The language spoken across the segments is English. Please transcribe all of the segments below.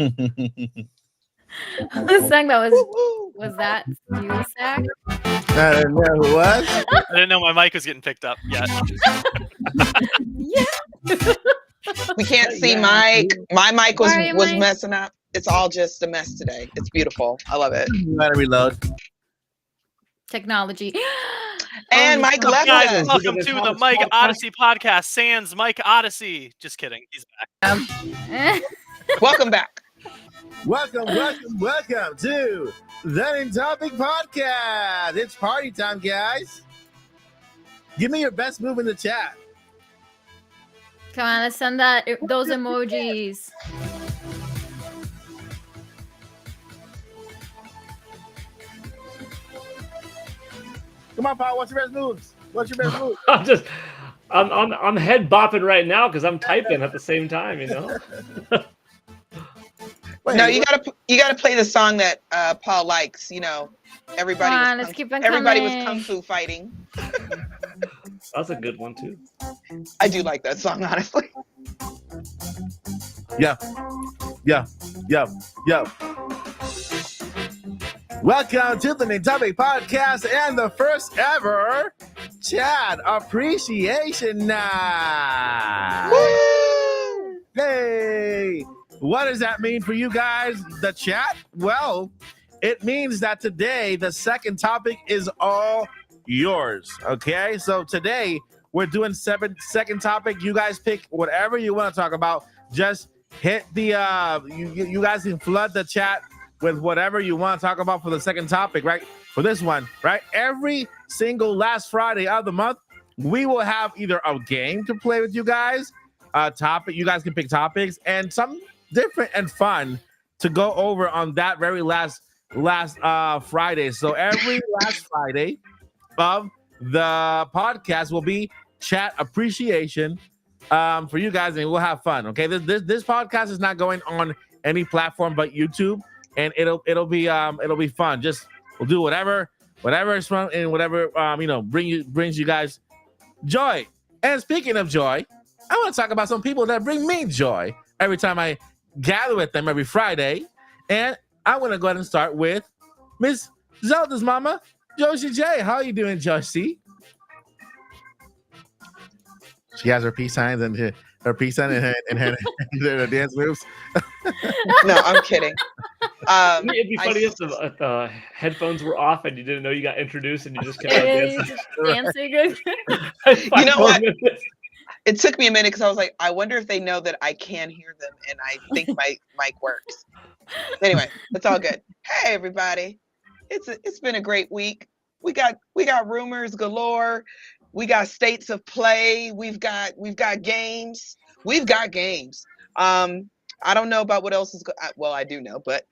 Who sang that? Was that you, Zach? I don't know who was. I didn't know my mic was getting picked up yet. Yeah. We can't see Mike. My mic was messing up. It's all just a mess today. It's beautiful. I love it. You gotta reload. Technology. And Mike left Guys, us. welcome to the Mike Odyssey podcast. Sans Mike Odyssey. Just kidding. He's back. Welcome back. Welcome to the Nintopics podcast. It's party time, guys. Give me your best move in the chat. Come on, let's send those emojis. Come on, Paul. What's your best moves? I'm head bopping right now because I'm typing at the same time. You know. Wait, no, you gotta play the song that Paul likes. You know, everybody was kung fu fighting. That's a good one too. I do like that song, honestly. Yeah. Welcome to the Nintopics podcast and the first ever Chat Appreciation Night. Woo! Hey, what does that mean for you guys, the chat? Well, it means that today the second topic is all yours. Okay, so today we're doing second topic. You guys pick whatever you want to talk about. Just hit the you guys can flood the chat with whatever you want to talk about for the second topic, right? For this one, right? Every single last Friday of the month, we will have either a game to play with you guys, a topic. You guys can pick topics and something different and fun to go over on that very last Friday. So every last Friday of the podcast will be chat appreciation for you guys, and we'll have fun. Okay, this podcast is not going on any platform but YouTube. And it'll be fun. Just we'll do whatever is fun and whatever brings you guys joy. And speaking of joy, I want to talk about some people that bring me joy every time I gather with them every Friday. And I want to go ahead and start with Miss Zelda's mama, Josie J. How are you doing, Josie? She has her peace signs and her peace sign and her dance moves. No, I'm kidding. It'd be funny if the headphones were off and you didn't know you got introduced and you just kept dancing. You know what? It took me a minute because I was like, I wonder if they know that I can hear them and I think my mic works. Anyway, it's all good. Hey, everybody! It's been a great week. We got rumors galore. We got states of play. We've got games. I don't know about what else is well, I do know, but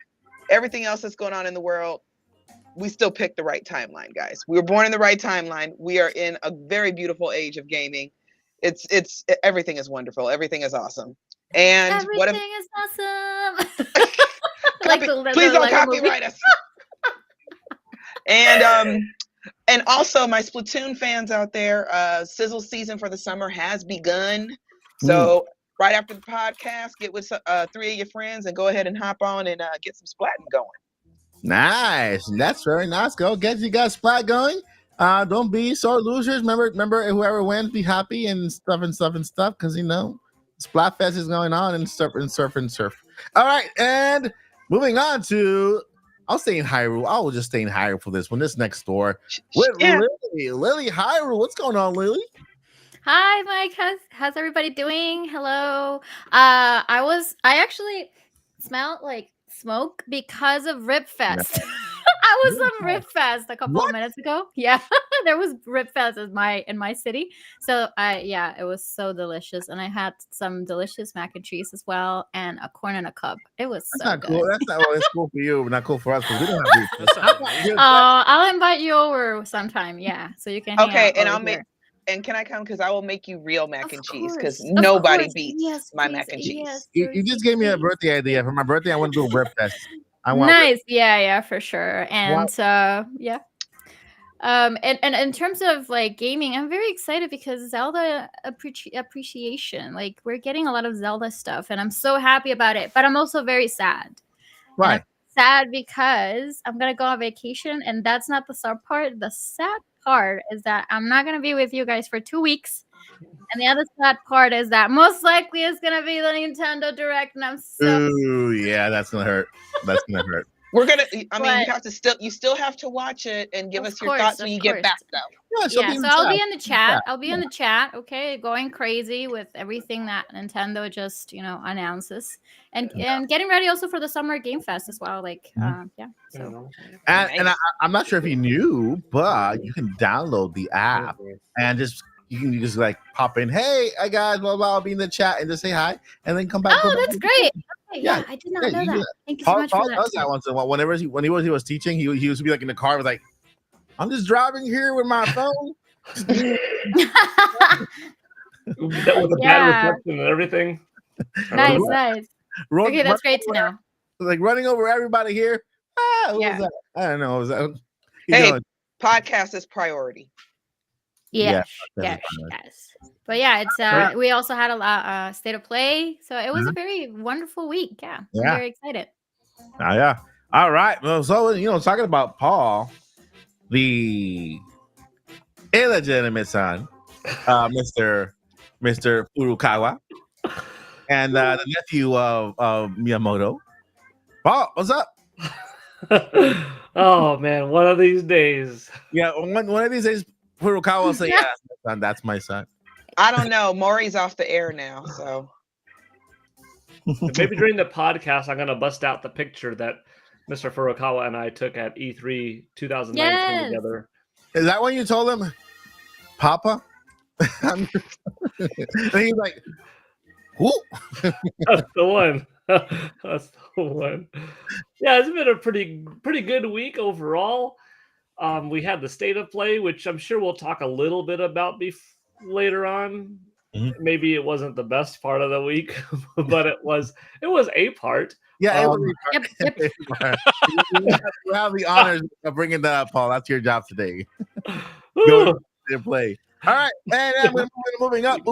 everything else that's going on in the world, we still picked the right timeline, guys. We were born in the right timeline. We are in a very beautiful age of gaming. It's everything is wonderful. Everything is awesome. And everything is awesome. Please don't copyright us. And also my Splatoon fans out there, Sizzle season for the summer has begun. So right after the podcast, get with 3 of your friends and go ahead and hop on and get some splatting going. Nice. That's very nice. Go get you guys splat going. Don't be sore losers. Remember, whoever wins, be happy and stuff. Because, Splatfest is going on and surf. All right. And moving on to, I'll stay in Hyrule. I will just stay in Hyrule for this one. This next door with Lilly Hyrule. What's going on, Lilly? Hi, Mike. How's everybody doing? Hello. I actually smelled like smoke because of Rip Fest. I was on Rip Fest a couple of minutes ago. Yeah, there was Rip Fest in my city. So it was so delicious, and I had some delicious mac and cheese as well, and a corn in a cup. It was That's so not good. cool. That's not it's cool for you, but not cool for us because we don't have Rip Fest. I'll invite you over sometime. Yeah, so you can. Okay, and I'll make. And can I come? Because I will make you real mac and cheese. Because nobody beats my mac and cheese. Yes, you just gave me a birthday idea. For my birthday, I want to do a Rip Fest. Nice. Yeah, for sure. And And in terms of like gaming, I'm very excited because Zelda appreciation. Like we're getting a lot of Zelda stuff, and I'm so happy about it. But I'm also very sad. And Right. I'm sad because I'm gonna go on vacation, and that's not the sad part. The sad part is that I'm not gonna be with you guys for 2 weeks. And the other sad part is that most likely it's gonna be the Nintendo Direct, and I'm so Ooh, yeah, that's gonna hurt. That's gonna hurt. We're gonna. I mean, But- you have to you still have to watch it and give Of us your course, thoughts when of you get course. back, though. Yeah, she'll be in so the I'll chat. be in the chat. I'll be in the chat. Okay, going crazy with everything that Nintendo just announces, and getting ready also for the Summer Game Fest as well. Like, yeah. So And I'm not sure if you knew, but you can download the app and you can just like pop in. Hey, I guys, blah blah. I'll be in the chat and just say hi, and then come back. oh, that's great. Okay, Yeah, yeah, I did not know you do that. that. Thank you so Paul much for does that once in a while. Whenever when he was teaching, he used to be like in the car with like, I'm just driving here with my phone. that. With the Yeah. bad reception and everything. nice. Okay, that's great to know. Like running over everybody here. What Yeah. was that? I don't know. What was that? Hey, podcast is priority. Yes. that's But yeah, it's we also had a state of play, so it was a very wonderful week. Yeah, I'm very excited. Yeah. All right. Well, so talking about Paul, the illegitimate son, Mr. Furukawa, and the nephew of Miyamoto. Paul, what's up? Oh man, one of these days. Yeah, one of these days, Furukawa will say, "Yeah, that's my son." I don't know. Maury's off the air now, so Maybe during the podcast, I'm gonna bust out the picture that Mr. Furukawa and I took at E3 2019 together. Is that when you told him, Papa? And he's like, who? That's the one. That's the one. Yeah, it's been a pretty good week overall. We had the state of play, which I'm sure we'll talk a little bit about later on. Mm-hmm. Maybe it wasn't the best part of the week, but it was a part. Yeah, Yep. You have the honors of bringing that up, Paul. That's your job today. Ooh. Go to play. All right, and we're moving up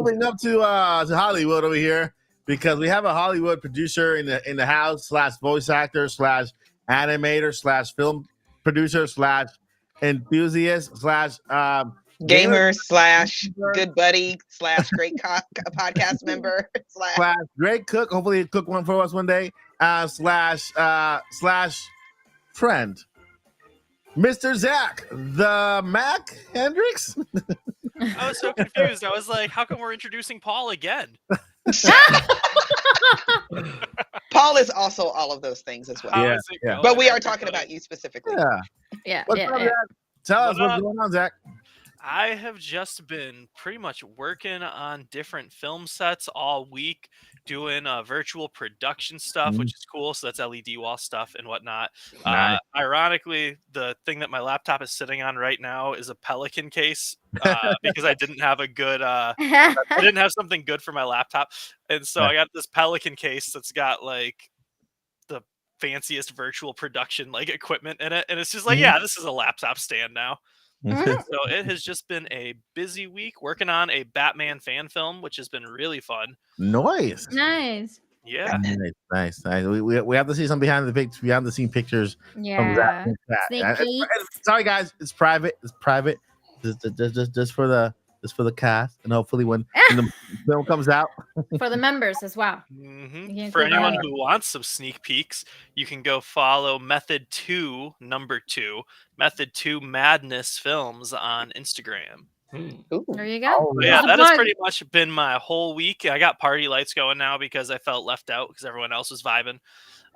to Hollywood over here because we have a Hollywood producer in the house / voice actor / animator / film producer / enthusiast / gamer / good buddy / great podcast member / great cook. Hopefully, he'll cook one for us one day. / friend, Mr. Zach, the Mac Hendricks. I was so confused. I was like, how come we're introducing Paul again? Paul is also all of those things as well. How Yeah, is it yeah. going, But we are everybody? talking about you specifically. Yeah. What's up, Zach? Tell us what's going on, Zach. I have just been pretty much working on different film sets all week, doing virtual production stuff, which is cool. So that's LED wall stuff and whatnot. Nice. Ironically, the thing that my laptop is sitting on right now is a Pelican case because I didn't have a good, I didn't have something good for my laptop. And so I got this Pelican case that's got like the fanciest virtual production like equipment in it. And it's just like, yeah, this is a laptop stand now. So it has just been a busy week working on a Batman fan film, which has been really fun. Nice. Yeah. Nice. We have to see some behind the scene pictures. From Zach. Sneak peeks. Sorry, guys. It's private. Just for the cast, and hopefully when the film comes out, For the members as well. For anyone who wants some sneak peeks, you can go follow Method 2 Method 2 Madness Films on Instagram. There you go. Yeah, that has pretty much been my whole week. I got party lights going now because I felt left out because everyone else was vibing.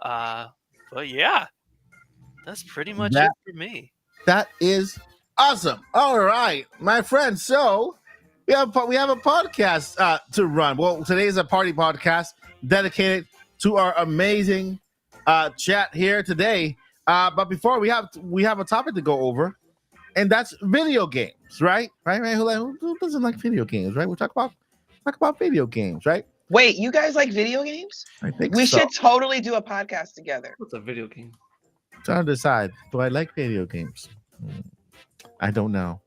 But yeah, that's pretty much it for me. That is awesome. All right, my friend. So we have a podcast to run. Well, today is a party podcast dedicated to our amazing chat here today. But before we have a topic to go over, and that's video games, right? Who doesn't like video games, right? We talk about video games, right? Wait, you guys like video games? I think we so. should totally do a podcast together. What's a video game? Trying to decide, do I like video games? I don't know.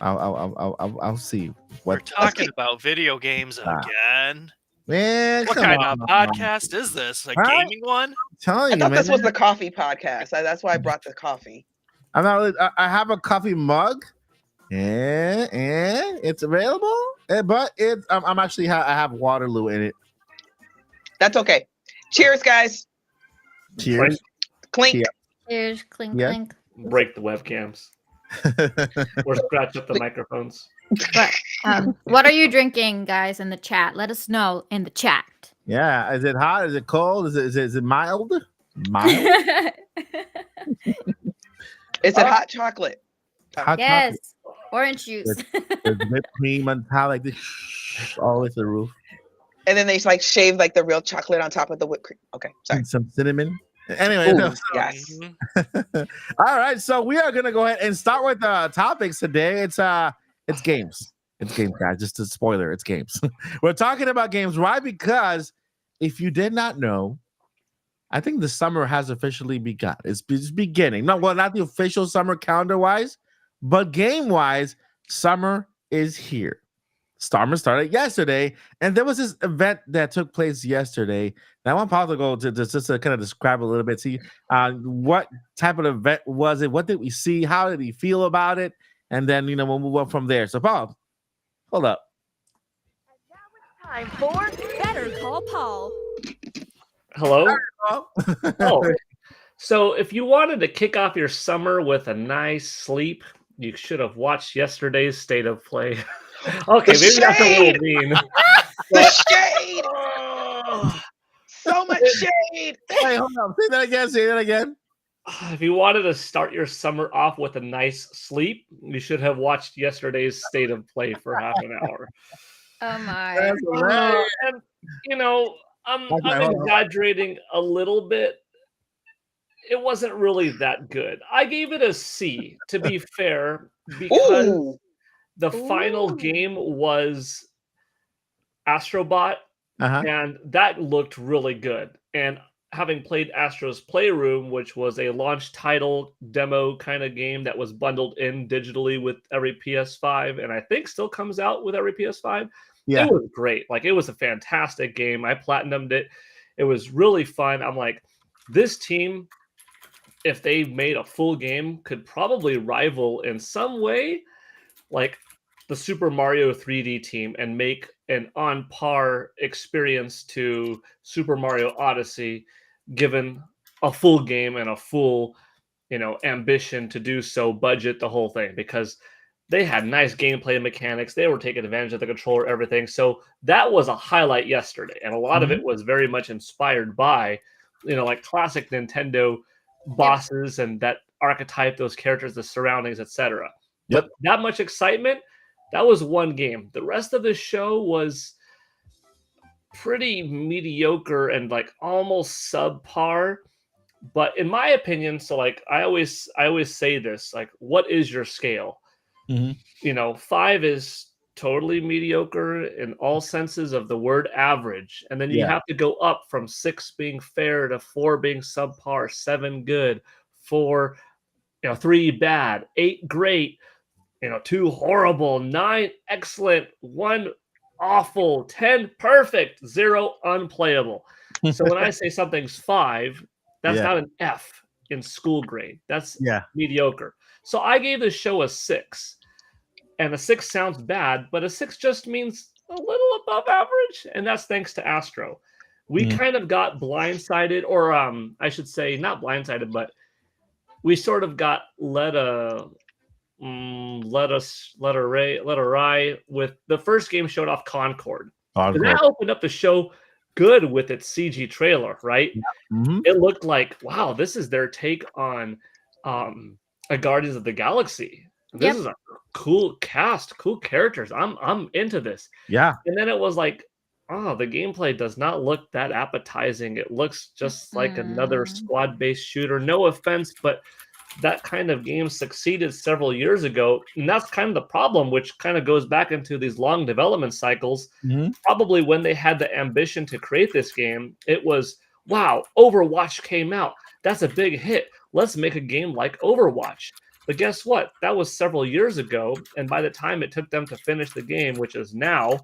I'll see. We're What? talking about video games Ah. again. Man, What come kind on. of podcast is this? A Huh? gaming one? I'm I telling you, thought this man. was the coffee podcast. That's why I brought the coffee. I'm not. Really, I have a coffee mug, and it's available. But it's. I'm actually. I have Waterloo in it. That's okay. Cheers, guys. Cheers. Clink. Yeah. Cheers, clink, Yeah. clink. Break the webcams or scratch up the microphones. But what are you drinking, guys, in the chat? Let us know in the chat. Yeah. Is it hot? Is it cold? Is it mild? Mild. It's a hot chocolate. Hot Yes, orange juice. There's whipped cream on top like this, all the way to the roof. And then they like shave like the real chocolate on top of the whipped cream. Okay, sorry. And some cinnamon. Anyway, Ooh, yes. Mhm. all right. So we are gonna go ahead and start with topics today. It's games. It's games, guys. Just a spoiler. It's games. We're talking about games. Why? Because if you did not know, I think the summer has officially begun. It's beginning. No, well, not the official summer calendar wise, but game wise, summer is here. Summer started yesterday, and there was this event that took place yesterday. And I want Paul to go to just to kind of describe a little bit, see what type of event was it? What did we see? How did he feel about it? And then we'll move on from there. So Paul, hold up. Time for Better Call Paul. Hello. Paul. Oh, so if you wanted to kick off your summer with a nice sleep, you should have watched yesterday's State of Play. Okay, The maybe that's a little shade! mean. The shade. Oh. So much shade. Hey, hold up. Say that again. Say that again. If you wanted to start your summer off with a nice sleep, you should have watched yesterday's State of Play for half an hour. Oh my. That's hilarious. And I'm Okay, hold on. exaggerating a little bit. It wasn't really that good. I gave it a C, to be fair, because Ooh. the final Ooh. game was Astrobot, Uh-huh. and that looked really good. And having played Astro's Playroom, which was a launch title demo kind of game that was bundled in digitally with every PS5, and I think still comes out with every PS5, Yeah. it was great. Like, it was a fantastic game. I platinumed it. It was really fun. I'm like, this team, if they made a full game, could probably rival in some way like the Super Mario 3D team and make an on par experience to Super Mario Odyssey, given a full game and a full ambition to do so, budget the whole thing, because they had nice gameplay mechanics. They were taking advantage of the controller, everything. So that was a highlight yesterday. And a lot of it was very much inspired by, like classic Nintendo bosses and that archetype, those characters, the surroundings, etc. Yep. But that much excitement, that was one game. The rest of the show was pretty mediocre and like almost subpar. But in my opinion, so like I always say this, like, what is your scale? Mhm. 5 is totally mediocre in all senses of the word average. And then you Yeah. have to go up from 6 being fair to 4 being subpar, 7 good, 4, 3 bad, 8 great, 2 horrible, 9 excellent, 1 awful, 10 perfect, 0 unplayable. So when I say something's 5, that's Yeah. not an F in school grade. That's Yeah. mediocre. So I gave this show a 6. And a 6 sounds bad, but a 6 just means a little above average. And that's thanks to Astro. We kind of got blindsided, or I should say not blindsided, but we sort of got led awry with the first game showed off Concord. And that opened up the show good with its CG trailer, right? Mhm. It looked like, wow, this is their take on a Guardians of the Galaxy. This is a cool cast, cool characters. I'm into this. Yeah. And then it was like, oh, the gameplay does not look that appetizing. It looks just like another squad-based shooter. No offense, but that kind of game succeeded several years ago. And that's kind of the problem, which kind of goes back into these long development cycles. Mhm. Probably when they had the ambition to create this game, it was, wow, Overwatch came out. That's a big hit. Let's make a game like Overwatch. But guess what? That was several years ago, and by the time it took them to finish the game, which is now,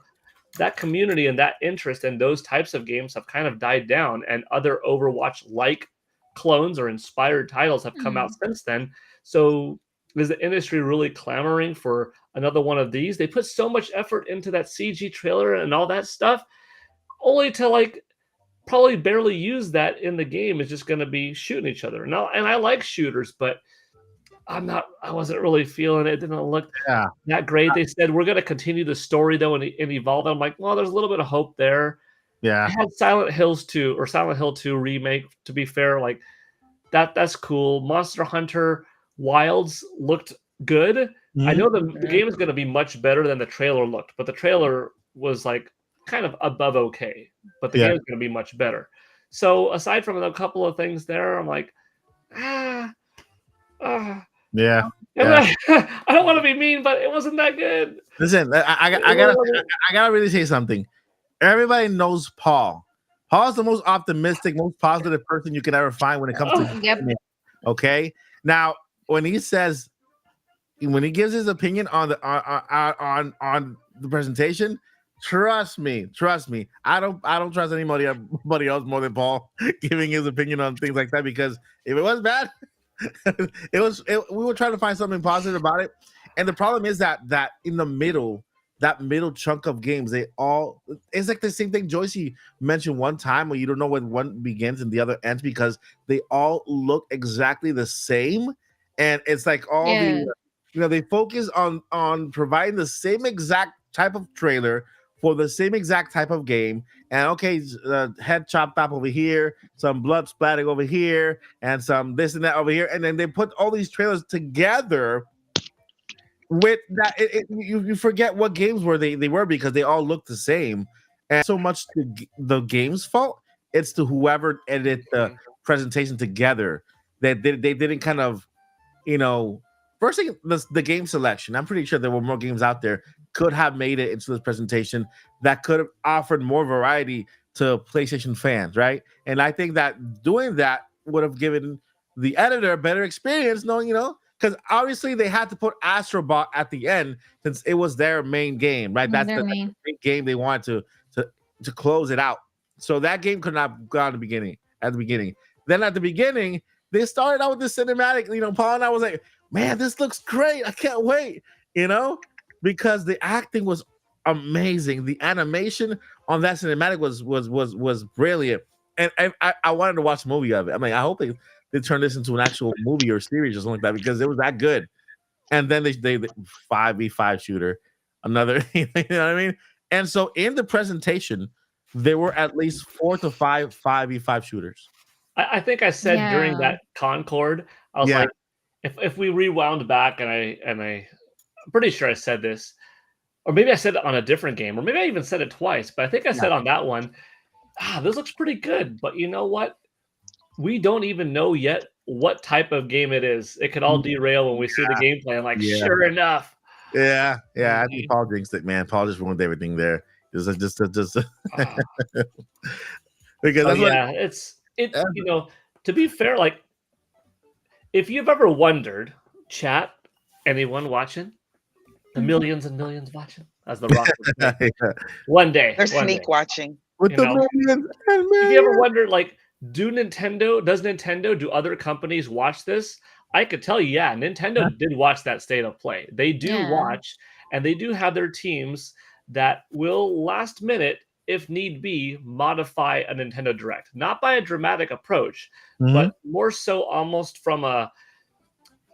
that community and that interest in those types of games have kind of died down, and other Overwatch-like clones or inspired titles have come out since then. So is the industry really clamoring for another one of these? They put so much effort into that CG trailer and all that stuff, only to like probably barely use that in the game. Is just going to be shooting each other. Now, and I like shooters, but I wasn't really feeling it. It didn't look that great. They said we're going to continue the story though and evolve. I'm like, well, there's a little bit of hope there. Yeah. I had Silent Hill 2 remake, to be fair. Like that's cool. Monster Hunter Wilds looked good. Mm-hmm. I know the game is going to be much better than the trailer looked, but the trailer was like kind of above okay. But the game is going to be much better. So aside from a couple of things there, I'm like, yeah. I don't want to be mean, but it wasn't that good. Listen, I gotta really say something. Everybody knows Paul. Paul's the most optimistic, most positive person you could ever find when it comes to gaming. Okay. Now, when he gives his opinion on the presentation, trust me. I don't trust anybody else more than Paul giving his opinion on things like that, because if it was bad, we were trying to find something positive about it. And the problem is that in the middle, that middle chunk of games, it's like the same thing Joycey mentioned one time, where you don't know when one begins and the other ends, because they all look exactly the same. And it's like they focus on providing the same exact type of trailer for the same exact type of game. And head chopped up over here, some blood splatting over here, and some this and that over here. And then they put all these trailers together with that. You forget what games they were, because they all look the same. And so much the game's fault, it's to whoever edited the presentation together. They didn't kind of, first thing, the game selection. I'm pretty sure there were more games out there could have made it into this presentation that could have offered more variety to PlayStation fans, right? And I think that doing that would have given the editor a better experience, knowing, because obviously they had to put Astrobot at the end since it was their main game, right? That's the main game they wanted to close it out. So that game could not have gone at the beginning. Then at the beginning, they started out with the cinematic. Paul and I was like, man, this looks great. I can't wait, because the acting was amazing. The animation on that cinematic was brilliant. And I wanted to watch a movie of it. I'm like, I hope they turn this into an actual movie or series or something like that, because it was that good. And then they 5v5 shooter, another, you know what I mean? And so in the presentation, there were at least 4 to 5 5v5 shooters. I think I said during that Concord, I was like, if we rewound back, and I'm pretty sure I said this, or maybe I said it on a different game, or maybe I even said it twice, but I think I said on that one, this looks pretty good. But you know what? We don't even know yet what type of game it is. It could all derail when we see the gameplay. I'm like, sure enough. Yeah. I think Paul jinxed it, man. Paul just ruined everything there. Just because to be fair, like, if you've ever wondered, chat, anyone watching, the millions and millions watching, as the Rock would say, one day they're sneak watching with the millions and millions. If you ever wondered, like, do other companies watch this? I could tell you, Nintendo did watch that State of Play. They do watch, and they do have their teams that will last minute, if need be, modify a Nintendo Direct. Not by a dramatic approach, but more so almost from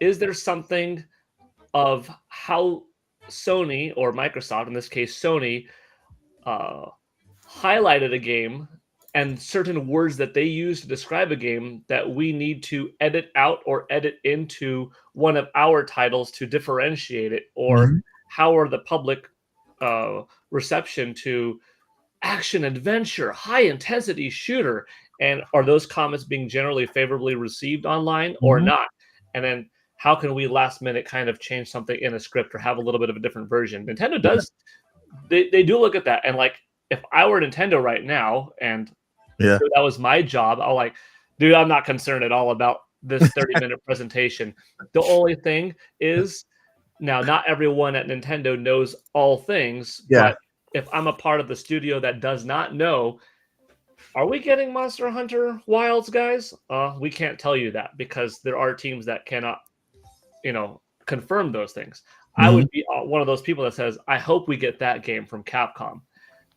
is there something of how Sony, or Microsoft, in this case Sony, highlighted a game and certain words that they use to describe a game that we need to edit out or edit into one of our titles to differentiate it, or how are the public reception to action adventure, high intensity shooter, and are those comments being generally favorably received online or not? And then how can we last minute kind of change something in a script or have a little bit of a different version? Nintendo does, they do look at that. And like, if I were Nintendo right now and that was my job, I'll like, dude, I'm not concerned at all about this 30-minute presentation. The only thing is, now not everyone at Nintendo knows all things, Yeah. but if I'm a part of the studio that does not know, are we getting Monster Hunter Wilds, guys? We can't tell you that because there are teams that cannot, confirm those things. I Mhm. would be one of those people that says, I hope we get that game from Capcom.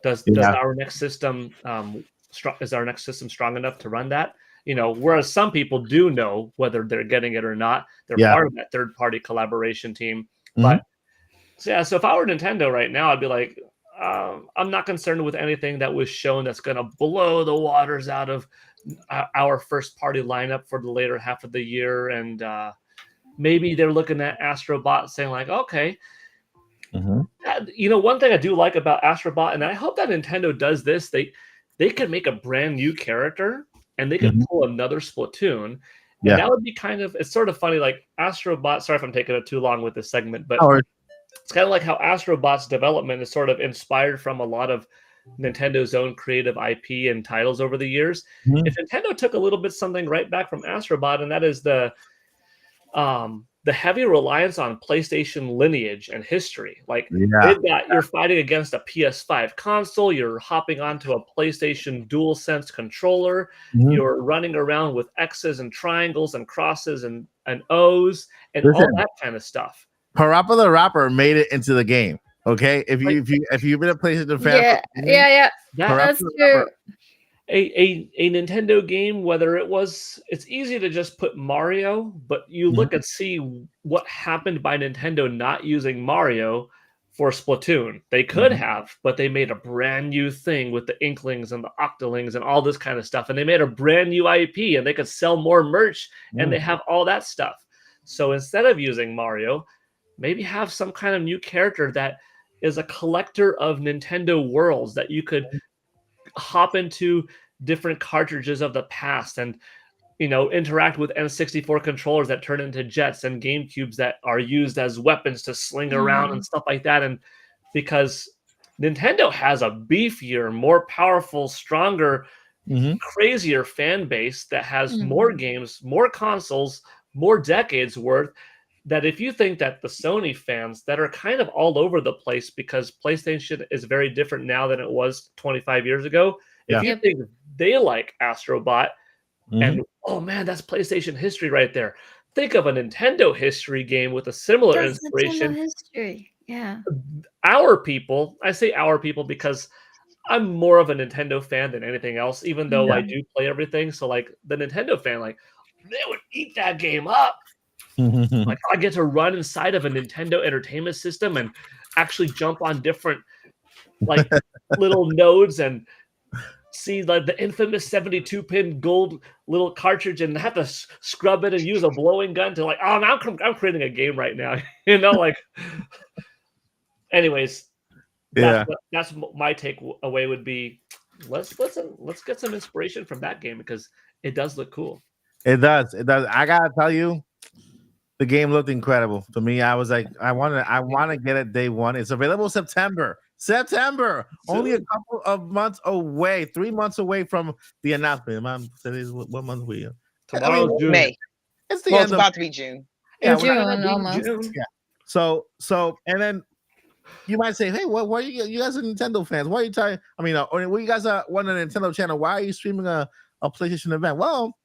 Does Yeah. our next system is our next system strong enough to run that? Whereas some people do know whether they're getting it or not. They're Yeah. part of that third-party collaboration team. Mhm. But so if I were Nintendo right now, I'd be like, I'm not concerned with anything that was shown that's going to blow the waters out of our first-party lineup for the later half of the year. And maybe they're looking at Astrobot saying like, okay, Mhm. one thing I do like about Astrobot, and I hope that Nintendo does this, they could make a brand new character and they could Mhm. pull another Splatoon. Yeah. And that would be it's sort of funny, like Astrobot, sorry if I'm taking it too long with this segment, but Or it's kind of like how Astrobot's development is sort of inspired from a lot of Nintendo's own creative IP and titles over the years. Mhm. If Nintendo took a little bit something right back from Astrobot, and that is the heavy reliance on PlayStation lineage and history. Like Yeah. you're fighting against a PS5 console, you're hopping onto a PlayStation DualSense controller, Mhm. you're running around with X's and triangles and crosses and O's and all Listen. that kind of stuff. Parappa the Rapper made it into the game. Okay, if you've been a PlayStation fan, Yeah. Parappa That's the true. Rapper. A Nintendo game, whether it's easy to just put Mario, but you look and see what happened by Nintendo not using Mario for Splatoon. They could have, but they made a brand new thing with the Inklings and the Octolings and all this kind of stuff. And they made a brand new IP and they could sell more merch and they have all that stuff. So instead of using Mario, maybe have some kind of new character that is a collector of Nintendo worlds that you could hop into different cartridges of the past and interact with N64 controllers that turn into jets and GameCubes that are used as weapons to sling around and stuff like that. And because Nintendo has a beefier, more powerful, stronger, crazier fan base that has more games, more consoles, more decades worth, that if you think that the Sony fans that are kind of all over the place because PlayStation is very different now than it was 25 years ago, if you think they like Astrobot and, oh man, that's PlayStation history right there. Think of a Nintendo history game with a similar That's inspiration. Nintendo history. Yeah. Our people, I say our people because I'm more of a Nintendo fan than anything else, even though I do play everything. So like the Nintendo fan, like they would eat that game up. Like I get to run inside of a Nintendo Entertainment System and actually jump on different like little nodes and see like the infamous 72-pin gold little cartridge and have to scrub it and use a blowing gun to like, oh, now I'm creating a game right now, like. Anyways, that's my takeaway would be. Let's get some inspiration from that game because it does look cool. It does. I gotta tell you, the game looked incredible to me. I was like, I want to get it day one. It's available September. Only a couple of months away, 3 months away from the announcement. What month are we in? Tomorrow's June. May. It's the Well, end it's about to be June. Yeah, June almost. Yeah. So and then you might say, hey, why are you guys are Nintendo fans? Why are you talking? I mean, when you guys are on the Nintendo channel, why are you streaming a PlayStation event? Well,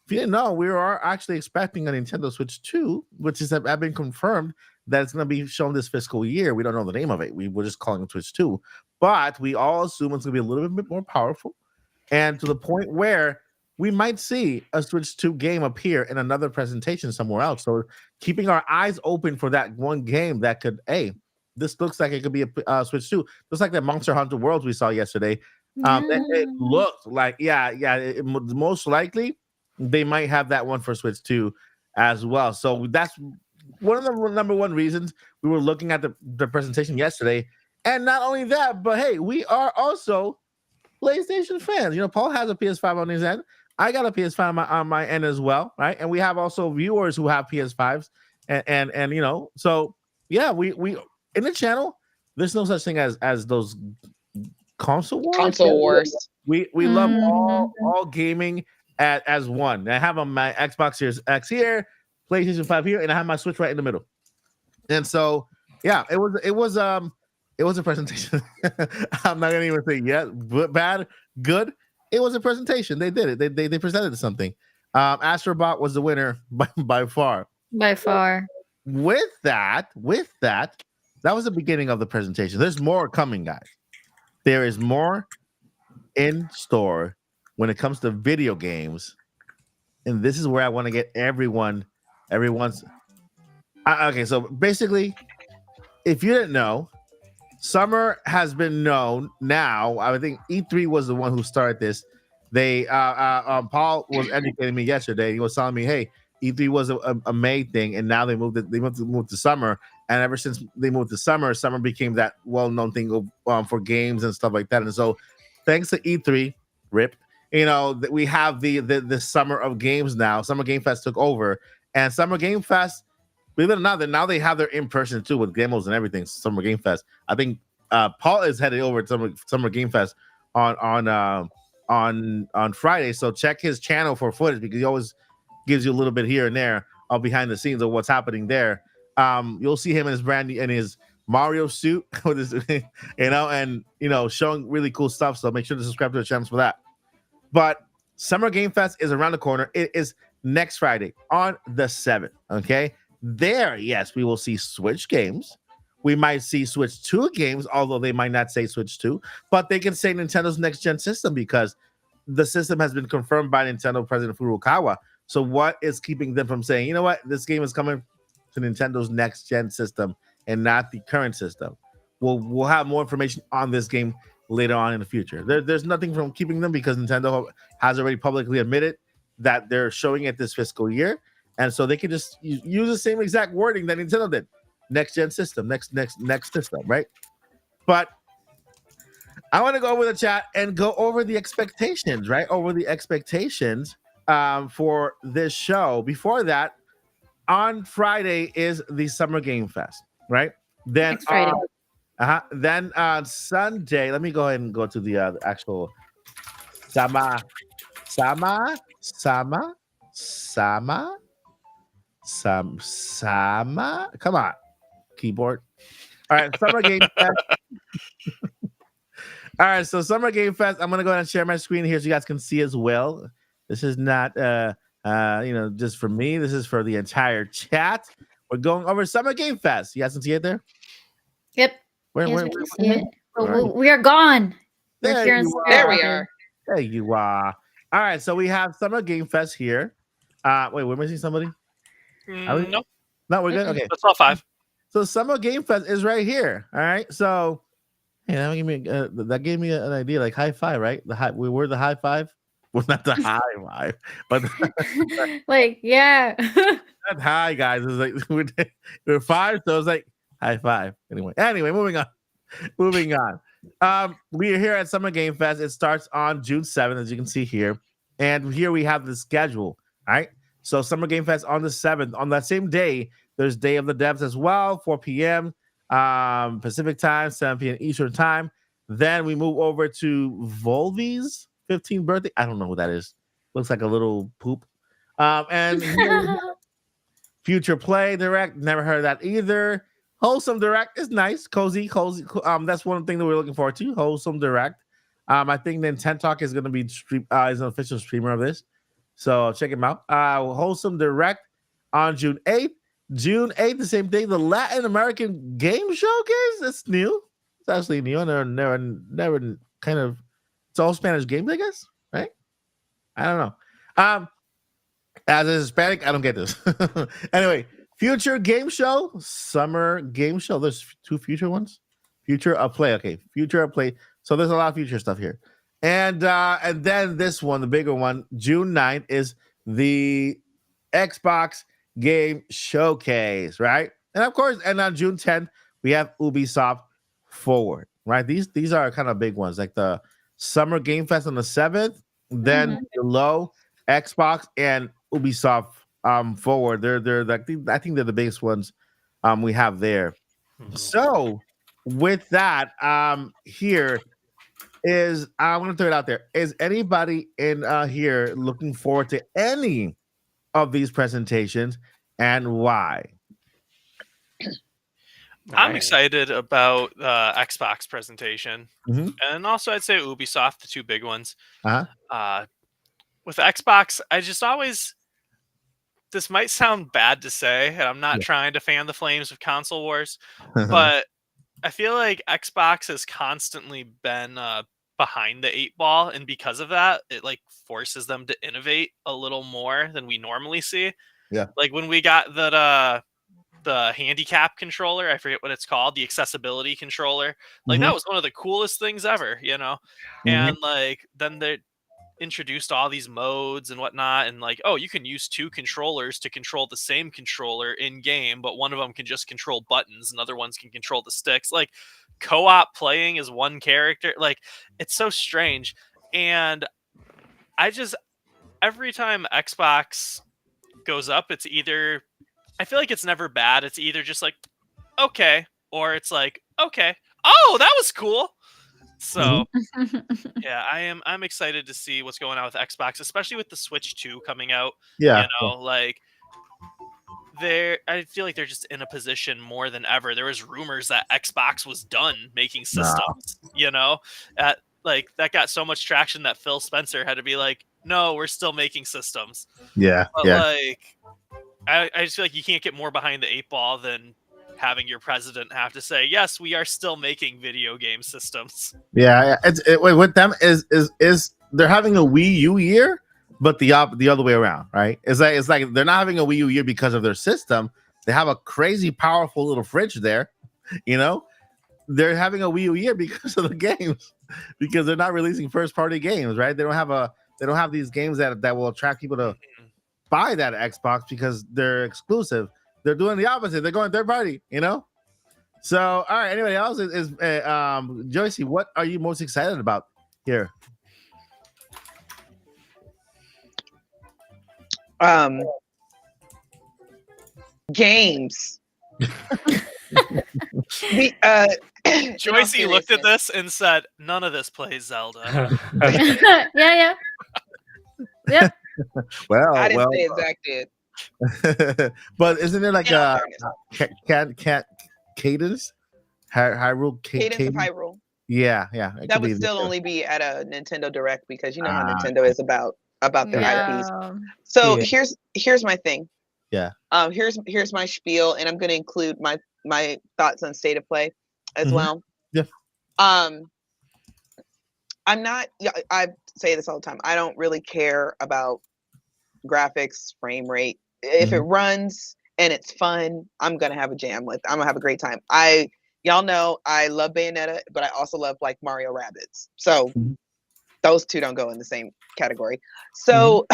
if you didn't know, we are actually expecting a Nintendo Switch 2, which have been confirmed that it's going to be shown this fiscal year. We don't know the name of it. We're just calling it Switch 2. But we all assume it's going to be a little bit more powerful. And to the point where we might see a Switch 2 game appear in another presentation somewhere else. So keeping our eyes open for that one game that could, this looks like it could be a Switch 2. Just like that Monster Hunter Worlds we saw yesterday. It looked like, most likely they might have that one for Switch 2 as well. So that's one of the number one reasons we were looking at the presentation yesterday. And not only that, but hey, we are also PlayStation fans. Paul has a PS5 on his end. I got a PS5 on my end as well, right? And we have also viewers who have PS5s, and so yeah, we in the channel. There's no such thing as those console wars. Console wars. We love all gaming as one. I have on my Xbox Series X here, PlayStation 5 here, and I have my Switch right in the middle. And so, yeah, it was a presentation. I'm not gonna even say bad, good. It was a presentation. They did it. They presented something. Astrobot was the winner by far. By far. With that, that was the beginning of the presentation. There's more coming, guys. There is more in store when it comes to video games, and this is where I want to get everyone's. Okay, so basically, if you didn't know, summer has been known now. I think E3 was the one who started this. They Paul was educating me yesterday. He was telling me, hey, E3 was a May thing, and now they moved to summer. And ever since they moved to summer became that well-known thing for games and stuff like that. And so, thanks to E3, RIP, that we have the summer of games now. Summer Game Fest took over, and Summer Game Fest, believe it or not, now they have their in-person too with demos and everything. Summer Game Fest. I think Paul is headed over to Summer Game Fest on Friday. So check his channel for footage because he always gives you a little bit here and there of behind the scenes of what's happening there. You'll see him in his Mario suit with his, and showing really cool stuff. So make sure to subscribe to the channel for that. But Summer Game Fest is around the corner. It is next Friday on the 7th. Okay, there, yes, we will see Switch games. We might see Switch 2 games, although they might not say Switch 2, but they can say Nintendo's next gen system because the system has been confirmed by Nintendo President Furukawa. So what is keeping them from saying, you know what, this game is coming to Nintendo's next gen system and not the current system? We'll have more information on this game later on in the future. There's nothing from keeping them because Nintendo has already publicly admitted that they're showing it this fiscal year, and so they can just use the same exact wording that Nintendo did. Next gen system, next system, right? But I want to go over the chat and go over the expectations, right? Over the expectations for this show. Before that, on Friday is the Summer Game Fest, right? Then then on Sunday, let me go ahead and go to the actual Sama. Come on, keyboard. All right, Summer Game Fest. All right, so Summer Game Fest. I'm gonna go ahead and share my screen here so you guys can see as well. This is not just for me. This is for the entire chat. We're going over Summer Game Fest. You guys can see it there? Yep. Where we can see it. We are gone. There we are. There you are. All right, so we have Summer Game Fest here. Wait, we're missing somebody? No, we're good. Okay, that's all 5. So Summer Game Fest is right here. All right, so that gave me an idea. Like high five, right? We were the high five. Well, not the high five, but like not high, guys. It's like we're 5, so it's like high five. Anyway, moving on. We are here at Summer Game Fest. It starts on June 7th, as you can see here, and here we have the schedule. All right, so Summer Game Fest on the 7th. On that same day, there's Day of the Devs as well, 4 p.m. Pacific time, 7 p.m. Eastern time. Then we move over to Volvi's 15th birthday. I don't know who that is. Looks like a little poop. And Future Play Direct. Never heard of that either. Wholesome Direct is nice, cozy. That's one thing that we're looking forward to. Wholesome Direct. I think Nintopics is going to be is an official streamer of this, so check him out. Wholesome Direct on June 8th. June 8th, the same thing. The Latin American Game Showcase. That's new. It's actually new. I never kind of. It's all Spanish games, I guess, right? I don't know. As a Hispanic, I don't get this. Anyway, Future Game Show, Summer Game Show. There's 2 future ones. Future of Play. Okay, Future of Play. So there's a lot of future stuff here. And then this one, the bigger one, June 9th, is the Xbox Game Showcase, right? And of course, and on June 10th, we have Ubisoft Forward, right? These are kind of big ones, like the Summer Game Fest on the 7th, then below Xbox and Ubisoft Forward. They're I think they're the biggest ones we have there. So with that, here is I want to throw it out there. Is anybody in here looking forward to any of these presentations, and why? I'm excited about the Xbox presentation, Mhm. and also I'd say Ubisoft, the two big ones. Uh-huh. With Xbox, I just always. This might sound bad to say, and I'm not Yeah. trying to fan the flames of console wars, but I feel like Xbox has constantly been behind the eight ball, and because of that, it like forces them to innovate a little more than we normally see. Yeah. Like when we got the handicap controller, I forget what it's called, the accessibility controller. Like Mhm. that was one of the coolest things ever, you know. And like then they introduced all these modes and whatnot, and like, oh, you can use two controllers to control the same controller in game, but one of them can just control buttons and other ones can control the sticks. Like co-op playing as one character, like it's so strange. And I just every time Xbox goes up, it's either I feel like it's never bad. It's either just like okay, or it's like okay, oh, that was cool. So yeah, I'm excited to see what's going on with Xbox, especially with the Switch 2 coming out. Yeah. You know, like I feel like they're just in a position more than ever. There was rumors that Xbox was done making systems, you know? Like that got so much traction that Phil Spencer had to be like, "No, we're still making systems." Yeah. But Yeah. like I just feel like you can't get more behind the eight ball than having your president have to say, "Yes, we are still making video game systems." Yeah. With them is they're having a Wii U year, but the other way around, right? It's like they're not having a Wii U year because of their system. They have a crazy powerful little fridge there, you know. They're having a Wii U year because of the games, because they're not releasing first party games, right? They don't have these games that will attract people to buy that Xbox because they're exclusive. They're doing the opposite. They're going third party, you know. So, all right. Anybody else is Joycey? What are you most excited about here? Games. Joycey looked at this and said, "None of this plays Zelda." Yeah. Yep. Well, I didn't say exact. but isn't there like Yeah, cat cadence? Hyrule Cadence of Hyrule. Yeah. That would still only be at a Nintendo Direct because you know how Nintendo is about their IPs. So here's my thing. Yeah. Here's my spiel, and I'm going to include my thoughts on State of Play as well. Yeah. I'm not. I say this all the time. I don't really care about graphics, frame rate. If it runs and it's fun, I'm gonna have a jam with. I'm gonna have a great time. Y'all know I love Bayonetta, but I also love like Mario Rabbids. So those two don't go in the same category. So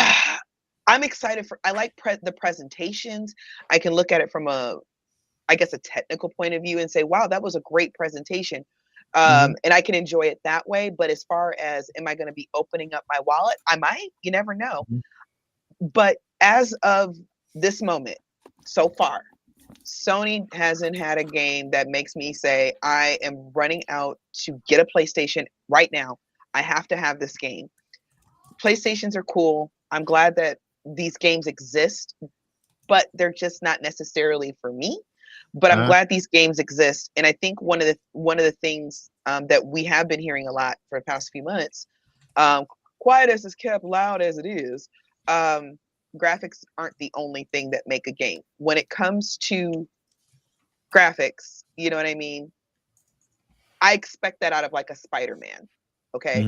I'm excited for. I like the presentations. I can look at it from a technical point of view and say, wow, that was a great presentation. And I can enjoy it that way. But as far as, am I going to be opening up my wallet? I might, you never know. But as of this moment, so far, Sony hasn't had a game that makes me say, I am running out to get a PlayStation right now. I have to have this game. PlayStations are cool. I'm glad that these games exist, but they're just not necessarily for me. But I'm glad these games exist. And I think one of the things that we have been hearing a lot for the past few months, quiet as is kept, loud as it is, graphics aren't the only thing that make a game. When it comes to graphics, you know what I mean? I expect that out of like a Spider-Man. Okay.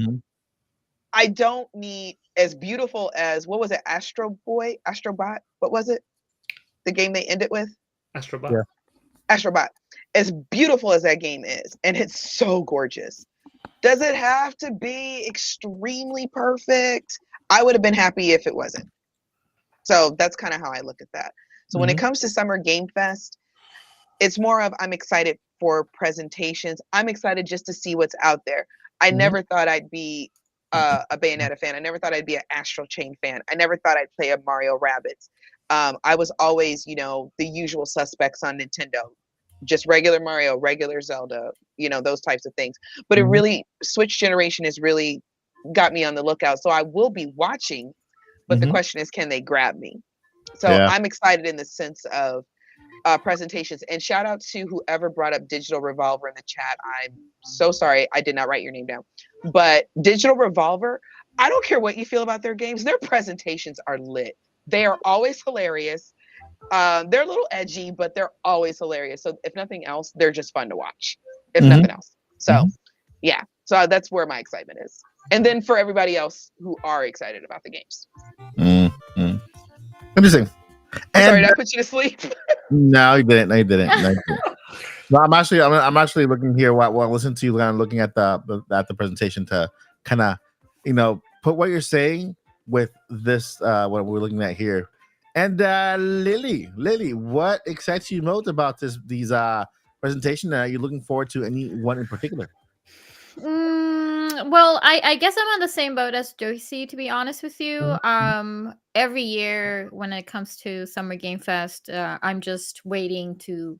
I don't need as beautiful as, what was it? Astrobot? What was it? The game they ended with? Astrobot. Yeah. Astrobot. As beautiful as that game is, and it's so gorgeous, does it have to be extremely perfect? I would have been happy if it wasn't. So that's kind of how I look at that. So when it comes to Summer Game Fest, it's more of, I'm excited for presentations. I'm excited just to see what's out there. I never thought I'd be a Bayonetta fan. I never thought I'd be an Astral Chain fan. I never thought I'd play a Mario Rabbids. I was always, the usual suspects on Nintendo. just regular Mario, regular Zelda, those types of things. But it really, Switch generation has really got me on the lookout. So I will be watching, but the question is, can they grab me? So I'm excited in the sense of presentations. And shout out to whoever brought up Digital Revolver in the chat. I'm so sorry I did not write your name down. But Digital Revolver, I don't care what you feel about their games. Their presentations are lit. They are always hilarious. They're a little edgy, but they're always hilarious. So if nothing else, they're just fun to watch. If nothing else. So yeah. So that's where my excitement is. And then for everybody else who are excited about the games. Interesting. Sorry, did I put you to sleep? No, you didn't. No, you didn't. No, I'm actually looking here while listening to you, kind of looking at the presentation to kind of, put what you're saying with this what we're looking at here. And Lily, what excites you most about these presentation? Are you looking forward to any one in particular? Well, I guess I'm on the same boat as Joycey, to be honest with you. Every year when it comes to Summer Game Fest, I'm just waiting to.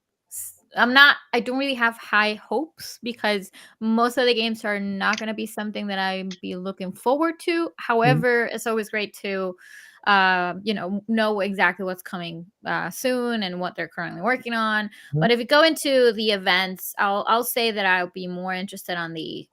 I don't really have high hopes because most of the games are not going to be something that I'd be looking forward to. However, it's always great to know exactly what's coming soon and what they're currently working on. But if you go into the events, I'll say that I'll be more interested on the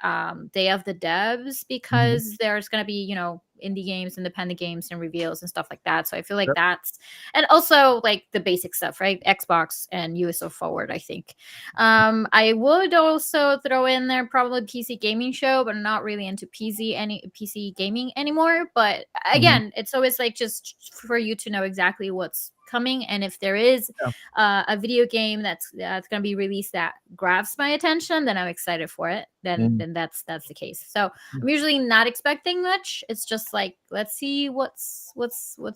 Day of the Devs because there's going to be indie games, independent games, and reveals and stuff like that. So I feel like that's, and also like the basic stuff, right? Xbox and USO Forward, I think. I would also throw in there probably PC gaming show, but I'm not really into PC gaming anymore. But again, it's always like just for you to know exactly what's coming, and if there is a video game that's going to be released that grabs my attention, then I'm excited for it. Then that's the case. So I'm usually not expecting much. It's just like, let's see what's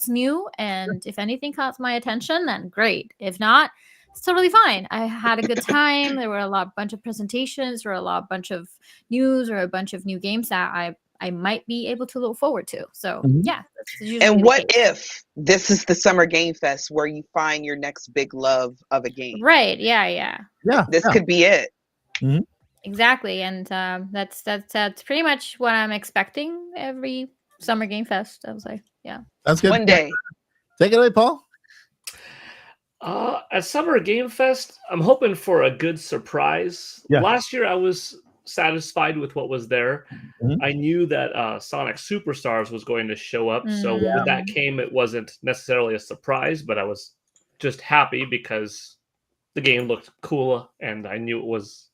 new, and if anything caught my attention, then great. If not, it's totally fine. I had a good time. There were bunch of presentations, or bunch of news, or a bunch of new games that I might be able to look forward to. So yeah. That's usually and what if this is the Summer Game Fest where you find your next big love of a game? Right. Yeah. This could be it. Exactly. And that's pretty much what I'm expecting every Summer Game Fest. I was like, yeah. That's good. One day. Take it away, Paul. At Summer Game Fest, I'm hoping for a good surprise. Last year, I was satisfied with what was there. I knew that Sonic Superstars was going to show up, so when that came, it wasn't necessarily a surprise, but I was just happy because the game looked cool, and I knew it was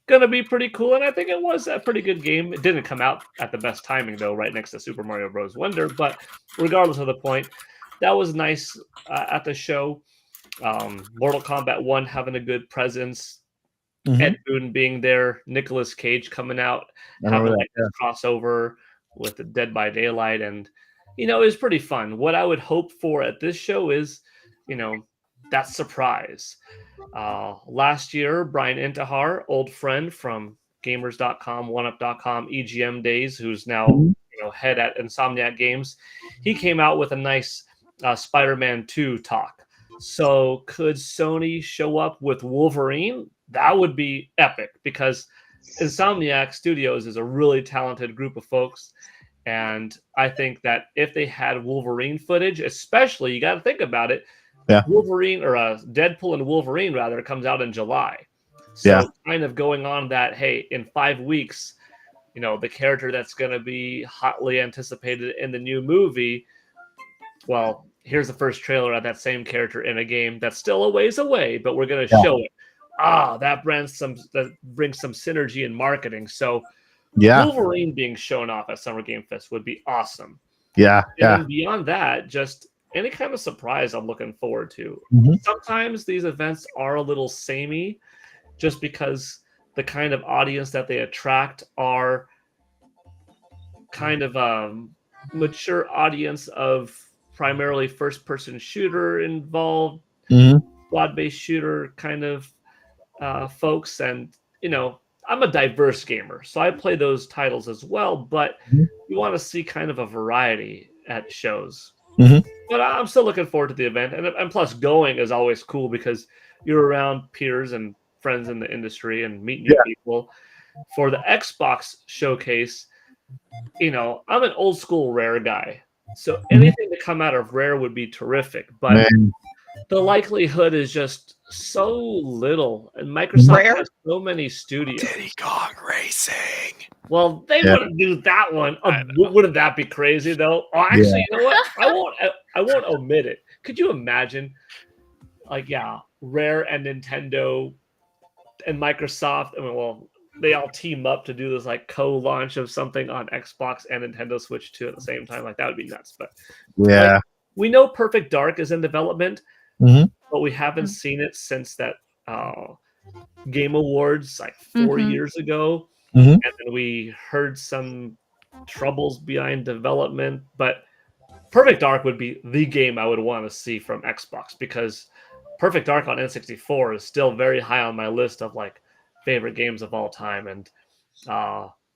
gonna be pretty cool, and I think it was a pretty good game. It didn't come out at the best timing, though, right next to Super Mario Bros. Wonder, but regardless of the point, that was nice at the show. Mortal Kombat 1 having a good presence, Ed Boon being there, Nicolas Cage coming out, having like this crossover with the Dead by Daylight, and it was pretty fun. What I would hope for at this show is, that surprise. Last year, Brian Intihar, old friend from Gamers.com, OneUp.com, EGM days, who's now head at Insomniac Games, he came out with a nice Spider-Man 2 talk. So could Sony show up with Wolverine? That would be epic because Insomniac Studios is a really talented group of folks. And I think that if they had Wolverine footage, especially, you got to think about it, Wolverine, or Deadpool and Wolverine, rather, comes out in July. So kind of going on that, hey, in 5 weeks, the character that's going to be hotly anticipated in the new movie, well, here's the first trailer of that same character in a game that's still a ways away, but we're going to show it. That brings some synergy in marketing. So Wolverine being shown off at Summer Game Fest would be awesome. And then beyond that, just any kind of surprise I'm looking forward to. Sometimes these events are a little samey just because the kind of audience that they attract are kind of a mature audience of primarily first-person shooter involved, squad-based shooter kind of folks. And, I'm a diverse gamer, so I play those titles as well, but you want to see kind of a variety at shows. But I'm still looking forward to the event, and plus going is always cool because you're around peers and friends in the industry and meet new people. For the Xbox showcase, I'm an old school Rare guy, so anything to come out of Rare would be terrific. But Man. the likelihood is just so little, and Microsoft Rare? has so many studios. Diddy Kong Racing. Well, they wouldn't do that one. Wouldn't that be crazy though? Oh, actually, you know what? I won't omit it. Could you imagine, Rare and Nintendo and Microsoft? I mean, well, they all team up to do this like co-launch of something on Xbox and Nintendo Switch 2 at the same time. Like that would be nuts. But Yeah. we know Perfect Dark is in development, but we haven't seen it since that Game Awards like 4 years ago. And then we heard some troubles behind development, but Perfect Dark would be the game I would want to see from Xbox, because Perfect Dark on N64 is still very high on my list of like favorite games of all time. And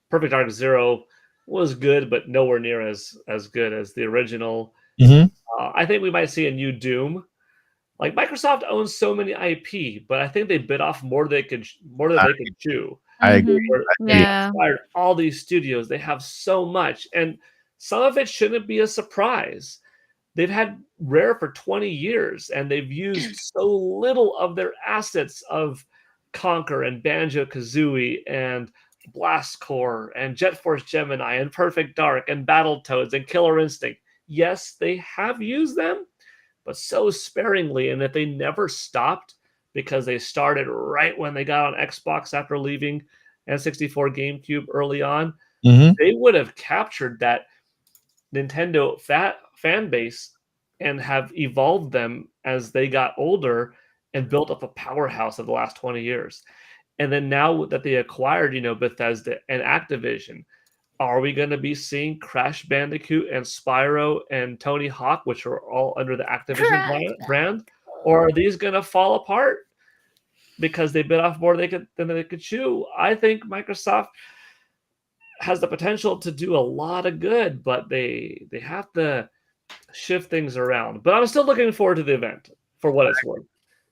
Perfect Dark Zero was good, but nowhere near as good as the original. I think we might see a new Doom. Like Microsoft owns so many IP, but I think they bit off more than they could chew. I agree. They acquired all these studios. They have so much, and some of it shouldn't be a surprise. They've had Rare for 20 years, and they've used so little of their assets of Conquer and Banjo-Kazooie and Blast Corps and Jet Force Gemini and Perfect Dark and Battletoads and Killer Instinct. Yes, they have used them, but so sparingly, and that they never stopped because they started right when they got on Xbox after leaving N64 GameCube early on. They would have captured that Nintendo fan base and have evolved them as they got older and built up a powerhouse of the last 20 years. And then now that they acquired, Bethesda and Activision, are we going to be seeing Crash Bandicoot and Spyro and Tony Hawk, which are all under the Activision brand? Or are these going to fall apart because they bit off more than they could chew? I think Microsoft has the potential to do a lot of good, but they have to shift things around. But I'm still looking forward to the event for what it's worth.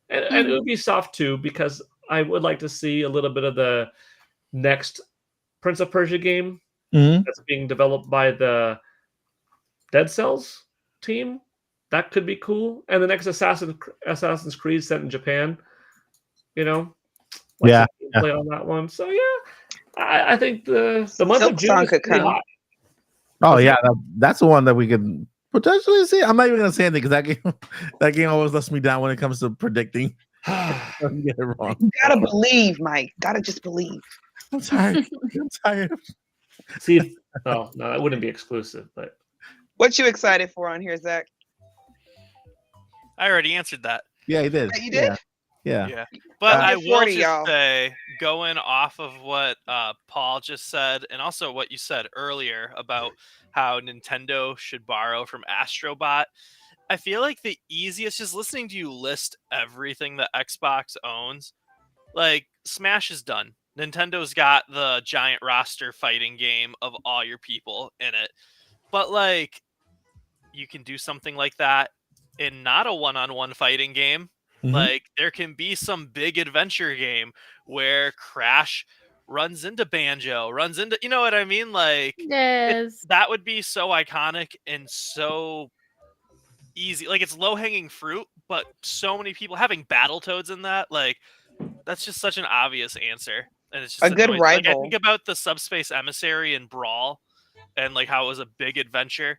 And Ubisoft too, because I would like to see a little bit of the next Prince of Persia game that's being developed by the Dead Cells team. That could be cool. And the next Assassin's Creed set in Japan, play on that one. So I think the month of June is pretty hot. Oh yeah, that's the one that we could potentially see. I'm not even gonna say anything because that game always lets me down when it comes to predicting. Get it wrong. You gotta believe, Mike. Gotta just believe. I'm tired. I'm tired. See, no, that wouldn't be exclusive. But what you excited for on here, Zach? I already answered that. Yeah, he did. You did? Yeah. But I will just y'all. say, going off of what Paul just said, and also what you said earlier about how Nintendo should borrow from Astrobot, I feel like the easiest, just listening to you list everything that Xbox owns, like Smash is done. Nintendo's got the giant roster fighting game of all your people in it. But like, you can do something like that in not a one-on-one fighting game. Like, there can be some big adventure game where Crash runs into Banjo, you know what I mean? Like, that would be so iconic and so easy. Like, it's low-hanging fruit, but so many people having Battletoads in that, like, that's just such an obvious answer. And it's just a good rival. Like, I think about the Subspace Emissary and Brawl and like how it was a big adventure.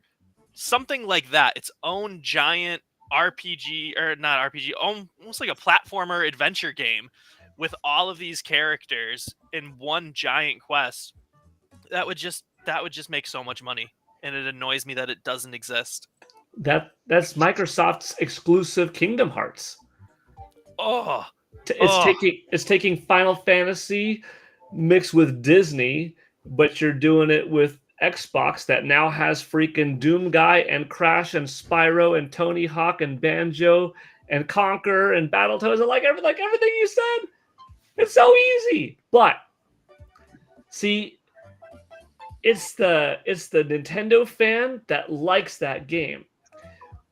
Something like that, its own giant RPG, or not RPG, almost like a platformer adventure game with all of these characters in one giant quest. That would just make so much money, and it annoys me that it doesn't exist. That's Microsoft's exclusive Kingdom Hearts. It's taking Final Fantasy mixed with Disney, but you're doing it with Xbox that now has freaking Doom Guy and Crash and Spyro and Tony Hawk and Banjo and Conquer and Battletoads and like everything you said. It's so easy. But see, it's the Nintendo fan that likes that game.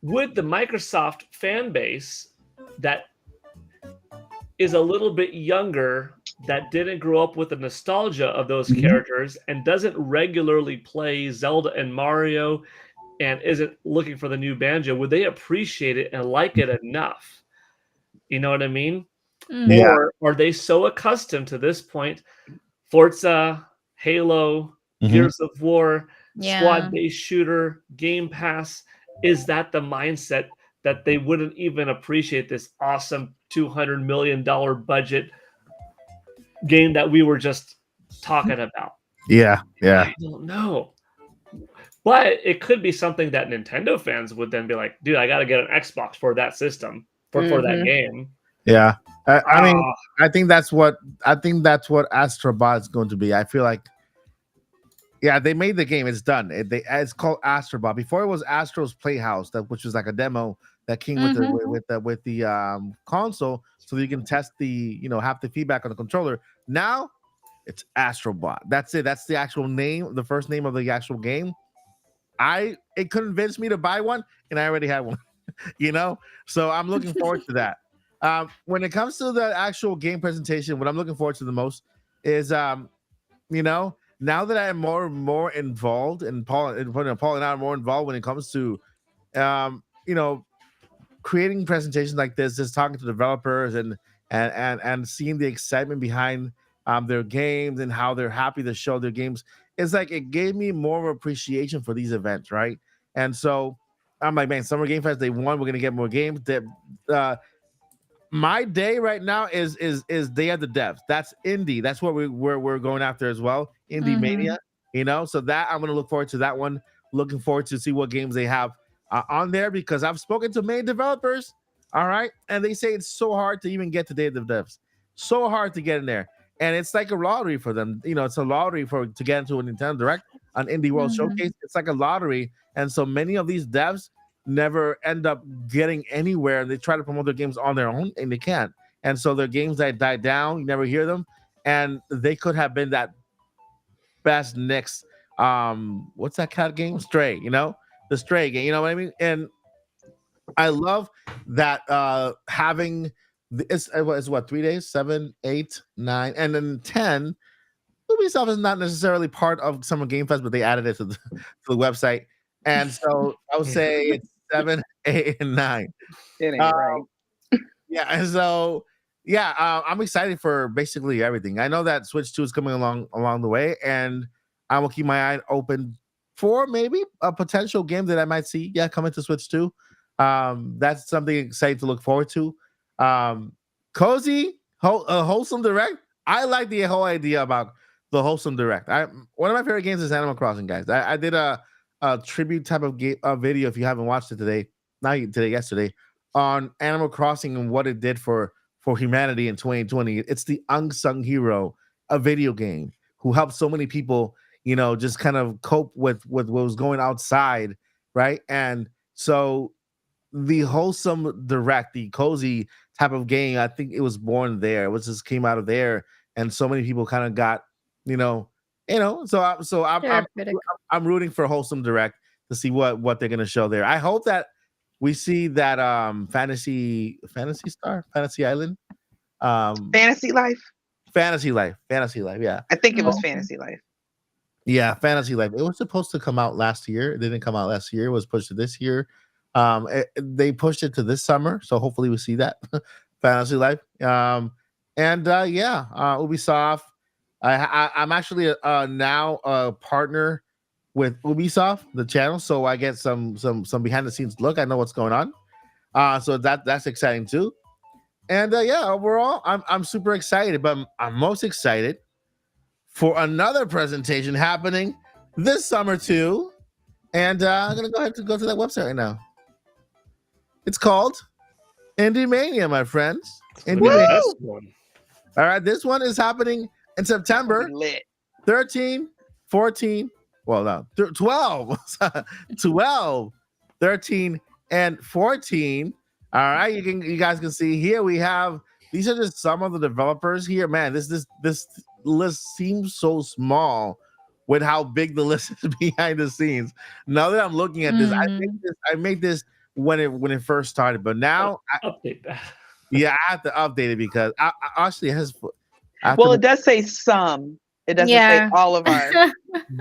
would the Microsoft fan base that is a little bit younger, that didn't grow up with the nostalgia of those characters and doesn't regularly play Zelda and Mario and isn't looking for the new Banjo, would they appreciate it and like it enough? You know what I mean? Yeah. Or are they so accustomed to this point, Forza, Halo, Gears of War, Yeah. squad-based shooter, Game Pass, is that the mindset that they wouldn't even appreciate this awesome $200 million budget game that we were just talking about? Yeah. I don't know. But it could be something that Nintendo fans would then be like, dude, I got to get an Xbox for that system, for that game. Yeah. I mean, I think that's what Astrobot is going to be. I feel like, yeah, they made the game. It's done. It's called Astrobot. Before it was Astro's Playhouse, which was like a demo that came with the console, so that you can test have the feedback on the controller. Now it's Astrobot. That's it. That's the actual name, the first name of the actual game. It convinced me to buy one, and I already had one. So I'm looking forward to that. When it comes to the actual game presentation, what I'm looking forward to the most is now that I'm more involved, and Paul and I are more involved when it comes to creating presentations like this, just talking to developers and seeing the excitement behind their games and how they're happy to show their games. It's like it gave me more of appreciation for these events, right? And so I'm like, man, Summer Game Fest, they won. We're gonna get more games. My day right now is Day of the Devs. That's indie. That's what we're going after as well. Indie Mania, So that I'm gonna look forward to that one. Looking forward to see what games they have on there, because I've spoken to many developers. All right, and they say it's so hard to even get to Day of the Devs. So hard to get in there, and it's like a lottery for them. It's a lottery to get into a Nintendo Direct, an Indie World Showcase. It's like a lottery, and so many of these devs never end up getting anywhere, and they try to promote their games on their own, and they can't. And so their games that die down, you never hear them, and they could have been that best next what's that cat game? Stray, the Stray game, you know what I mean? And I love that having it's what, 3 days, 7, 8, 9, and then 10. Ubisoft is not necessarily part of Summer Game Fest, but they added it to the website. And so I would say it's 7, 8, and 9. It ain't right. Yeah, and so I'm excited for basically everything. I know that Switch 2 is coming along the way, and I will keep my eye open for maybe a potential game that I might see coming to Switch 2. That's something exciting to look forward to. Cozy, wholesome direct. I like the whole idea about the wholesome direct. One of my favorite games is Animal Crossing, guys. I did a tribute type of video, if you haven't watched it yesterday, on Animal Crossing and what it did for humanity in 2020. It's the unsung hero, a video game who helped so many people, just kind of cope with what was going outside, right? And so the wholesome direct, the cozy type of game, I think it was born there. It just came out of there, and so many people kind of got, So I'm rooting for wholesome direct to see what they're gonna show there. I hope that we see that Fantasy Island, Fantasy Life. Yeah. I think it was Fantasy Life. Yeah, Fantasy Life. It was supposed to come out last year. It didn't come out last year. It was pushed to this year. They pushed it to this summer, so hopefully we see that Fantasy Life. Ubisoft. I'm actually now a partner with Ubisoft, the channel, so I get some behind the scenes look. I know what's going on. So that's exciting too. And overall, I'm super excited, but I'm most excited for another presentation happening this summer too. And I'm gonna go ahead and go to that website right now. It's called Indie Mania, my friends. Indie Mania. All right, this one is happening in September 13, 14, 12, 12, 13, and 14. All right, you guys can see here we have, these are just some of the developers here. Man, this list seems so small with how big the list is behind the scenes. Now that I'm looking at this, I made this when it first started, but now Update that. I have to update it because I actually Well, it does say some. It doesn't say all of our.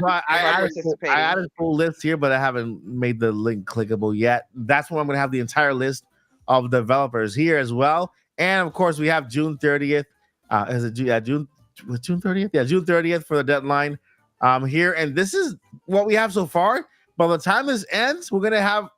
But I participating. added full list here, but I haven't made the link clickable yet. That's when I'm going to have the entire list of developers here as well. And of course, we have June 30th. Is it June 30th? Yeah, June 30th for the deadline here. And this is what we have so far. By the time this ends, we're going to have,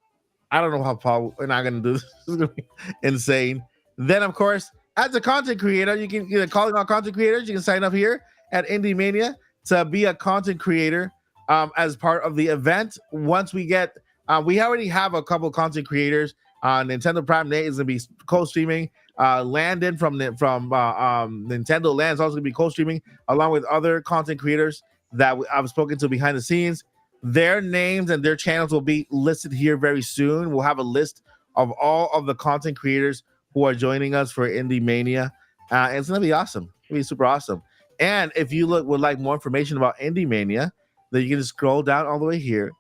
I don't know how Paul, we're not going to do this. This is going to be insane. Then, of course, as a content creator, you can calling on content creators. You can sign up here at Indie Mania to be a content creator as part of the event. Once we get, we already have a couple content creators. Nintendo Prime Day is going to be co-streaming. Landon from Nintendo Land is also going to be co-streaming along with other content creators that I've spoken to behind the scenes. Their names and their channels will be listed here very soon. We'll have a list of all of the content creators who are joining us for Indie Mania. And it's going to be awesome. It's going to be super awesome. And if you would like more information about Indie Mania, then you can just scroll down all the way here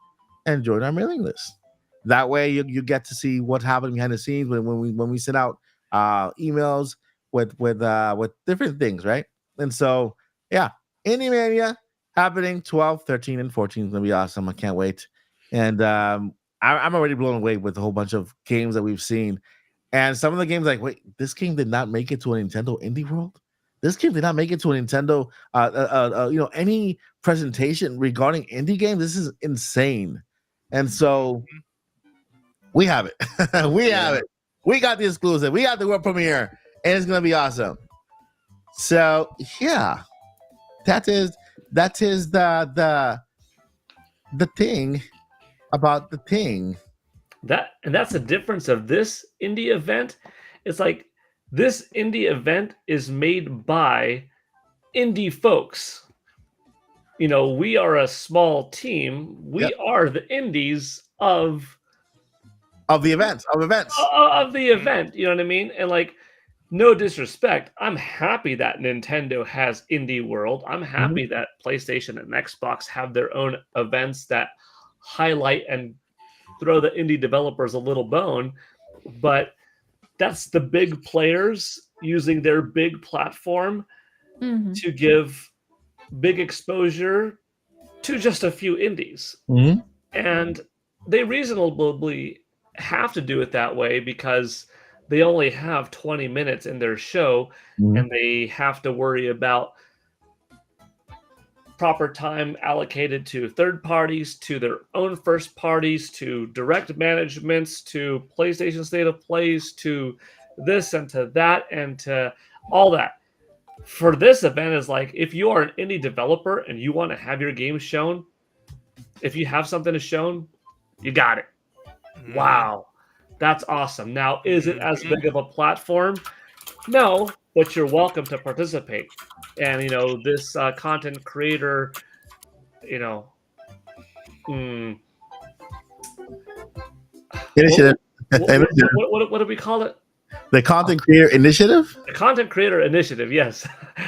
and join our mailing list. That way you get to see what's happening behind the scenes when we send out emails with different things, right? And so yeah, Indie Mania happening 12, 13, and 14 is gonna be awesome. I can't wait. And I'm already blown away with a whole bunch of games that we've seen. And some of the games, like, wait, this game did not make it to a Nintendo Indie World. This game did not make it to a Nintendo, any presentation regarding indie games. This is insane. And so we have it. We have it. We got the exclusive. We got the world premiere, and it's gonna be awesome. So yeah, that is the thing about the thing. That's the difference of this indie event. It's like this indie event is made by indie folks. You know, we are a small team. We are the indies of the events. Of the event. You know what I mean? And like, no disrespect, I'm happy that Nintendo has Indie World. I'm happy that PlayStation and Xbox have their own events that highlight and throw the indie developers a little bone, but that's the big players using their big platform to give big exposure to just a few indies. And they reasonably have to do it that way because they only have 20 minutes in their show and they have to worry about proper time allocated to third parties, to their own first parties, to direct managements, to PlayStation State of Plays, to this and to that and to all that. For this event is like, if you are an indie developer and you want to have your game shown, if you have something to show, you got it. Wow. That's awesome. Now, is it as big of a platform? No, but you're welcome to participate. And, you know, this content creator, you know, initiative. What do we call it? The Content Creator Initiative? The Content Creator Initiative, yes.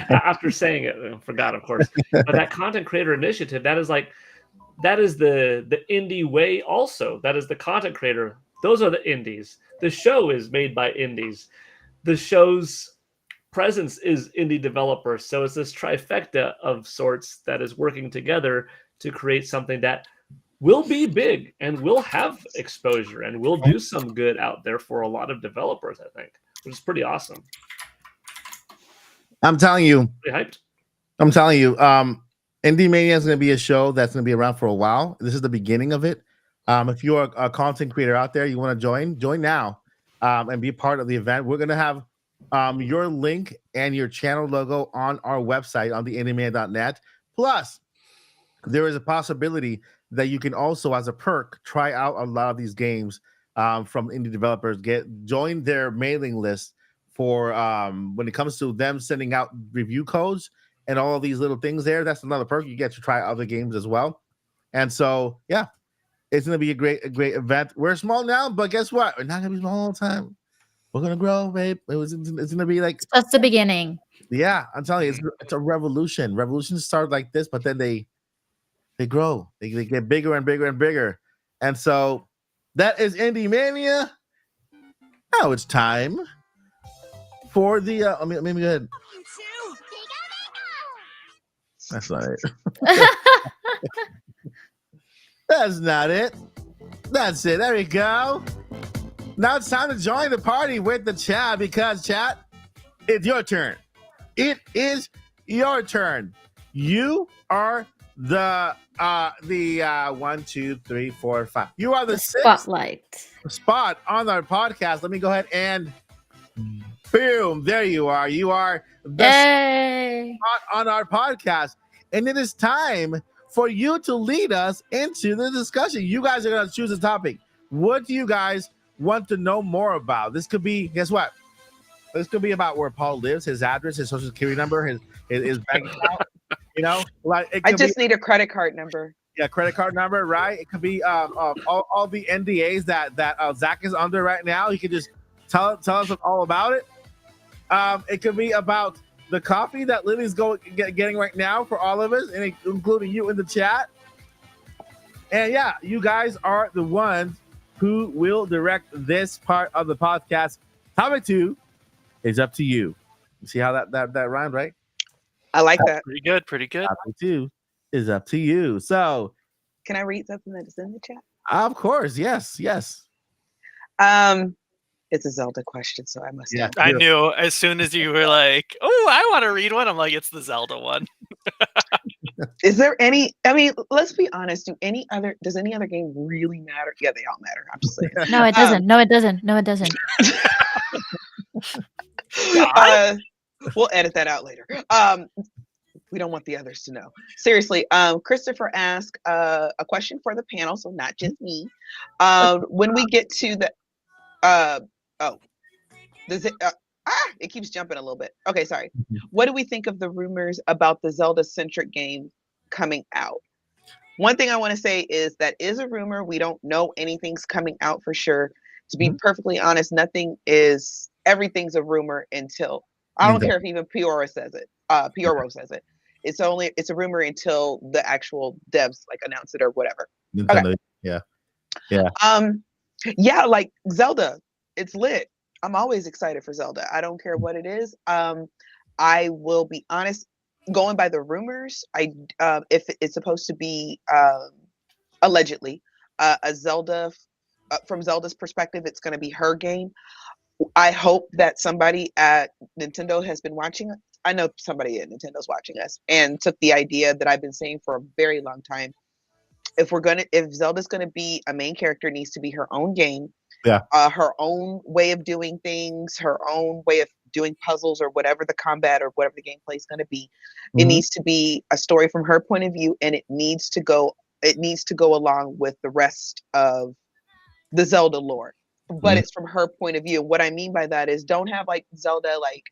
After saying it, I forgot, of course. But that Content Creator Initiative, that is the indie way also. That is the content creator. Those are the indies. The show is made by indies. The show's presence is indie developers. So it's this trifecta of sorts that is working together to create something that will be big and will have exposure and will do some good out there for a lot of developers, I think, which is pretty awesome. I'm telling you. Pretty hyped. I'm telling you, Indie Mania is going to be a show that's going to be around for a while. This is the beginning of it. If you're a content creator out there, you want to join now and be part of the event. We're going to have your link and your channel logo on our website on the indiemania.net. Plus, there is a possibility that you can also, as a perk, try out a lot of these games from indie developers. Join their mailing list for when it comes to them sending out review codes and all of these little things there. That's another perk. You get to try other games as well. And so, yeah, it's going to be a great event. We're small now, but guess what? We're not going to be small all the time. We're going to grow, babe. It's going to be like... It's just the beginning. Yeah, I'm telling you, it's a revolution. Revolutions start like this, but then they grow. They get bigger and bigger and bigger. And so, That is Indie Mania. Now it's time for the. Let me go ahead. That's not it. That's not it. That's it. There we go. Now it's time to join the party with the chat because chat, it's your turn. It is your turn. You are the 1, 2, 3, 4, 5. You are the sixth spotlight spot on our podcast. Let me go ahead and boom. There you are. You are the spot on our podcast. And it is time for you to lead us into the discussion. You guys are going to choose a topic. What do you guys want to know more about? This could be, guess what? This could be about where Paul lives, his address, his social security number, his bank account. You know, like I just need a credit card number. Yeah, credit card number, right? It could be all the NDAs that Zach is under right now. He could just tell us all about it. It could be about the coffee that Lily's getting right now for all of us, and including you in the chat. And yeah, you guys are the ones who will direct this part of the podcast. Topic 2 is up to you. You see how that rhymed, right? I like that. Pretty good. Pretty good. Topic 2 is up to you. So, can I read something that is in the chat? Of course, yes. It's a Zelda question, so I must. Yeah, I knew as soon as you were like, "Oh, I want to read one." I'm like, "It's the Zelda one." Is there any? I mean, let's be honest. Does any other game really matter? Yeah, they all matter. I'm just saying. No, it doesn't. No, it doesn't. No, it doesn't. We'll edit that out later. We don't want the others to know. Seriously, Christopher asked a question for the panel, so not just me. When we get to the, it keeps jumping a little bit. Okay, sorry. What do we think of the rumors about the Zelda-centric game coming out? One thing I want to say is that is a rumor. We don't know anything's coming out for sure. To be perfectly honest, everything's a rumor until, I don't care if even Pioro says it. It's a rumor until the actual devs like announce it or whatever. Nintendo, okay. Yeah. Yeah, like Zelda, it's lit. I'm always excited for Zelda. I don't care what it is. I will be honest, going by the rumors, if it's supposed to be allegedly a Zelda, from Zelda's perspective, it's going to be her game. I hope that somebody at Nintendo has been watching. I know somebody at Nintendo's watching us and took the idea that I've been saying for a very long time. If Zelda's gonna be a main character, it needs to be her own game. Yeah. Her own way of doing things, her own way of doing puzzles or whatever the combat or whatever the gameplay is gonna be. It needs to be a story from her point of view, and it needs to go along with the rest of the Zelda lore. But it's from her point of view. What I mean by that is don't have like Zelda like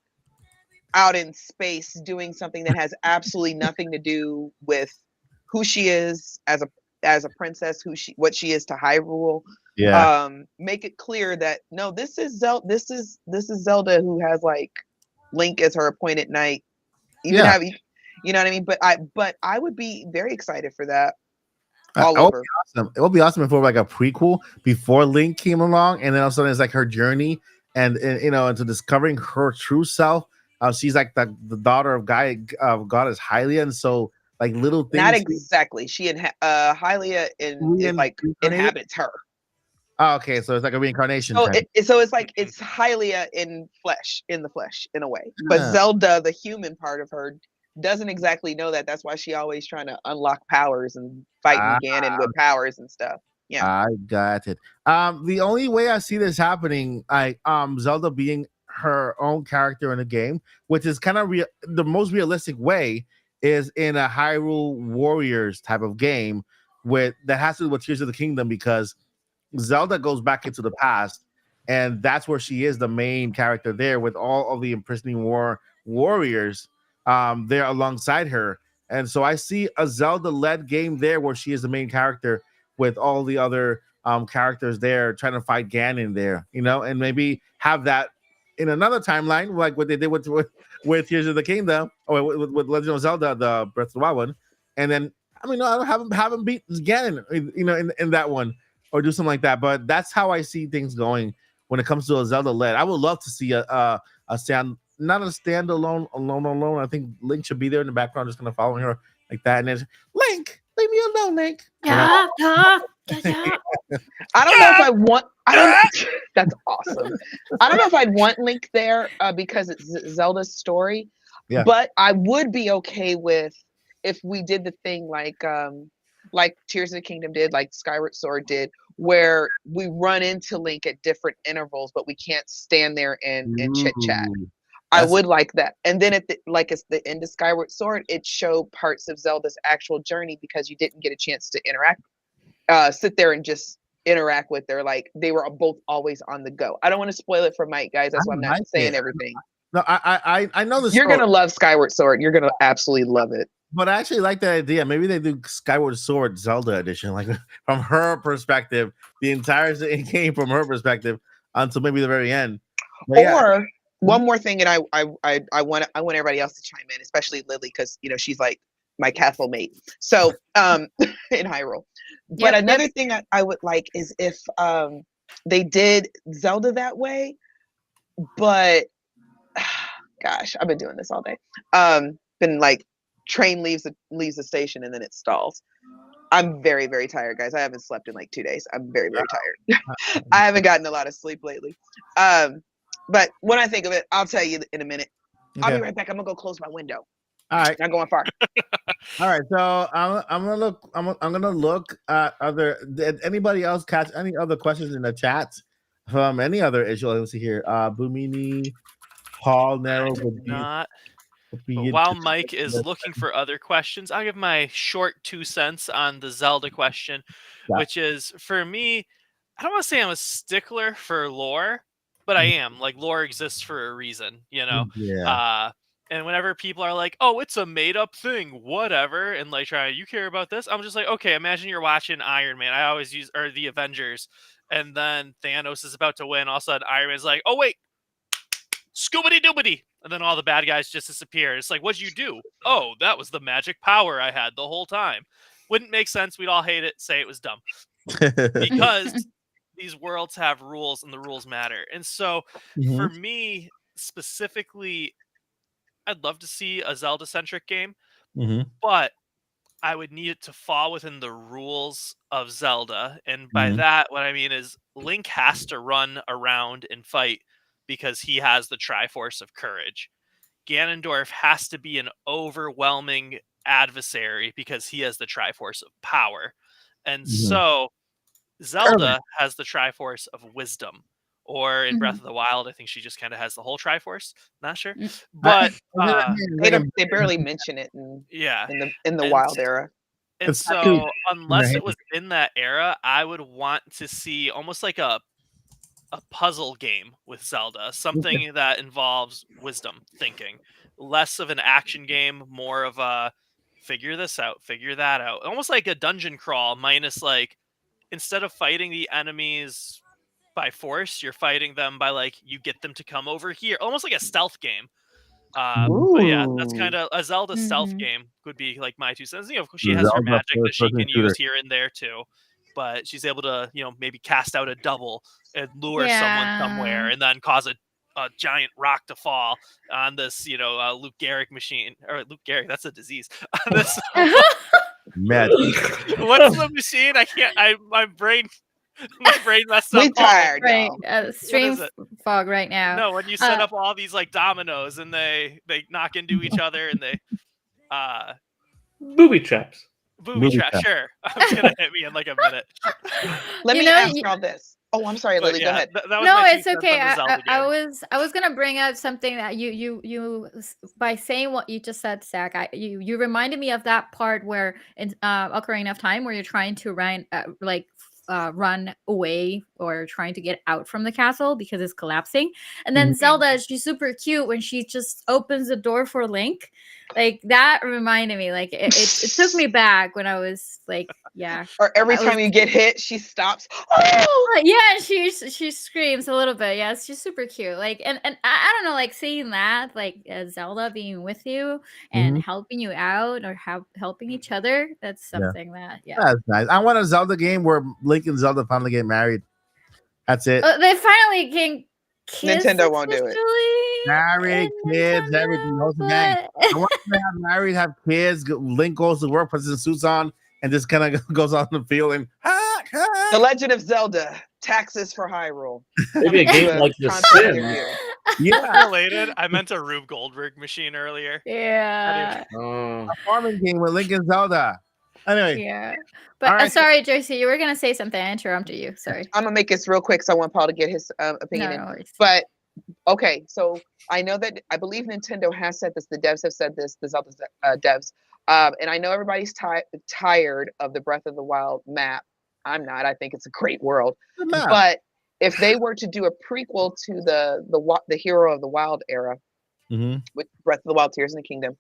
out in space doing something that has absolutely nothing to do with who she is as a princess, what she is to Hyrule. Yeah. Make it clear that no, this is Zelda who has like Link as her appointed knight. You know what I mean? But I would be very excited for that. All over. Awesome. It would be awesome if it were like a prequel before Link came along, and then all of a sudden it's like her journey and into discovering her true self. She's like the daughter of goddess Hylia, and so like little things. Not exactly. She Hylia inhabits her. Oh, okay, so it's like a reincarnation. So it's like it's Hylia in the flesh in a way. But Zelda, the human part of her, doesn't exactly know that. That's why she always trying to unlock powers and fighting Ganon with powers and stuff. Yeah, I got it. The only way I see this happening, Zelda being her own character in the game, which is kind of the most realistic way, is in a Hyrule Warriors type of game that has to do with Tears of the Kingdom, because Zelda goes back into the past, and that's where she is the main character there, with all of the imprisoning warriors there alongside her. And so I see a Zelda-led game there where she is the main character with all the other characters there trying to fight Ganon there, and maybe have that in another timeline, like what they did with Tears of the Kingdom, or with Legend of Zelda, the Breath of the Wild one. And then, I haven't beat Ganon, in that one. or do something like that. But that's how I see things going when it comes to a Zelda LED. I would love to see a not a standalone alone. I think Link should be there in the background, just kind of following her like that. And then Link, leave me alone, Link. Yeah. I don't know if I want. That's awesome. I don't know if I'd want Link there because it's Zelda's story. Yeah. But I would be okay with if we did the thing like Tears of the Kingdom did, like Skyward Sword did, where we run into Link at different intervals, but we can't stand there and chit chat. I would like that. And then at the end of Skyward Sword, it showed parts of Zelda's actual journey because you didn't get a chance to interact, sit there and just interact with her. Like they were both always on the go. I don't want to spoil it for Mike, guys. That's why I'm not saying everything. No, I know this. You're gonna love Skyward Sword. You're gonna absolutely love it. But I actually like that idea. Maybe they do Skyward Sword Zelda edition, like from her perspective, the entire game from her perspective until maybe the very end. But one more thing, and I want everybody else to chime in, especially Lily, because she's like my castle mate. So in Hyrule. But another thing I would like is if they did Zelda that way, but gosh, I've been doing this all day. Been like train leaves the station and then it stalls. I'm very, very tired, guys. I haven't slept in like 2 days. I'm very, very tired. I haven't gotten a lot of sleep lately. But when I think of it, I'll tell you in a minute. I'll be right back. I'm gonna go close my window. All right, not going far. All right, so I'm gonna look. I'm gonna look at other. Did anybody else catch any other questions in the chat from any other issue? Let's see here. Bumini, Paul, Narrow, not. But while Mike is looking for other questions, I'll give my short 2 cents on the Zelda question, which is, for me, I don't want to say I'm a stickler for lore, but I am. Like, lore exists for a reason, and whenever people are like, oh, it's a made-up thing, whatever, and like, you care about this? I'm just like, okay, imagine you're watching Iron Man. I always use, or the Avengers, and then Thanos is about to win. All of a sudden, Iron Man's like, oh, wait, scoobity-doobity. And then all the bad guys just disappear. It's like, what'd you do? Oh, that was the magic power I had the whole time. Wouldn't make sense. We'd all hate it, say it was dumb. Because these worlds have rules and the rules matter. And so for me, specifically, I'd love to see a Zelda-centric game, but I would need it to fall within the rules of Zelda. And by that, what I mean is Link has to run around and fight because he has the Triforce of Courage. Ganondorf has to be an overwhelming adversary because he has the Triforce of Power. And so Zelda has the Triforce of Wisdom. Or in Breath of the Wild, I think she just kind of has the whole Triforce. Not sure. But they barely mention it in the Wild era. And so unless it was in that era, I would want to see almost like a puzzle game with Zelda, something that involves wisdom thinking, less of an action game, more of a figure this out, figure that out, almost like a dungeon crawl, minus like instead of fighting the enemies by force, you're fighting them by like you get them to come over here, almost like a stealth game. But yeah, that's kind of a Zelda stealth game would be like my 2 cents. She has her magic that she can use here and there too, but she's able to, maybe cast out a double and lure someone somewhere and then cause a giant rock to fall on this, Luke Gehrig machine. Or Luke Gehrig, that's a disease. This magic. What's the machine? I can't. My brain messed up. We tired. Right. Stream fog right now. No, when you set up all these like dominoes and they knock into each other and they booby traps. Booby trap, sure. I'm gonna hit me in like a minute. Let me ask all this. Oh, I'm sorry, Lily. Go ahead. No, it's okay. I was gonna bring up something that you by saying what you just said, Zach. You reminded me of that part where in Ocarina of Time where you're trying to run away or trying to get out from the castle because it's collapsing, and then Zelda, she's super cute when she just opens the door for Link. Like that reminded me, like it took me back when I was like Yeah. Or every I time was- you get hit, she stops. Oh! Yeah, she screams a little bit. Yeah, she's super cute. Like, and I don't know, like seeing that, like Zelda being with you and helping you out or helping each other. That's something that That's nice. I want a Zelda game where Link and Zelda finally get married. That's it. They finally can kiss. Nintendo won't do it. Married, kids, everything. Whole gang. I want them to have married, have kids. Link goes to work, puts his suits on, and just kind of goes on the field and The Legend of Zelda: Taxes for Hyrule. Maybe a game like The Concept Sims. review. yeah, Related. I meant a Rube Goldberg machine earlier. Yeah. Oh. a farming game with Link and Zelda. Anyway, Yeah. But All right. sorry, Joycey, you were gonna say something. I interrupted you. Sorry. I'm gonna make this real quick, so I want Paul to get his opinion No, in. no worries. But okay, so I know that I believe Nintendo has said this. The devs have said this. The Zelda devs, and I know everybody's tired of the Breath of the Wild map. I'm not. I think it's a great world. good map. But if they were to do a prequel to the Hero of the Wild era with Breath of the Wild, Tears in the Kingdom,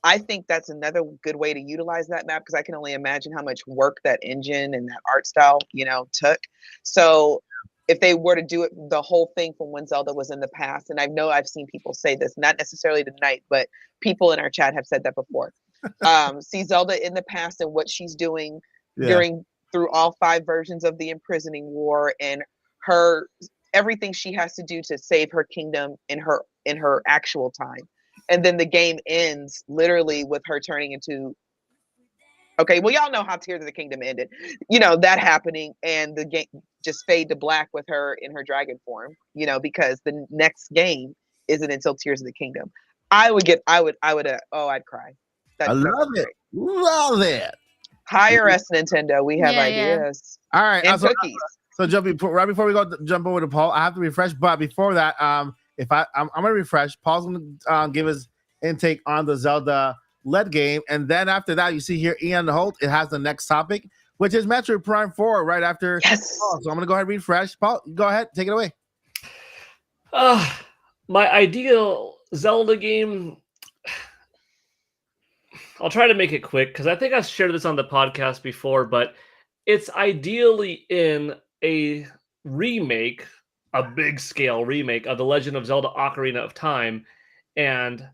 I think that's another good way to utilize that map, because I can only imagine how much work that engine and that art style, took. So if they were to do it, the whole thing from when Zelda was in the past, and I know I've seen people say this, not necessarily tonight, but people in our chat have said that before. See Zelda in the past and what she's doing through all 5 versions of the imprisoning war, and everything she has to do to save her kingdom in her actual time. And then the game ends literally with her turning into, okay, well, y'all know how Tears of the Kingdom ended, that happening, and the game just fade to black with her in her dragon form, because the next game isn't until Tears of the Kingdom. I'd cry. I love it. Love it. Hire us, Nintendo. We have ideas. All right. And So cookies. right before we jump over to Paul, I have to refresh. But before that, I'm gonna refresh. Paul's gonna give his intake on the Zelda LED game, and then after that, you see here Ian Holt. It has the next topic, which is Metroid Prime 4. Right after. Yes. Paul. So I'm gonna go ahead and refresh. Paul, go ahead, take it away. My ideal Zelda game. I'll try to make it quick because I think I've shared this on the podcast before, but it's ideally in a remake, a big scale remake of The Legend of Zelda Ocarina of Time, and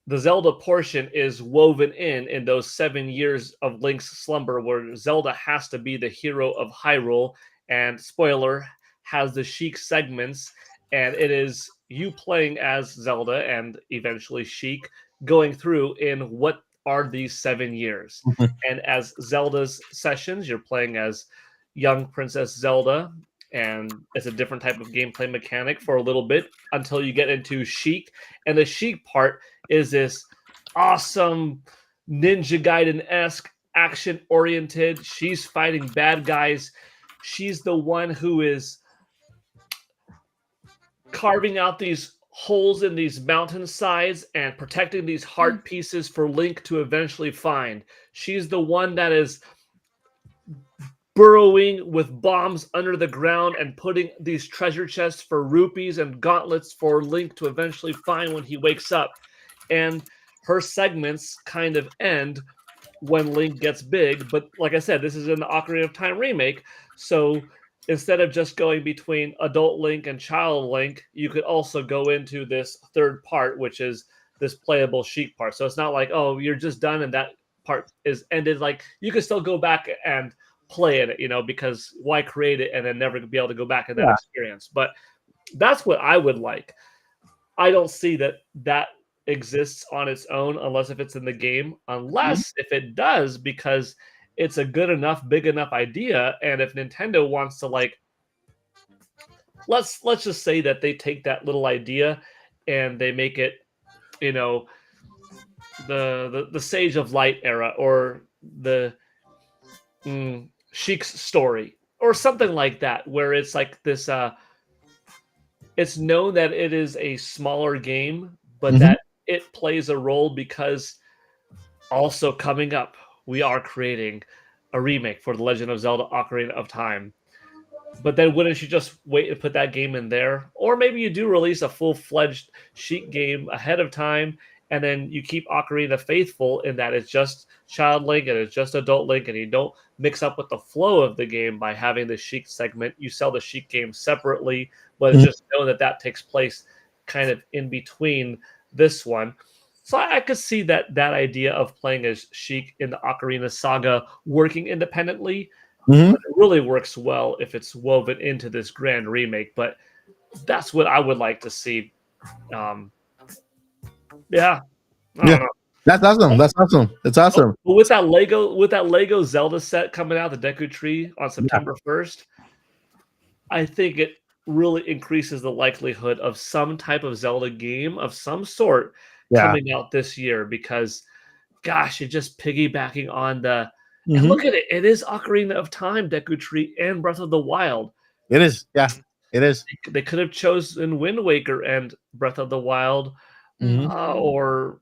the Zelda portion is woven in those 7 years of Link's slumber, where Zelda has to be the hero of Hyrule, and spoiler, has the Sheik segments, and it is you playing as Zelda and eventually Sheik going through in what are these 7 years. And as Zelda's sessions, you're playing as young Princess Zelda, and it's a different type of gameplay mechanic for a little bit until you get into Sheik. And the Sheik part is this awesome Ninja Gaiden-esque, action-oriented. She's fighting bad guys. She's the one who is carving out these holes in these mountain sides and protecting these heart pieces for Link to eventually find. She's the one that is burrowing with bombs under the ground and putting these treasure chests for rupees and gauntlets for Link to eventually find when he wakes up. And her segments kind of end when Link gets big. But like I said, this is in the Ocarina of Time remake. So instead of just going between adult Link and child Link, you could also go into this third part, which is this playable Sheik part. So it's not like, oh, you're just done and that part is ended. Like, you can still go back and play it, because why create it and then never be able to go back in that experience? But that's what I would like. I don't see that exists on its own unless if it's in the game, unless if it does, because it's a good enough, big enough idea. And if Nintendo wants to, like, let's just say that they take that little idea and they make it, the Sage of Light era, or the Sheik's story, or something like that, where it's like this. It's known that it is a smaller game, but that it plays a role, because also coming up, we are creating a remake for The Legend of Zelda Ocarina of Time. But then wouldn't you just wait and put that game in there? Or maybe you do release a full-fledged Sheik game ahead of time, and then you keep Ocarina faithful in that it's just Child Link and it's just Adult Link, and you don't mix up with the flow of the game by having the Sheik segment. You sell the Sheik game separately, but just know that takes place kind of in between this one. So I could see that idea of playing as Sheik in the Ocarina Saga working independently. Mhm. But it really works well if it's woven into this grand remake. But that's what I would like to see. Yeah, I don't know. That's awesome. That's awesome. It's awesome. But with that Lego Zelda set coming out, the Deku Tree on September 1st, I think it really increases the likelihood of some type of Zelda game of some sort coming out this year, because gosh, it's just piggybacking on the and look at it. It is Ocarina of Time, Deku Tree, and Breath of the Wild. It is. Yeah, it is. They could have chosen Wind Waker and Breath of the Wild, or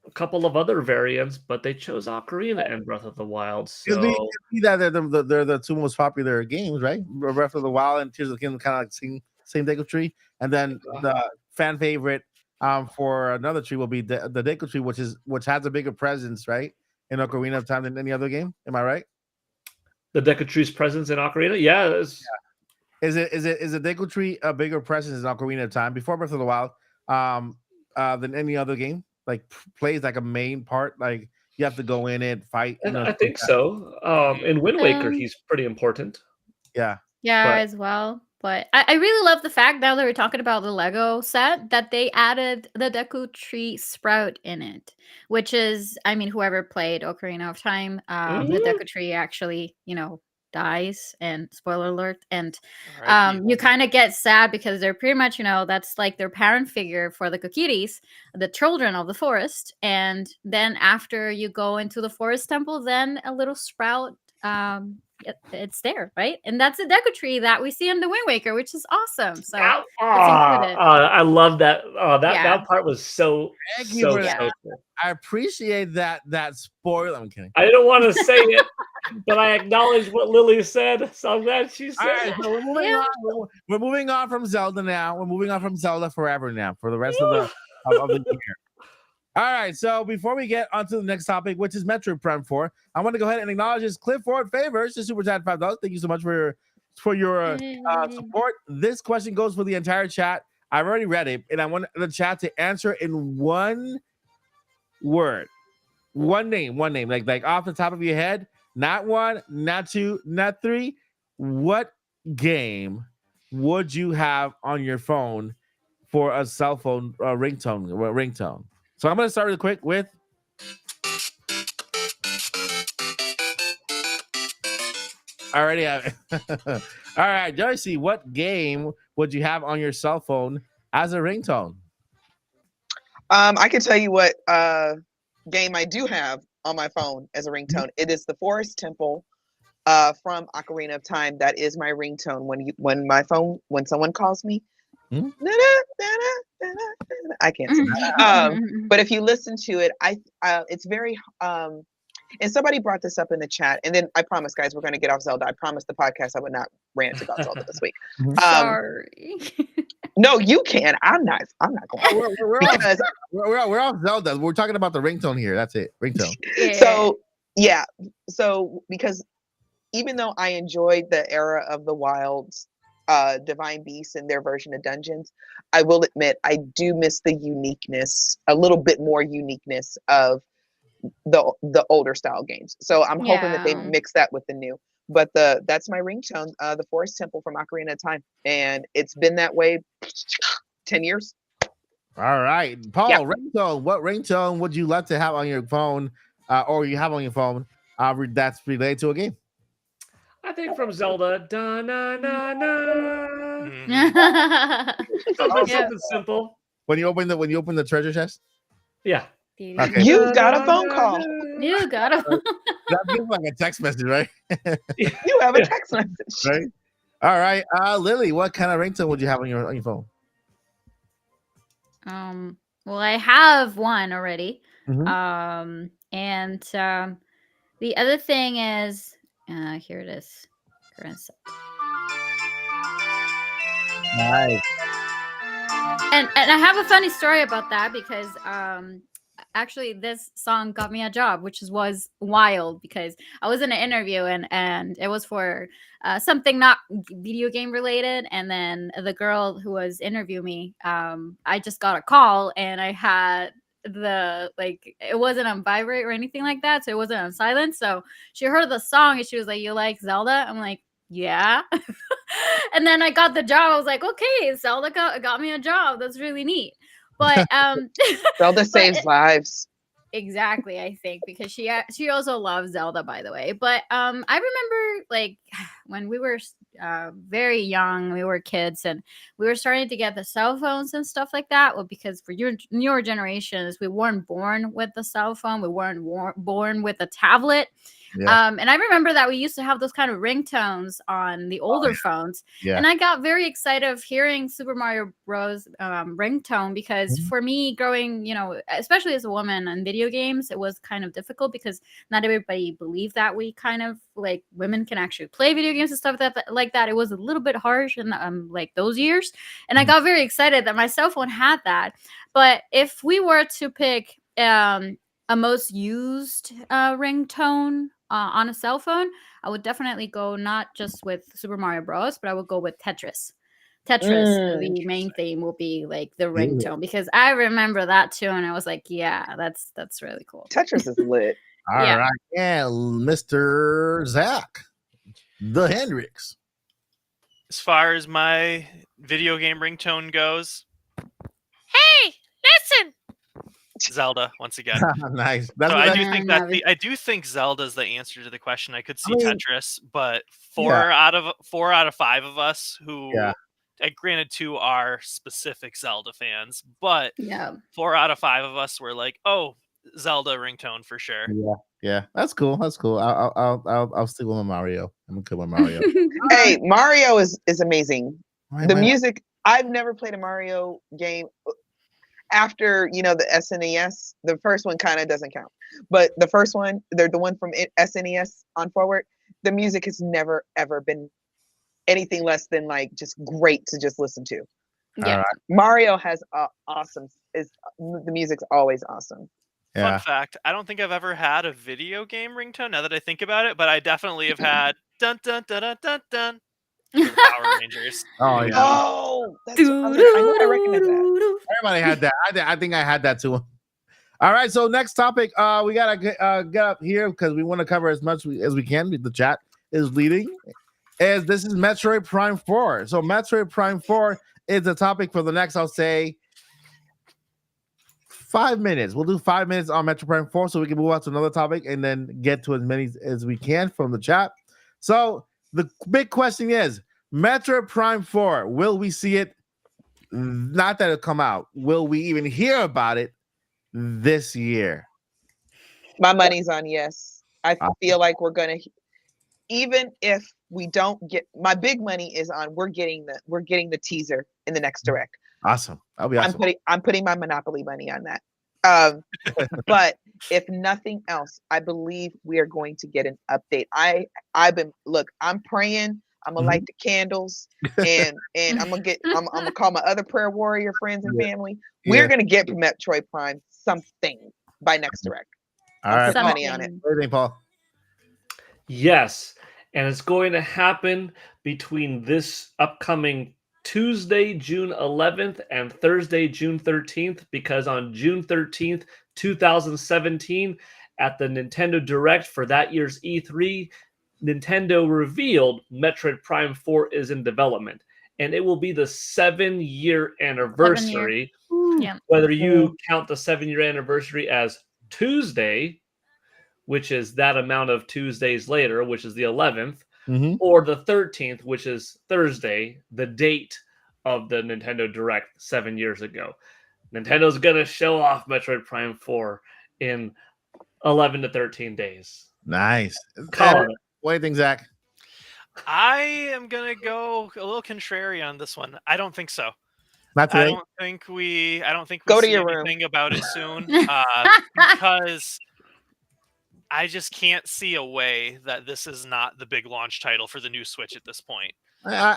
a couple of other variants, but they chose Ocarina and Breath of the Wild. So that they're the two most popular games, right? Breath of the Wild and Tears of the Kingdom, kind of like same Deku Tree, and then the fan favorite for another tree will be the Deku Tree, which has a bigger presence, right, in Ocarina of Time than any other game. Am I right? The Deku Tree's presence in Ocarina, yeah. Is the Deku Tree a bigger presence in Ocarina of Time before Breath of the Wild than any other game? Like plays like a main part, like you have to go in it, fight. I think so. In Wind Waker, he's pretty important. Yeah, as well. But I really love the fact, now that we're talking about the Lego set, that they added the Deku Tree sprout in it, which is, I mean, whoever played Ocarina of Time, the Deku Tree actually, dies, and spoiler alert, and you kind of get sad because they're pretty much, that's like their parent figure for the Kokiris, the children of the forest. And then after you go into the forest temple, then a little sprout, it's there, right? And that's a Deku Tree that we see in the Wind Waker, which is awesome. So I love that. That part was so cool. I appreciate that spoiler. I'm kidding. I didn't want to say it, but I acknowledge what Lily said, so I'm glad she said it. So we're moving on from Zelda now. We're moving on from Zelda forever now for the rest of the year. All right, so before we get onto the next topic, which is Metroid Prime 4, I want to go ahead and acknowledge his Clifford Favors, the super chat $5. Thank you so much for your support. This question goes for the entire chat. I've already read it, and I want the chat to answer in one word, one name, like off the top of your head. Not one, not two, not three. What game would you have on your phone for a cell phone ringtone? So I'm going to start real quick with I already have it. All right, Joycey, what game would you have on your cell phone as a ringtone? I can tell you what game I do have on my phone as a ringtone. It is the Forest Temple from Ocarina of Time. That is my ringtone when someone calls me. I can't sing. But if you listen to it, it's very and somebody brought this up in the chat, and then I promise, guys, we're going to get off Zelda. I promised the podcast I would not rant about Zelda this week. Sorry. No, you can. I'm not going. We're off Zelda. We're talking about the ringtone here. That's it. Ringtone. So because even though I enjoyed the era of the Wilds, Divine Beasts and their version of Dungeons, I will admit I do miss the uniqueness, a little bit more uniqueness of the older style games. So I'm hoping that they mix that with the new. But that's my ringtone, the Forest Temple from Ocarina of Time, and it's been that way 10 years. All right, Paul. Ringtone. What ringtone would you like to have on your phone, or you have on your phone that's related to a game? I think from Zelda. Da na na na. Something simple. When you open the treasure chest. Yeah. Okay. You got a phone call. You got a That's like a text message, right? You have a text message, right? All right, Lily, what kind of ringtone would you have on your phone? Well, I have one already. Mhm. And the other thing is, here it is. Nice. And I have a funny story about that because actually this song got me a job, which was wild because I was in an interview and it was for something not video game related. And then the girl who was interviewing me, I just got a call and I had it wasn't on vibrate or anything like that, so it wasn't on silent. So she heard the song and she was like, "You like Zelda?" I'm like, "Yeah." And then I got the job. I was like, "Okay, Zelda got me a job. That's really neat." But Zelda saves lives. exactly, I think, because she also loves Zelda, by the way. But I remember like when we were very young, we were kids, and we were starting to get the cell phones and stuff like that. Well, because for your newer generations, we weren't born with the cell phone, we weren't born with a tablet. Yeah. And I remember that we used to have those kind of ringtones on the older phones. Yeah. And I got very excited of hearing Super Mario Bros. Ringtone because for me, growing, especially as a woman in video games, it was kind of difficult because not everybody believed that we kind of like women can actually play video games and stuff like that. It was a little bit harsh in like those years. And I got very excited that my cell phone had that. But if we were to pick a most used ringtone on a cell phone, I would definitely go not just with Super Mario Bros, but I would go with Tetris. The main theme will be like the ringtone because I remember that too, and I was like, yeah, that's really cool. Tetris is lit. All right, yeah, Mr. Zach, the Hendrix. As far as my video game ringtone goes, hey, listen. Zelda once again. Nice. So I do think Zelda's the answer to the question. I could see Tetris, but four out of 5 of us who, granted 2 are specific Zelda fans, but 4 out of 5 of us were like, oh, Zelda ringtone for sure. Yeah, that's cool. I'll stick with Mario. I'm good with Mario. Hey, Mario is amazing. The music. I've never played a Mario game. After the SNES, the first one kind of doesn't count, but the first one, the one from SNES on forward, the music has never ever been anything less than like just great to just listen to. Yeah, right. Mario has the music's always awesome. Fun fact: I don't think I've ever had a video game ringtone. Now that I think about it, but I definitely have had dun dun dun dun dun dun. Power Rangers. Oh yeah. Oh, I know I recognize that. Everybody had that. I think I had that too. All right. So next topic, we gotta get up here because we want to cover as much as we can. The chat is leading. As this is Metroid Prime 4. So Metroid Prime 4 is the topic for the next, I'll say, 5 minutes. We'll do 5 minutes on Metroid Prime 4 so we can move on to another topic and then get to as many as we can from the chat. So the big question is, Metroid Prime 4, will we see it? Not that it'll come out. Will we even hear about it this year? My money's on yes. I feel like we're going to, even if we don't get, my big money is on we're getting the teaser in the next direct. Awesome. That'll be awesome. I'm putting my Monopoly money on that. But if nothing else, I believe we are going to get an update. I'm praying. I'm gonna light the candles and I'm gonna call my other prayer warrior friends and family. We're gonna get Metroid Prime something by next direct. All right, put money on it. What do you think, Paul? Yes, and it's going to happen between this upcoming Tuesday, June 11th and Thursday, June 13th, because on June 13th, 2017, at the Nintendo Direct for that year's E3, Nintendo revealed Metroid Prime 4 is in development, and it will be the 7-year anniversary. Whether you count the 7-year anniversary as Tuesday, which is that amount of Tuesdays later, which is the 11th, or the 13th, which is Thursday, the date of the Nintendo Direct 7 years ago. Nintendo's going to show off Metroid Prime 4 in 11 to 13 days. Nice. What do you think, Zach? I am going to go a little contrary on this one. I don't think so. Not today? I don't think we Go to see your anything room. about it soon because I just can't see a way that this is not the big launch title for the new Switch at this point. That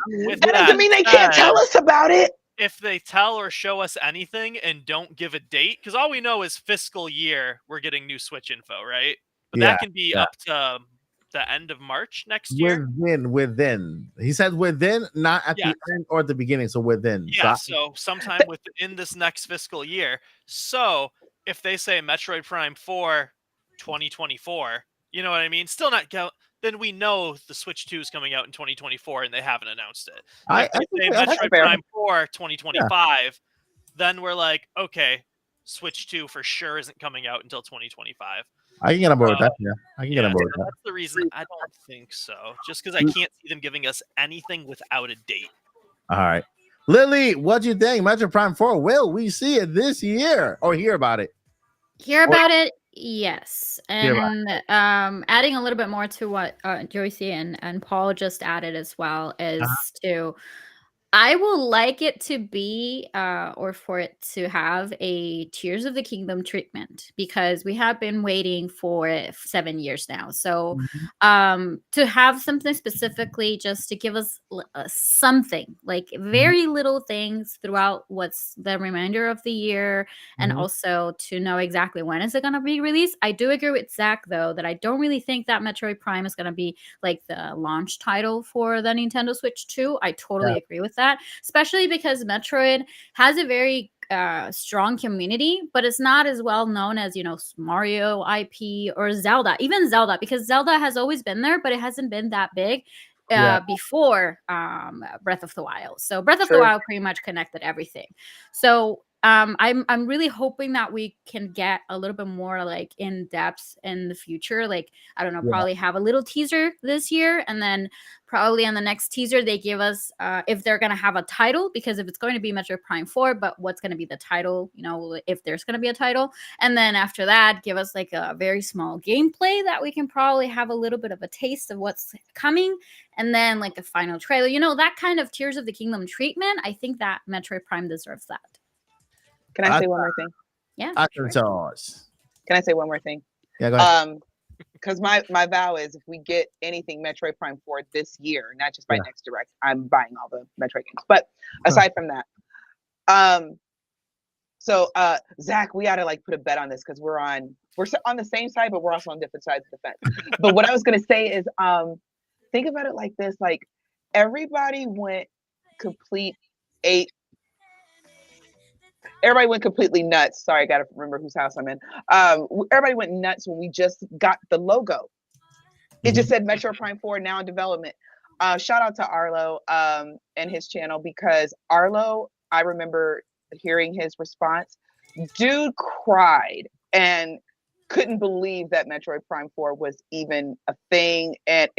with That doesn't mean they can't tell us about it. if they tell or show us anything and don't give a date, because all we know is fiscal year, we're getting new Switch info, right? But Yeah, that can be yeah. up to the end of March next year. Within. He said within, not at Yes. the end or the beginning. So within. Yeah, so sometime within this next fiscal year. So if they say Metroid Prime 4 2024, you know what I mean? Still not go. Then we know the Switch 2 is coming out in 2024 and they haven't announced it. I If they say think that's Metroid fair. Prime 4 2025, then we're like, okay, Switch 2 for sure isn't coming out until 2025. I can get on board with that. Yeah, I can get Yeah, on board with so that. that's the reason I don't think so. Just because I can't see them giving us anything without a date. All right. Lily, what do you think? Metroid Prime 4, will we see it this year or hear about it? Hear about it? Yes. Hear about And adding a little bit more to what Joycey and Paul just added as well is to I will like it to be or for it to have a Tears of the Kingdom treatment because we have been waiting for it 7 years now. So to have something specifically just to give us something like very little things throughout what's the remainder of the year and also to know exactly when is it going to be released. I do agree with Zach though that I don't really think that Metroid Prime is going to be like the launch title for the Nintendo Switch 2. I totally agree with that, especially because Metroid has a very strong community, but it's not as well known as, you know, Mario IP or Zelda, even Zelda, because Zelda has always been there, but it hasn't been that big before Breath of the Wild. So Breath of the Wild pretty much connected everything. So I'm really hoping that we can get a little bit more like in depth in the future. Like, I don't know, probably have a little teaser this year, and then probably on the next teaser they give us if they're gonna have a title, because if it's going to be Metroid Prime 4, but what's gonna be the title, you know, if there's gonna be a title, and then after that give us like a very small gameplay that we can probably have a little bit of a taste of what's coming, and then like a final trailer, you know, that kind of Tears of the Kingdom treatment. I think that Metroid Prime deserves that. Can I say one more thing? Yeah. Can I say one more thing? Yeah, go ahead. Because my vow is if we get anything Metroid Prime 4 this year, not just by next direct, I'm buying all the Metroid games. But aside from that, so Zach, we gotta like put a bet on this because we're on the same side, but we're also on different sides of the fence. But what I was gonna say is think about it like this: like everybody went everybody went completely nuts. Sorry, I gotta remember whose house I'm in. Everybody went nuts when we just got the logo. It just said Metro Prime 4 now in development. Shout out to Arlo and his channel, because Arlo, I remember hearing his response. Dude cried and couldn't believe that Metroid Prime 4 was even a thing. And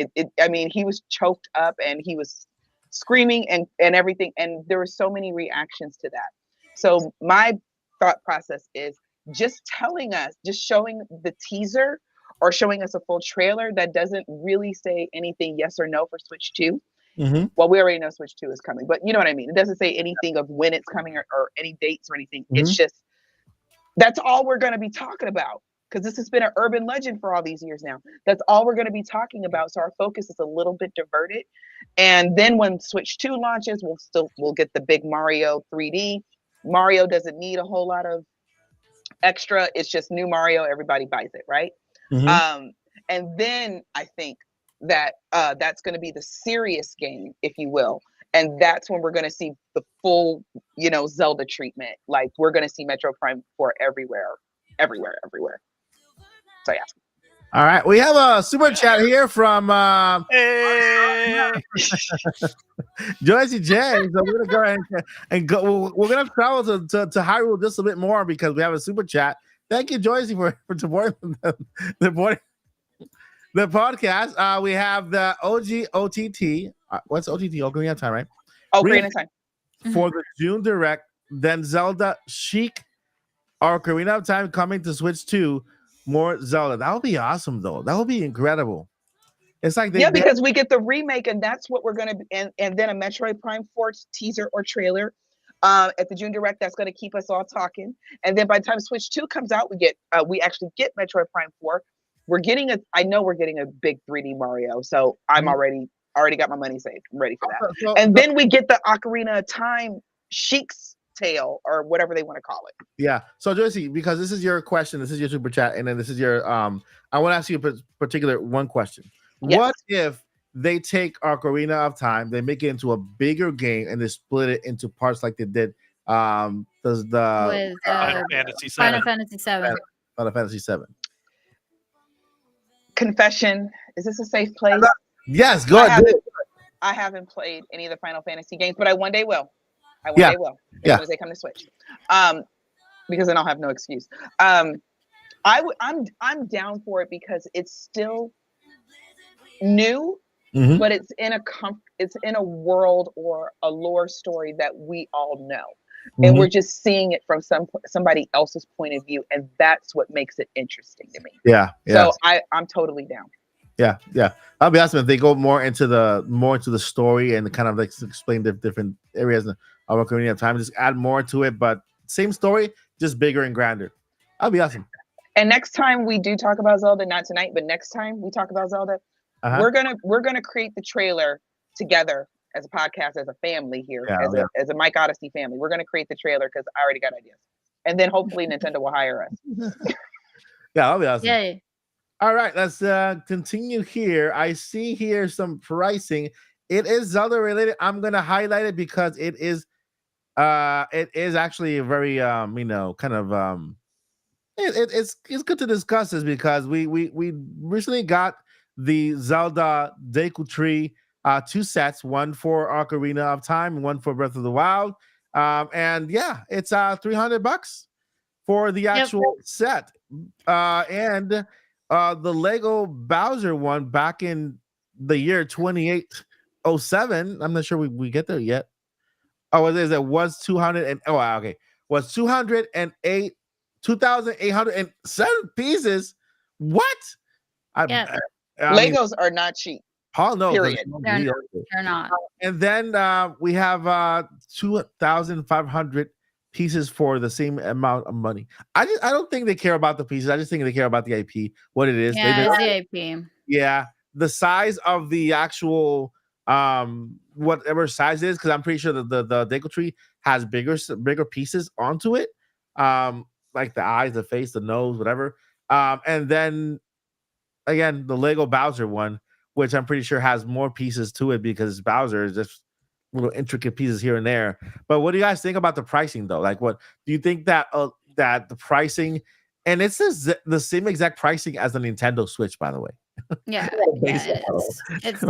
I mean, he was choked up and he was screaming and everything. And there were so many reactions to that. So my thought process is just telling us, just showing the teaser or showing us a full trailer that doesn't really say anything yes or no for Switch 2. Well, we already know Switch 2 is coming, but you know what I mean? It doesn't say anything of when it's coming or any dates or anything. It's just, that's all we're going to be talking about, because this has been an urban legend for all these years now. That's all we're going to be talking about. So our focus is a little bit diverted. And then when Switch 2 launches, we'll get the big Mario 3D. Mario doesn't need a whole lot of extra. It's just new Mario. Everybody buys it, right? And then I think that that's going to be the serious game, if you will. And that's when we're going to see the full, you know, Zelda treatment. Like, we're going to see Metro Prime 4 everywhere. So, yeah. All right. We have a super chat here from Joycey James. So we're going to go ahead and go. We're going to travel to Hyrule just a bit more because we have a super chat. Thank you, Joycey, for supporting the podcast. We have the OTT. What's OTT? Ocarina of Time, right? Ocarina of Time. For the June Direct, then Zelda Chic, Ocarina of Time coming to Switch 2, more Zelda. That would be awesome, though. That would be incredible. It's like because we get the remake, and that's what we're going to, and then a Metroid Prime 4 teaser or trailer at the June Direct. That's going to keep us all talking. And then by the time Switch 2 comes out, we actually get Metroid Prime 4. I know we're getting a big 3D Mario, so I'm already got my money saved. I'm ready for that. And then we get the Ocarina of Time Sheik's tale or whatever they want to call it. Yeah. So Joycey, because this is your question, this is your super chat, and then this is your I want to ask you a particular one question. Yes. What if they take Ocarina of Time, they make it into a bigger game, and they split it into parts like they did With Final Fantasy Final VII. Fantasy 7. Final Fantasy 7? Confession, is this a safe place? Yes, go I ahead. I haven't played any of the Final Fantasy games, but I one day will. As Yeah. soon as they come to Switch. Because then I'll have no excuse. I'm down for it because it's still new, Mhm. but it's in a world or a lore story that we all know. And Mhm. we're just seeing it from somebody else's point of view, and that's what makes it interesting to me. Yeah. So I'm totally down. Yeah. I'll be awesome if they go more into the story and kind of like explain the different areas of Ocarina of Time. Just add more to it, but same story, just bigger and grander. That'll be awesome. And next time we do talk about Zelda, not tonight, but next time we talk about Zelda, we're gonna create the trailer together as a podcast, as a family here, as a Mike Odyssey family. We're gonna create the trailer because I already got ideas, and then hopefully Nintendo will hire us. Yeah, that'll be awesome. Yay. All right, let's continue here. I see here some pricing. It is Zelda related. I'm gonna highlight it because it is actually a very kind of it's good to discuss this because we recently got the Zelda Deku Tree 2 sets, one for Ocarina of Time and one for Breath of the Wild. And yeah, it's $300 for the actual set. And the Lego Bowser one back in the year 2807. I'm not sure we get there yet. Oh, it is. It was 200 and okay. Was 2,807 pieces. What? I mean, Legos are not cheap. Oh no, period. They're not. And then we have 2,500 pieces for the same amount of money. I don't think they care about the pieces. I just think they care about the IP, what it is. Yeah, it's the IP. Yeah, the size of the actual whatever size it is, because I'm pretty sure the Deku Tree has bigger pieces onto it, like the eyes, the face, the nose, whatever. And then again, the Lego Bowser one, which I'm pretty sure has more pieces to it because Bowser is just little intricate pieces here and there. But what do you guys think about the pricing though? Like, what do you think that that the pricing, and it's the same exact pricing as the Nintendo Switch, by the way. Yeah, it's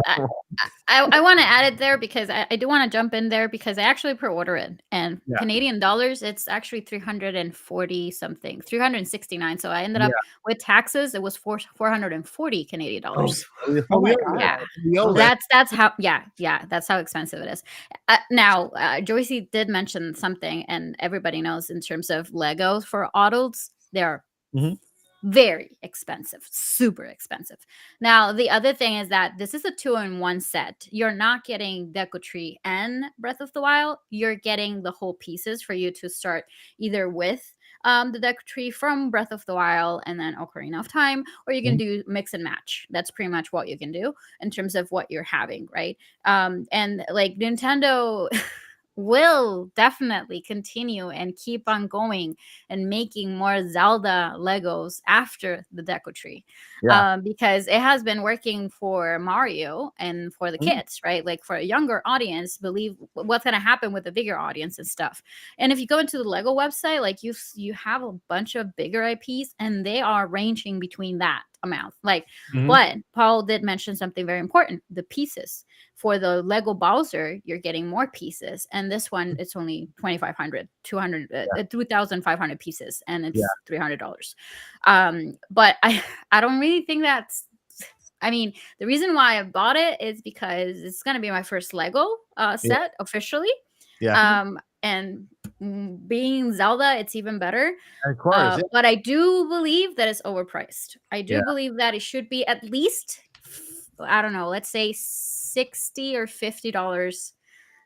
I want to add it there because I do want to jump in there because I actually pre-order it, and Canadian dollars, it's actually 340 something, 369. So I ended up with taxes, it was 440 Canadian dollars. Oh my God. Yeah, that's how that's how expensive it is. Now, Joycey did mention something, and everybody knows in terms of Legos for adults, they're very expensive, super expensive. Now, the other thing is that this is a 2-in-1 set. You're not getting Deku Tree and Breath of the Wild. You're getting the whole pieces for you to start either with the Deku Tree from Breath of the Wild and then Ocarina of Time, or you can do mix and match. That's pretty much what you can do in terms of what you're having, right? And like Nintendo will definitely continue and keep on going and making more Zelda Legos after the Deku Tree, because it has been working for Mario and for the kids, right? Like for a younger audience, believe what's going to happen with the bigger audience and stuff. And if you go into the Lego website, like you have a bunch of bigger IPs, and they are ranging between that amount. Like, but Paul did mention something very important: the pieces. For the Lego Bowser, you're getting more pieces, and this one it's only 2,500, 2,500 pieces, and it's $300. But I don't really think that's. I mean, the reason why I bought it is because it's gonna be my first Lego set officially. And being Zelda, it's even better. Of course. But I do believe that it's overpriced. I do believe that it should be at least, I don't know, let's say $60 or $50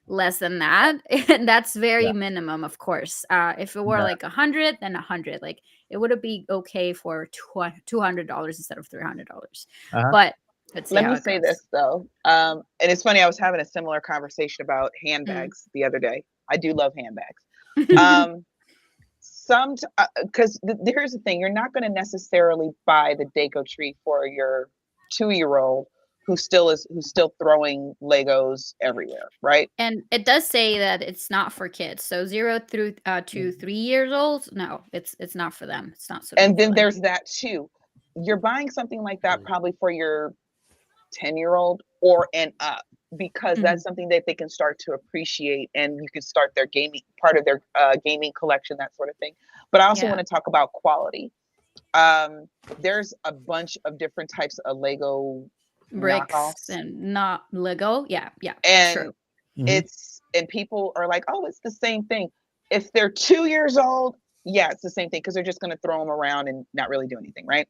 less than that. And that's very minimum, of course. If it were like 100, then 100. Like it would be okay for $200 instead of $300. But let me say this though, and it's funny. I was having a similar conversation about handbags the other day, I do love handbags. Because here's the thing, you're not going to necessarily buy the Deco tree for your 2-year-old who's still throwing Legos everywhere, right? And it does say that it's not for kids. So 0 through to 3 years old. No, it's not for them. It's not suitable. And then there's that too. You're buying something like that probably for your 10-year-old or and up, because that's something that they can start to appreciate, and you can start their gaming part of their gaming collection, that sort of thing. But I also want to talk about quality. There's a bunch of different types of Lego bricks knockoffs. And not Lego. Yeah. And true. And people are like, oh, it's the same thing. If they're 2 years old, yeah, it's the same thing, because they're just going to throw them around and not really do anything, right?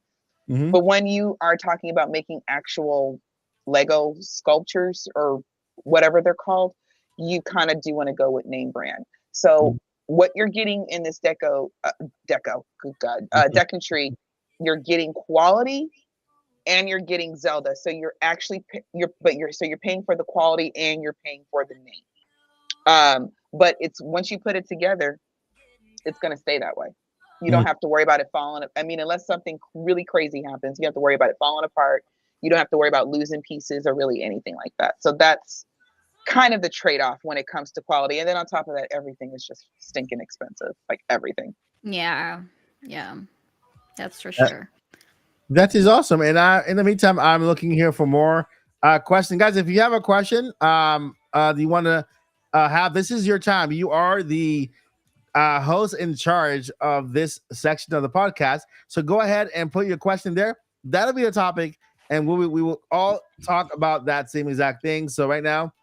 But when you are talking about making actual Lego sculptures or whatever they're called, you kind of do want to go with name brand. So what you're getting in this Deco, tree, you're getting quality and you're getting Zelda. So you're actually you're paying for the quality and you're paying for the name. But it's once you put it together, it's going to stay that way. You don't have to worry about it falling. I mean, unless something really crazy happens, you have to worry about it falling apart. You don't have to worry about losing pieces or really anything like that. So that's kind of the trade-off when it comes to quality. And then on top of that, everything is just stinking expensive, like everything. Yeah, that's for sure. That is awesome. And in the meantime, I'm looking here for more questions, guys. If you have a question, do you want to have? This is your time. You are the host in charge of this section of the podcast. So go ahead and put your question there. That'll be the topic, and we will all talk about that same exact thing. So right now,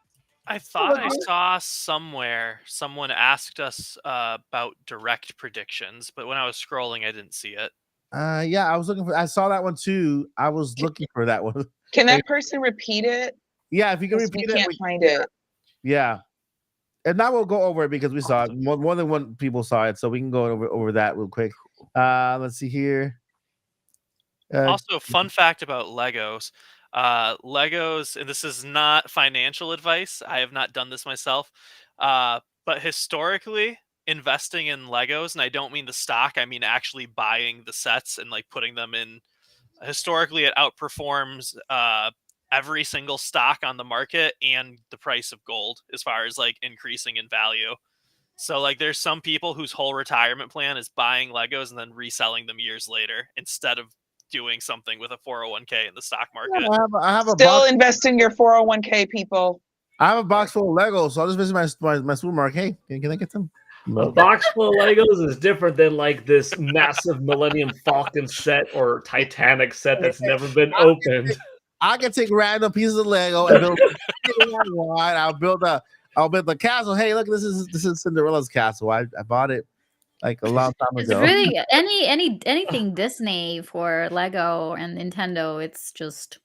I thought I saw somewhere someone asked us about direct predictions, but when I was scrolling, I didn't see it. Yeah, I was looking for. I saw that one too. I was looking for that one. Can that person repeat it? Yeah, if you can repeat it, we can't find it. Yeah. And now we'll go over it because we saw it. More than one people saw it, so we can go over that real quick. Let's see here. Also, fun fact about Legos. Legos, and this is not financial advice. I have not done this myself. But historically, investing in Legos, and I don't mean the stock, I mean actually buying the sets and like putting them in. Historically, it outperforms every single stock on the market and the price of gold as far as like increasing in value. So like there's some people whose whole retirement plan is buying Legos and then reselling them years later instead of doing something with a 401k in the stock market. Yeah, I have a Still box. invest in your 401k, people. I have a box full of Legos, so I'll just visit my supermarket. Hey, can I get some? A box full of Legos is different than like this massive Millennium Falcon set or Titanic set that's never been opened. I can take random pieces of Lego and build one. I'll build the castle. Hey, look, this is Cinderella's castle. I bought it like a long time ago. It's really anything Disney for Lego and Nintendo. It's just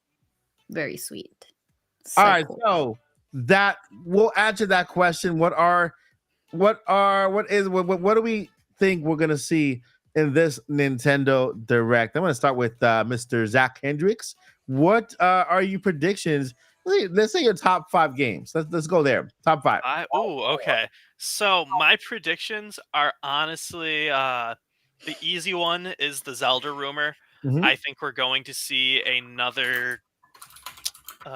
very sweet. All right, cool. So that we'll answer that question. What do we think we're gonna see in this Nintendo Direct? I'm gonna start with Mr. Zach Hendricks. What are your predictions? Let's say your top 5 games. Let's go there. Top 5. Okay. So my predictions are honestly the easy one is the Zelda rumor. I think we're going to see another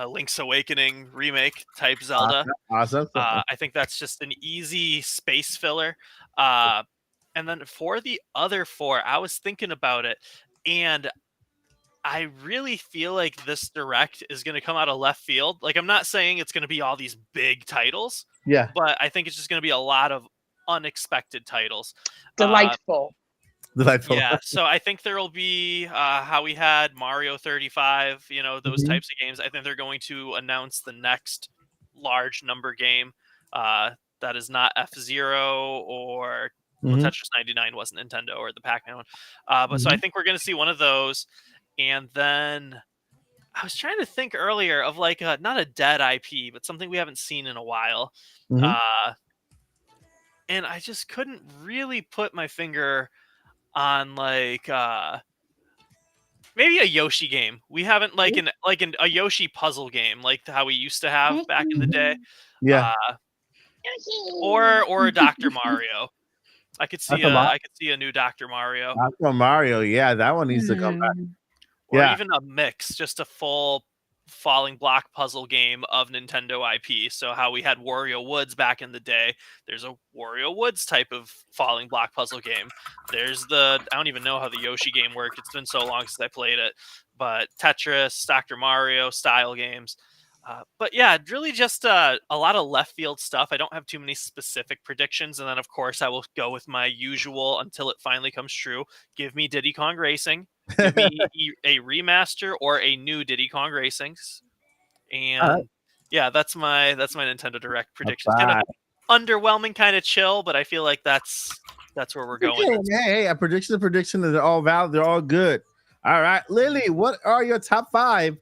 Link's Awakening remake type Zelda. Awesome. I think that's just an easy space filler. And then for the other 4, I was thinking about it, and I really feel like this Direct is going to come out of left field. Like, I'm not saying it's going to be all these big titles. Yeah. But I think it's just going to be a lot of unexpected titles. Delightful. Yeah. So I think there will be how we had Mario 35, those types of games. I think they're going to announce the next large number game that is not F-Zero or Tetris 99 wasn't Nintendo or the Pac-Man one. But so I think we're going to see one of those. And then I was trying to think earlier of like not a dead IP, but something we haven't seen in a while. And I just couldn't really put my finger on like maybe a Yoshi game. We haven't a Yoshi puzzle game like how we used to have back in the day. Yeah. or Dr. Mario. I could see Dr. a new Dr. Mario, Dr. Mario, yeah, that one needs to come back. or Yeah. even a mix, just a full falling block puzzle game of Nintendo IP. So how we had Wario Woods back in the day, there's a Wario Woods type of falling block puzzle game. There's I don't even know how the Yoshi game worked. It's been so long since I played it. But Tetris, Dr. Mario style games. But yeah, really just a lot of left field stuff. I don't have too many specific predictions. And then, of course, I will go with my usual until it finally comes true. Give me Diddy Kong Racing. Give me a remaster or a new Diddy Kong Racings. And yeah, that's my Nintendo Direct predictions. Kind of underwhelming, kind of chill, but I feel like that's where we're going. Hey, a prediction they're all valid, they're all good. All right, Lily, what are your top 5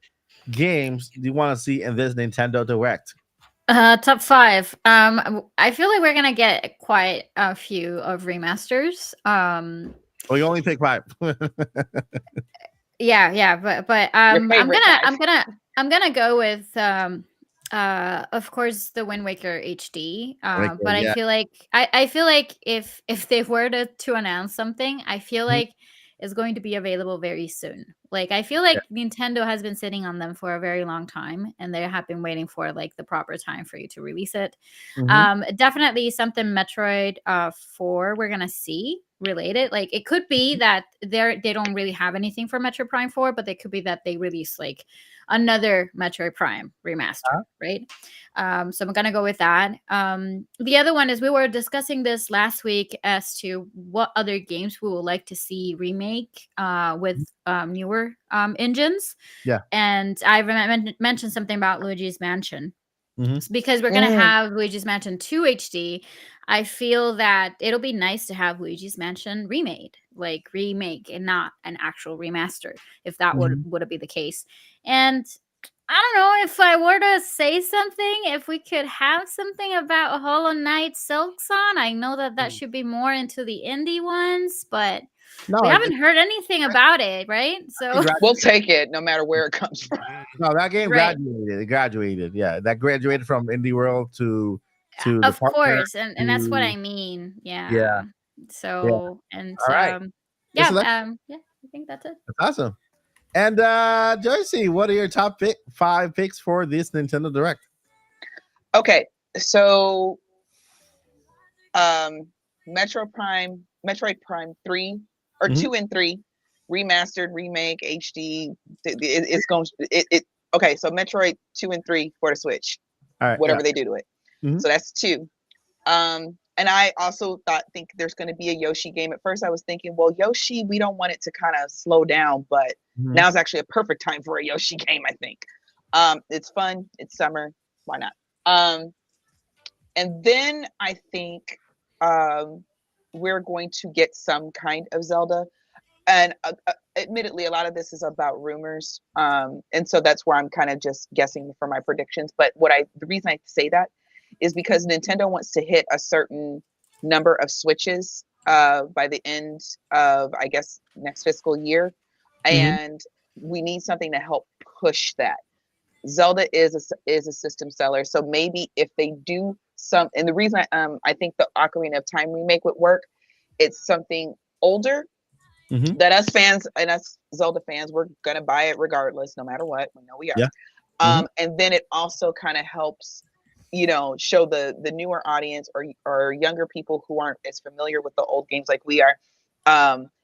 games you want to see in this Nintendo Direct? Top 5. I feel like we're gonna get quite a few of remasters. Well, you only pick 5. Yeah, but I'm gonna go with of course the Wind Waker HD. But I feel like I feel like if they were to announce something, I feel like it's going to be available very soon. Like I feel like Nintendo has been sitting on them for a very long time, and they have been waiting for like the proper time for you to release it. Definitely something Metroid 4 we're gonna see related. Like it could be that they don't really have anything for Metroid Prime 4, but it could be that they release like another Metroid Prime remaster, right? So I'm gonna go with that. The other one is we were discussing this last week as to what other games we would like to see remake with newer engines. Yeah, and I mentioned something about Luigi's Mansion. Because we're gonna have Luigi's Mansion 2 HD. I feel that it'll be nice to have Luigi's Mansion remake and not an actual remaster, if that would be the case. And I don't know, if I were to say something, if we could have something about Hollow Knight Silksong. I know that should be more into the indie ones, but we haven't heard anything about it, right? So we'll take it no matter where it comes from. No, that game graduated. It graduated. Yeah, that graduated from Indie World to of course, and that's what I mean. Yeah. So and all right. I think that's it. That's awesome. And Joycey, what are your top 5 picks for this Nintendo Direct? Okay, so Metroid Prime 3 or 2 and 3 remastered, remake, HD. It's going. Okay, so Metroid 2 and 3 for the Switch. All right, whatever they do to it. So that's 2. And I also think there's going to be a Yoshi game. At first, I was thinking, well, Yoshi, we don't want it to kind of slow down, but now's actually a perfect time for a Yoshi game, I think. It's fun. It's summer. Why not? And then I think we're going to get some kind of Zelda. And admittedly, a lot of this is about rumors. And so that's where I'm kind of just guessing for my predictions. But the reason I say that is because Nintendo wants to hit a certain number of Switches by the end of, I guess, next fiscal year. And we need something to help push that. Zelda is a system seller. So maybe if they do and the reason I think the Ocarina of Time remake would work, it's something older that us fans and us Zelda fans, we're going to buy it regardless, no matter what. We know we are. Yeah. And then it also kind of helps, show the newer audience or younger people who aren't as familiar with the old games like we are.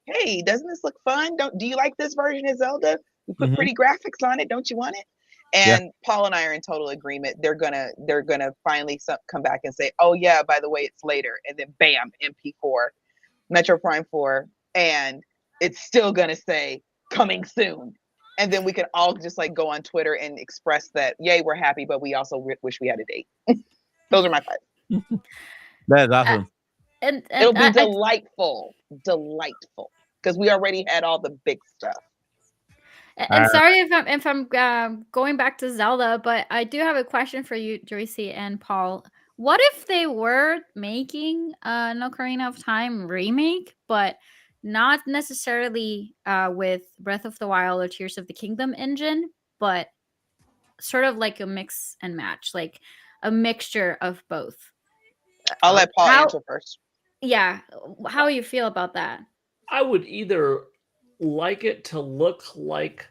Hey, doesn't this look fun? Do you like this version of Zelda? We put pretty graphics on it. Don't you want it? And Paul and I are in total agreement. They're gonna finally come back and say, oh yeah, by the way, it's later. And then bam, MP4, Metro Prime 4, and it's still gonna say coming soon. And then we can all just like go on Twitter and express that, yay, we're happy, but we also wish we had a date. Those are my 5. That's awesome. And it'll be delightful, because we already had all the big stuff. And sorry if I'm going back to Zelda, but I do have a question for you, Joycey and Paul. What if they were making an Ocarina of Time remake, but not necessarily with Breath of the Wild or Tears of the Kingdom engine, but sort of like a mix and match, like a mixture of both? I'll let Paul How- answer first. Yeah. How you feel about that? I would either like it to look like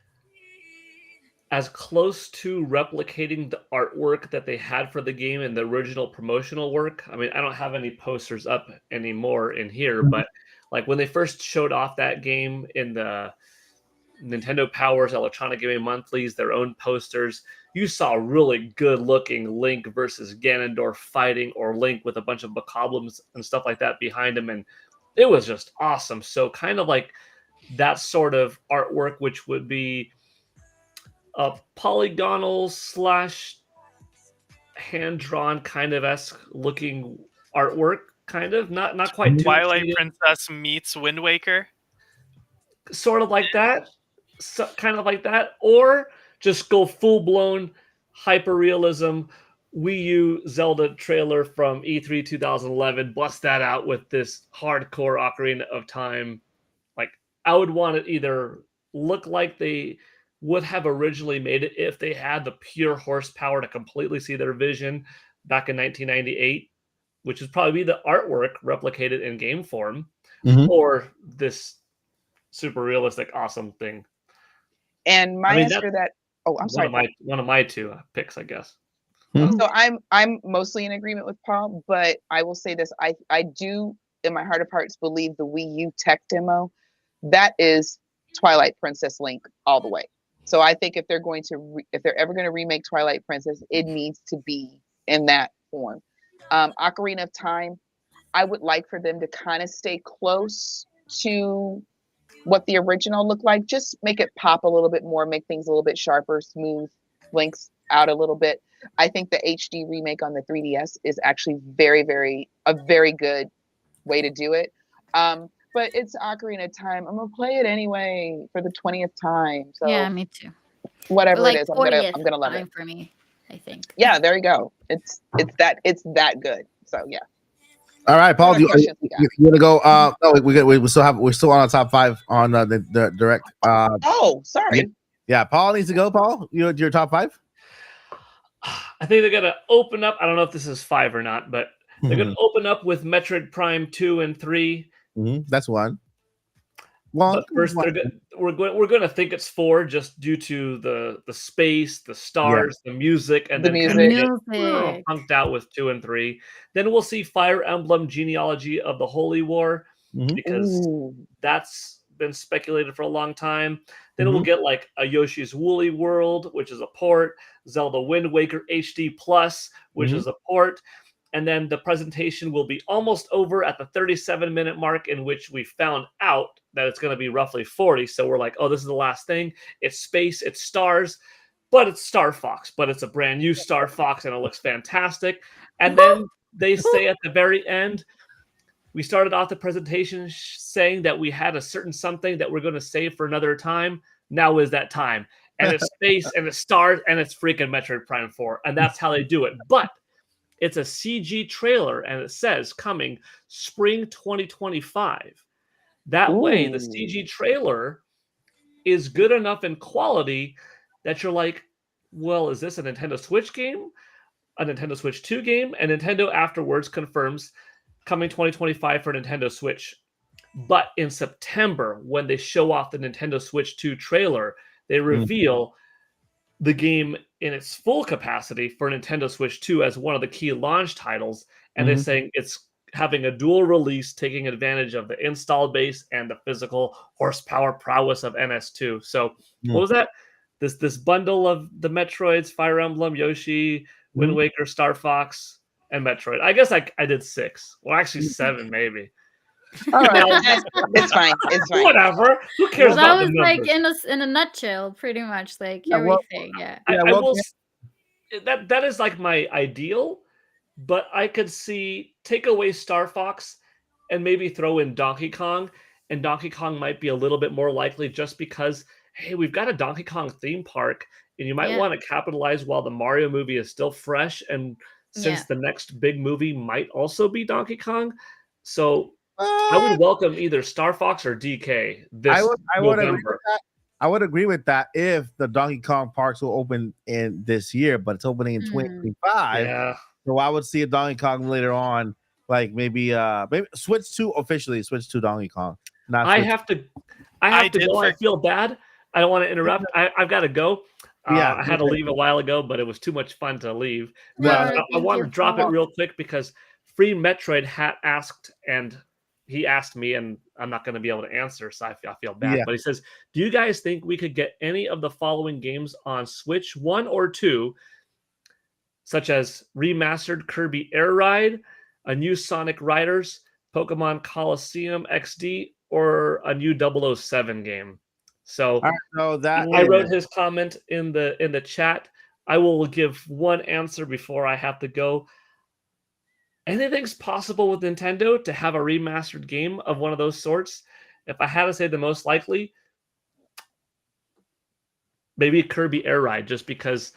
as close to replicating the artwork that they had for the game in the original promotional work. I mean, I don't have any posters up anymore in here, but like when they first showed off that game in the Nintendo Powers Electronic Gaming Monthlies, their own posters, you saw really good looking Link versus Ganondorf fighting, or Link with a bunch of bokoblins and stuff like that behind him, and it was just awesome. So kind of like that sort of artwork, which would be a polygonal slash hand-drawn kind of esque looking artwork, kind of not quite Twilight Princess meets Wind Waker, sort of like that, kind of like that, or just go full-blown hyper-realism Wii U Zelda trailer from E3 2011, bust that out with this hardcore Ocarina of Time. Like, I would want it either look like they would have originally made it if they had the pure horsepower to completely see their vision back in 1998, which would probably be the artwork replicated in game form, or this super realistic, awesome thing. And my answer to that, I'm sorry. One of my two picks, I guess. So I'm mostly in agreement with Paul, but I will say this: I do, in my heart of hearts, believe the Wii U tech demo, that is Twilight Princess Link all the way. So I think if they're going to, if they're ever going to remake Twilight Princess, it needs to be in that form. Ocarina of Time, I would like for them to kind of stay close to what the original looked like. Just make it pop a little bit more, make things a little bit sharper, smooth Links out a little bit. I think the HD remake on the 3DS is actually a very good way to do it. But it's Ocarina of Time. I'm gonna play it anyway for the 20th time. So yeah, me too. Whatever Like it is, I'm gonna love it. For me, I think. Yeah, there you go. It's that good. So yeah. All right, Paul. You want to go? No, we're still on our top 5 on the direct. Sorry. Yeah, Paul needs to go. Paul, your top 5. I think they're gonna open up. I don't know if this is 5 or not, but they're gonna open up with Metroid Prime 2 and 3. That's one. But first, we're going to think it's 4 just due to the space, the stars, the music, and the then music. Punked out with 2 and 3. Then we'll see Fire Emblem Genealogy of the Holy War, because that's been speculated for a long time. Then we'll get like a Yoshi's Woolly World, which is a port, Zelda Wind Waker HD Plus, which is a port. And then the presentation will be almost over at the 37-minute mark, in which we found out that it's going to be roughly 40. So we're like, oh, this is the last thing. It's space, it's stars, but it's Star Fox. But it's a brand new Star Fox, and it looks fantastic. And then they say at the very end, we started off the presentation saying that we had a certain something that we're going to save for another time. Now is that time. And it's space, and it's stars, and it's freaking Metroid Prime 4. And that's how they do it. But it's a CG trailer, and it says coming spring 2025. That way, the CG trailer is good enough in quality that you're like, well, is this a Nintendo Switch game? A Nintendo Switch 2 game? And Nintendo afterwards confirms coming 2025 for Nintendo Switch. But in September, when they show off the Nintendo Switch 2 trailer, they reveal the game in its full capacity for Nintendo Switch 2 as one of the key launch titles, and they're saying it's having a dual release, taking advantage of the install base and the physical horsepower prowess of NS2. So what was that? This bundle of the Metroids, Fire Emblem, Yoshi, Wind Waker, Star Fox, and Metroid. I guess I did 6. Well, actually 7 maybe. All right. It's fine. It's fine. Whatever. Who cares about the That was numbers? like in a nutshell, pretty much, like Yeah, well, everything. I will. That is like my ideal, but I could see take away Star Fox and maybe throw in Donkey Kong, and Donkey Kong might be a little bit more likely just because, hey, we've got a Donkey Kong theme park, and you might want to capitalize while the Mario movie is still fresh, and since the next big movie might also be Donkey Kong, so I would welcome either Star Fox or DK this November. I would agree with that if the Donkey Kong parks will open in this year, but it's opening in 2025. Yeah. So I would see a Donkey Kong later on Like maybe Switch 2 officially Switch 2 Donkey Kong. Not I Switch. have to did go. I for- feel bad. I don't want to interrupt. I've got to go. Yeah, I had to okay. leave a while ago, but it was too much fun to leave. No, I thank want you. to drop it real quick because Free Metroid Hat asked, and he asked me, and I'm not going to be able to answer, so I feel bad. Yeah. But he says, do you guys think we could get any of the following games on Switch 1 or 2, such as remastered Kirby Air Ride, a new Sonic Riders, Pokemon Coliseum XD, or a new 007 game? So All right, so that I wrote is- his comment in the chat. I will give one answer before I have to go. Anything's possible with Nintendo to have a remastered game of one of those sorts. If I had to say the most likely, maybe Kirby Air Ride, just because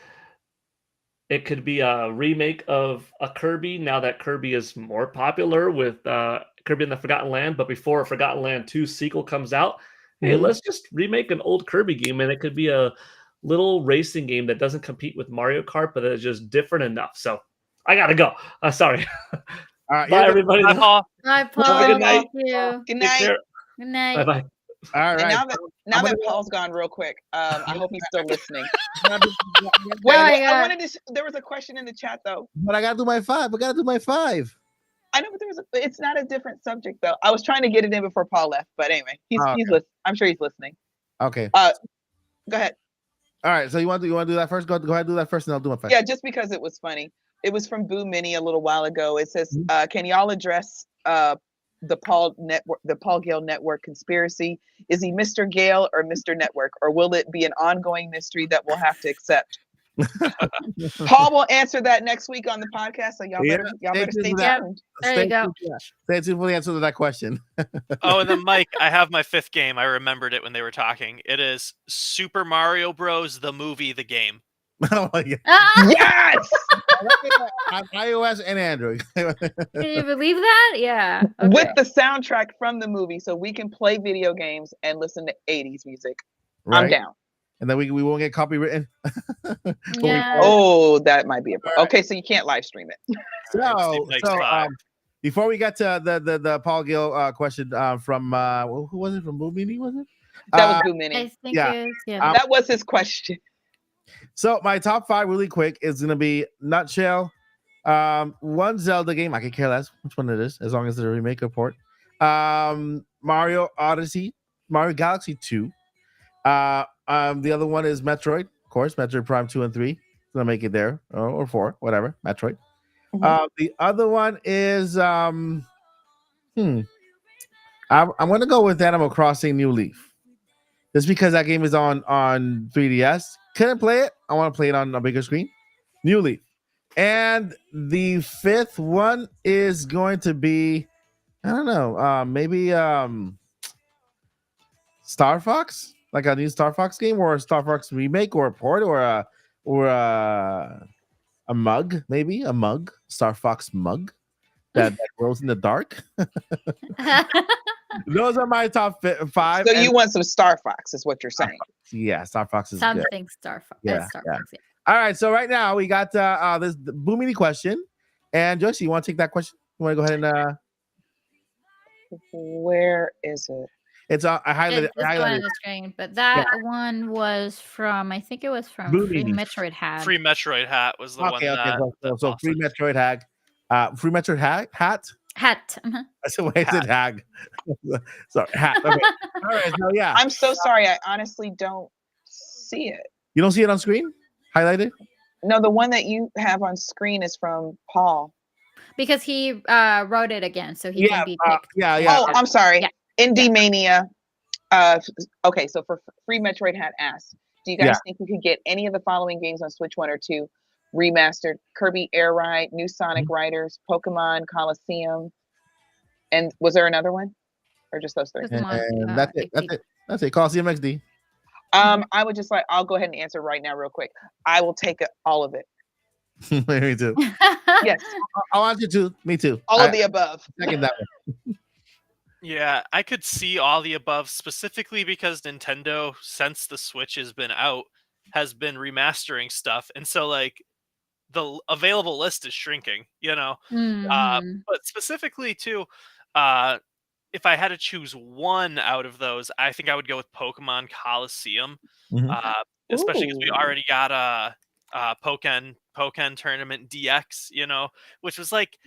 it could be a remake of a Kirby now that Kirby is more popular with Kirby in the Forgotten Land. But before Forgotten Land 2 sequel comes out, hey, let's just remake an old Kirby game, and it could be a little racing game that doesn't compete with Mario Kart, but is just different enough. So I gotta go. Sorry. all right, Bye, everybody. Bye, Paul. Bye, Paul. Have a good night. Thank you. Good Take night. care. Good night. Bye bye. all And right. now that I'm that gonna- Paul's gone real quick, I hope he's still listening. Oh Wait, my I God. wanted to. There was a question in the chat though. But I gotta do my 5. I gotta do my 5. I know, but it's not a different subject though. I was trying to get it in before Paul left, but anyway, he's Oh, listening. I'm sure he's listening. Okay. Go ahead. All right. So you want to do that first? Go ahead and do that first, and I'll do my 5. Yeah, just because it was funny. It was from Boo Mini a little while ago. It says, "Can y'all address the Paul Gale Network conspiracy? Is he Mr. Gale or Mr. Network, or will it be an ongoing mystery that we'll have to accept?" Paul will answer that next week on the podcast, so y'all better stay tuned for that. tuned. There you go. Stay tuned for the answer to that question. Oh, and then Mike, I have my 5th game. I remembered it when they were talking. It is Super Mario Bros. The movie, the game. Oh my God. Ah, Yes, On iOS and Android. can you believe that? Yeah. Okay. with the soundtrack from the movie, so we can play video games and listen to 80s music. I'm Right? down. And then we won't get copywritten. Yeah. Oh, that might be a problem. Okay, so you can't live stream it. So, Mike's 5. before we got to the Paul Gill question from who was it, from Boomini, was it? That was Boo Mini. I think yeah. it is. Yeah. That was his question. So my top 5 really quick is gonna be Nutshell, one Zelda game. I could care less which one it is, as long as it's a remake or port. Mario Odyssey, Mario Galaxy 2. The other one is Metroid, of course, Metroid Prime 2 and 3. Gonna make it there, or 4, whatever. Metroid. The other one is I'm gonna go with Animal Crossing New Leaf. Just because that game is on 3DS. Couldn't play it. I want to play it on a bigger screen. New Leaf. And the 5th one is going to be, I don't know, maybe Star Fox, like a new Star Fox game, or a Star Fox remake, or a port, or a mug, maybe a mug, Star Fox mug that glows in the dark. Those are my top 5. So you want some Star Fox, is what you're saying. Yeah, Star Fox is good. Something Star Fox. Yeah, Star yeah. Fox. Yeah. All right, so right now we got this Boomini question, and Joyce, you want to take that question? You want to go ahead and Where is it? it's I highlighted. It's I this one on highlighted. the screen, but that one was from, I think it was from Blue Free Meanie. Metroid Hat. Free Metroid Hat was the one Okay, that. so free Metroid Hag, free Metroid hat. Hat. That's the way I said hag. Sorry, hat. Okay. All right, so yeah, I'm so sorry. I honestly don't see it. you don't see it on screen, highlighted. No, the one that you have on screen is from Paul. Because he wrote it again, so he can be picked. Yeah. Oh, I'm sorry. Yeah. Indie Mania. Okay, so for Free Metroid Hat asked, do you guys think we could get any of the following games on Switch 1 or 2 remastered? Kirby Air Ride, new Sonic Riders, Pokemon Coliseum, and was there another one, or just those 3? Pokemon, And that's it. That's it. Coliseum XD. I would just I'll go ahead and answer right now, real quick. I will take all of it. Me too. Yes, I want you to. Me too. all of the above. Second that one. Yeah, I could see all the above specifically because Nintendo, since the Switch has been out, has been remastering stuff. And so, like, available list is shrinking. Mhm. But specifically too, if I had to choose one out of those, I think I would go with Pokemon Coliseum, Mhm. especially because we Ooh. already got a Pokken Tournament DX, which was like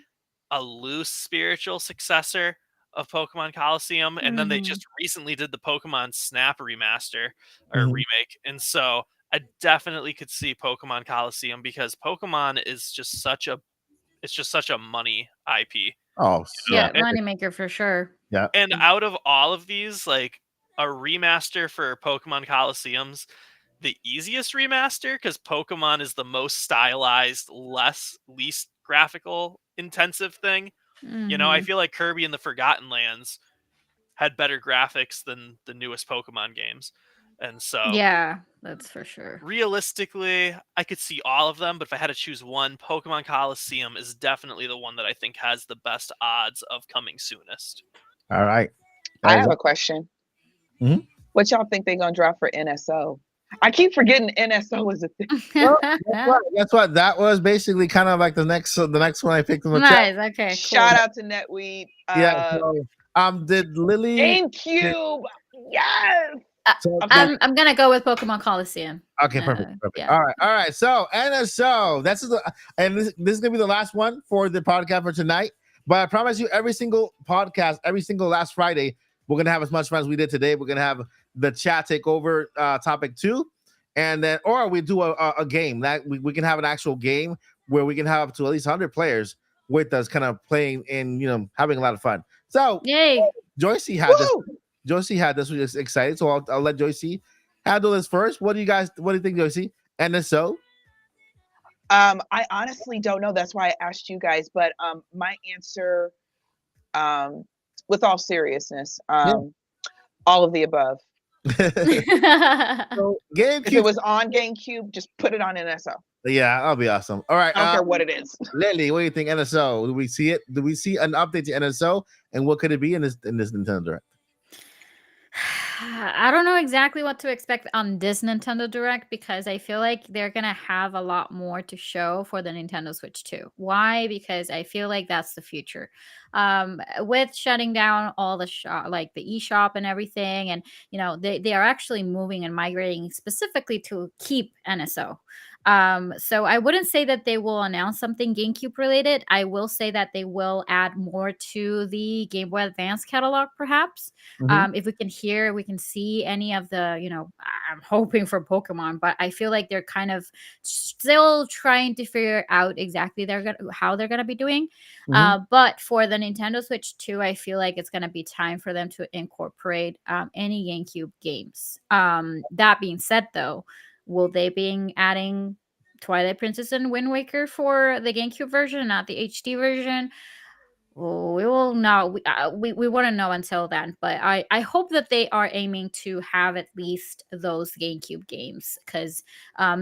a loose spiritual successor of Pokemon Coliseum, and then they Mhm. just recently did the Pokemon Snap remaster or Mhm. remake, and so I definitely could see Pokemon Coliseum because Pokemon is just such a money IP. Oh, know, yeah. Yeah, and, moneymaker for sure. Yeah. and out of all of these, like a remaster for Pokemon Coliseums, the easiest remaster because Pokemon is the most stylized, least graphical intensive thing. I Mhm. feel like Kirby and the Forgotten Lands had better graphics than the newest Pokemon games. And so Yeah, that's for sure. realistically, I could see all of them, but if I had to choose one, Pokemon Coliseum is definitely the one that I think has the best odds of coming soonest. All right. I That is have a question. Mhm. What y'all think they're gonna drop for NSO? I keep forgetting NSO is a thing. Well, that's what that was basically kind of like the next one I picked in the chat. Nice. Okay, cool. Shout out to Netweed. Yeah. So, did Lily? GameCube. Yes. So, Okay. I'm gonna go with Pokemon Coliseum. okay, perfect. Yeah. All right. So NSO, this is gonna be the last one for the podcast for tonight. But I promise you, every single podcast, every single last Friday, we're gonna have as much fun as we did today. We're gonna have the chat take over topic 2, and then or we do a game that we can have an actual game where we can have up to at least 100 players with us, kind of playing and having a lot of fun. So Yay. Joycey had this. Woo! Joycey had this. Was excited, so I'll let Joycey handle this first. What do you think, Joycey? NSO? I honestly don't know. That's why I asked you guys. But my answer, with all seriousness, all of the above. So If it GameCube. was on GameCube, just put it on NSO. Yeah, that'll be awesome. All right. I don't care what it is. Lily, what do you think? NSO? Do we see it? Do we see an update to NSO? And what could it be in this Nintendo Direct? I don't know exactly what to expect on this Nintendo Direct because I feel like they're gonna have a lot more to show for the Nintendo Switch 2. Why? Because I feel like that's the future. With shutting down all the shop, like the eShop and everything, and they are actually moving and migrating specifically to keep NSO. So I wouldn't say that they will announce something GameCube related. I will say that they will add more to the Game Boy Advance catalog, perhaps. Mhm. If we can see any of the, I'm hoping for Pokemon, but I feel like they're kind of still trying to figure out exactly how they're gonna be doing. Mhm. But for the Nintendo Switch 2, I feel like it's gonna be time for them to incorporate any GameCube games. That being said, though, will they be adding Twilight Princess and Wind Waker for the GameCube version, not the HD version? Well, we will know. We wouldn't know until then. But I hope that they are aiming to have at least those GameCube games because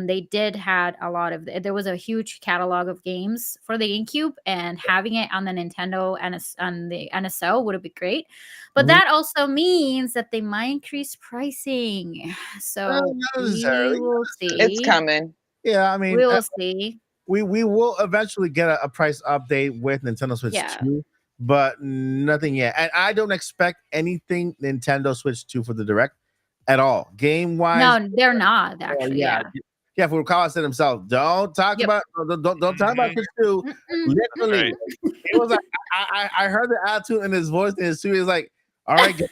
they did had a lot of. There was a huge catalog of games for the GameCube, and having it on the Nintendo and on the NSO would have been great. But Mhm. that also means that they might increase pricing. So Not we necessarily. will see. It's coming. Yeah, I mean, We will see. we will eventually get a price update with Nintendo Switch Yeah. 2, but nothing yet. And I don't expect anything Nintendo Switch 2 for the Direct at all. Game wise, No, they're not actually. yeah. Yeah. Yeah, for Kawhi said himself, don't talk Yep. about don't talk about Switch 2. Mm-mm. Literally. Right. It was like I heard the attitude in his voice in his studio. He's like, all right, guys,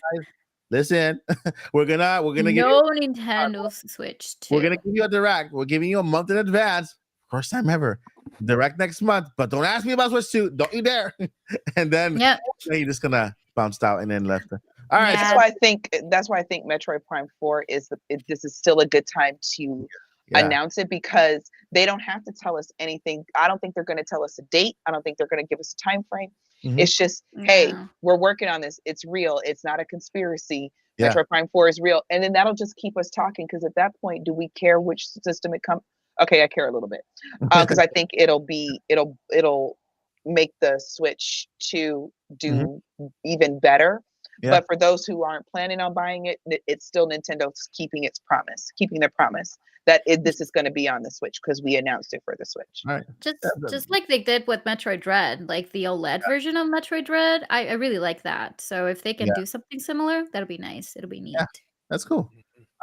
listen, we're gonna give you No Nintendo Switch 2. we're gonna give you a Direct. We're giving you a month in advance. First time ever. Direct next month, but don't ask me about Switch 2. Don't you dare. And then Yep. he just gonna bounced out and then left. All right. Yeah. That's why I think Metroid Prime 4 this is still a good time to Yeah. announce it because they don't have to tell us anything. I don't think they're going to tell us a date. I don't think they're going to give us a time frame. Mhm. It's just, hey, No. we're working on this. It's real. It's not a conspiracy. Yeah. Metroid Prime 4 is real. And then that'll just keep us talking because at that point, do we care which system it comes? Okay, I care a little bit because I think it'll make the Switch 2 do even better. Yeah. But for those who aren't planning on buying it, it's still Nintendo's keeping their promise that this is going to be on the Switch because we announced it for the Switch. All right. Just like they did with Metroid Dread, like the OLED version of Metroid Dread. I really like that. So if they can Yeah. do something similar, that'll be nice. It'll be neat. That's cool.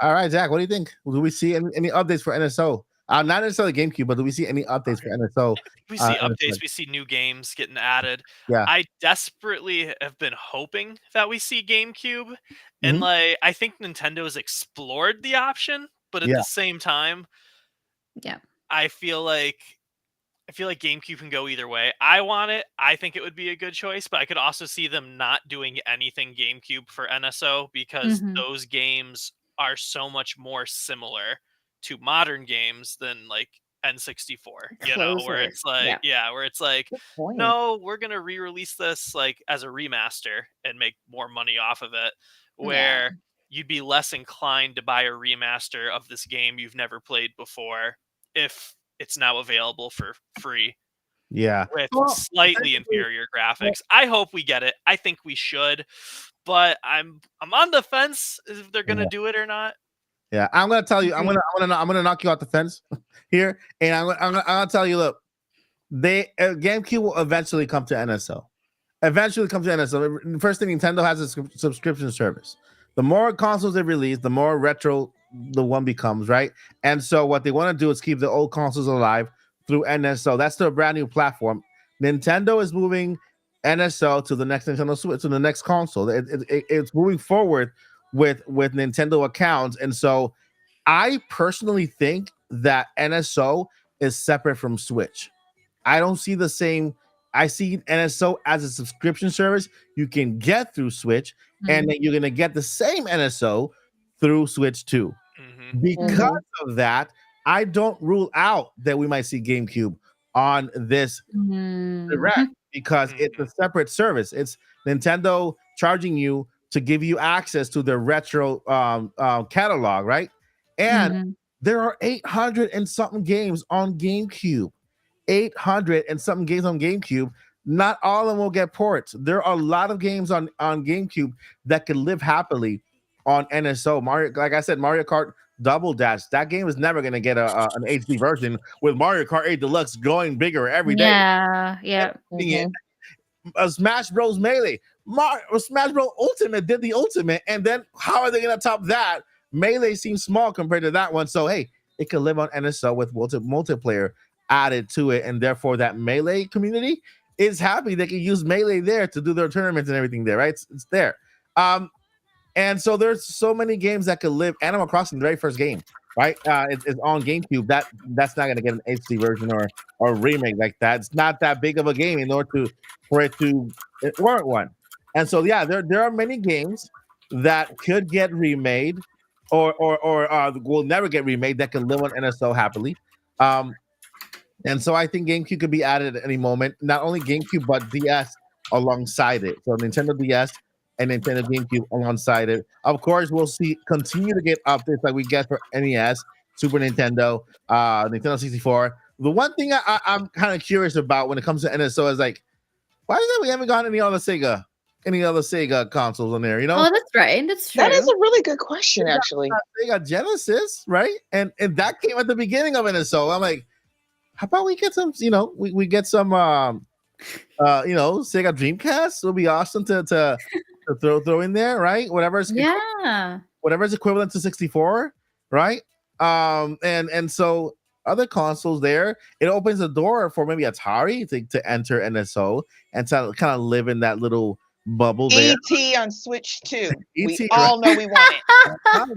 All right, Zach, what do you think? Do we see any updates for NSO? Not necessarily GameCube, but do we see any updates for NSO? We see updates. We see new games getting added. Yeah. I desperately have been hoping that we see GameCube, and Mhm. like I think Nintendo has explored the option, but at Yeah. the same time, Yeah. I feel like GameCube can go either way. I want it. I think it would be a good choice, but I could also see them not doing anything GameCube for NSO because Mhm. those games are so much more similar to modern games than like N64. You know, where Closer. it's like, where it's like, Good point. no, we're gonna re-release this like as a remaster and make more money off of it. Where you'd be less inclined to buy a remaster of this game you've never played before if it's now available for free Yeah. with Well, slightly inferior graphics. I hope we get it. I think we should, but I'm on the fence if they're gonna do it or not. Yeah, I'm gonna tell you. I'm gonna knock you off the fence here, and I'm gonna tell you. Look, GameCube will eventually come to NSO. Eventually come to NSO. First thing, Nintendo has a subscription service. The more consoles they release, the more retro the one becomes, right? And so what they want to do is keep the old consoles alive through NSO. That's their brand new platform. Nintendo is moving NSO to the next Nintendo Switch, to the next console. It's moving forward with Nintendo accounts, and so I personally think that NSO is separate from Switch. I don't see the same. I see NSO as a subscription service you can get through Switch, and then you're gonna get the same NSO through Switch too. Because of that, I don't rule out that we might see GameCube on this direct because it's a separate service. It's Nintendo charging you to give you access to their retro catalog, right? And there are 800 and something games on GameCube. 800 and something games on GameCube. Not all of them will get ports. There are a lot of games on GameCube that could live happily on NSO. Mario, like I said, Mario Kart Double Dash. That game is never going to get an HD version with Mario Kart 8 Deluxe going bigger every day. Yeah. Smash Bros. Melee. Smash Bros. Ultimate did the Ultimate, and then how are they going to top that? Melee seems small compared to that one. So, hey, it could live on NSO with multiplayer added to it, and therefore that Melee community is happy they can use Melee there to do their tournaments and everything there, right? It's there. And so there's so many games that could live. Animal Crossing, the very first game, right? It's on GameCube. That's not going to get an HD version or remake like that. It's not that big of a game in order for it to warrant one. And so yeah, there are many games that could get remade or will never get remade that can live on NSO happily. And so I think GameCube could be added at any moment. Not only GameCube, but DS alongside it. So Nintendo DS and Nintendo GameCube alongside it. Of course, we'll continue to get updates like we get for NES, Super Nintendo, Nintendo 64. The one thing I'm kind of curious about when it comes to NSO is like, why is it we haven't got any other Sega consoles on there? You know? Oh, that's right. That's true. That is a really good question, actually. Sega Genesis, right? And that came at the beginning of NSO. I'm like, how about we get some, we get some, Sega Dreamcast would be awesome to throw in there, right? Whatever's equivalent to 64, right? And so other consoles there, it opens the door for maybe Atari to enter NSO and to kind of live in that little bubble there. ET on Switch 2. We ET, all know we want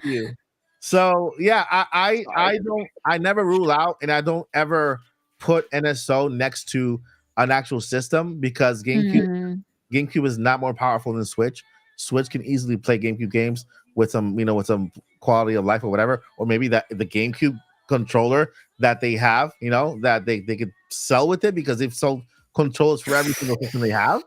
it. So yeah, I never rule out, and I don't ever put NSO next to an actual system because GameCube is not more powerful than Switch. Switch can easily play GameCube games with some quality of life or whatever, or maybe the GameCube controller that they have, that they could sell with it because they've sold controllers for every single system they have.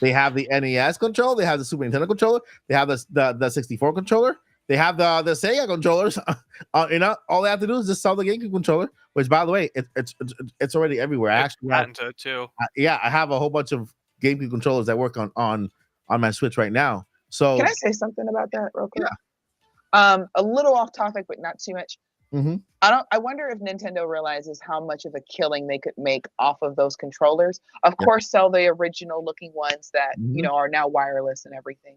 They have the NES controller, they have the Super Nintendo controller, they have the 64 controller, they have the Sega controllers. All they have to do is just sell the GameCube controller, which, by the way, it's already everywhere. I actually patented too. I have a whole bunch of GameCube controllers that work on my Switch right now. So can I say something about that real quick? Yeah. A little off topic, but not too much. Mm-hmm. I wonder if Nintendo realizes how much of a killing they could make off of those controllers. Of course, sell the original looking ones that are now wireless and everything,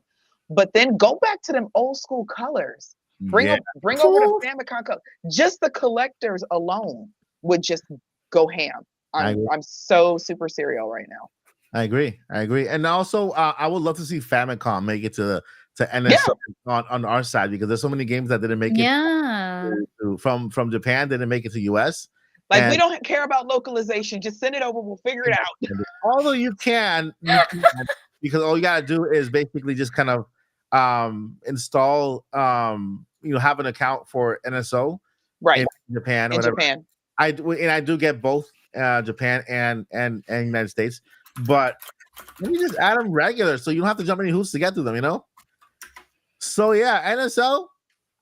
but then go back to them old school colors. Bring over the Famicom color. Just the collectors alone would just go ham. I'm so super serial right now. I agree, and also I would love to see Famicom make it to NSO on our side, because there's so many games that didn't make it from Japan, didn't make it to US. Like, we don't care about localization. Just send it over. We'll figure it out. Although you can because all you gotta do is basically just kind of install have an account for NSO in Japan or whatever. Japan. I do get both Japan and United States, but let me just add them regular so you don't have to jump any hoops to get to them, So yeah, NSO,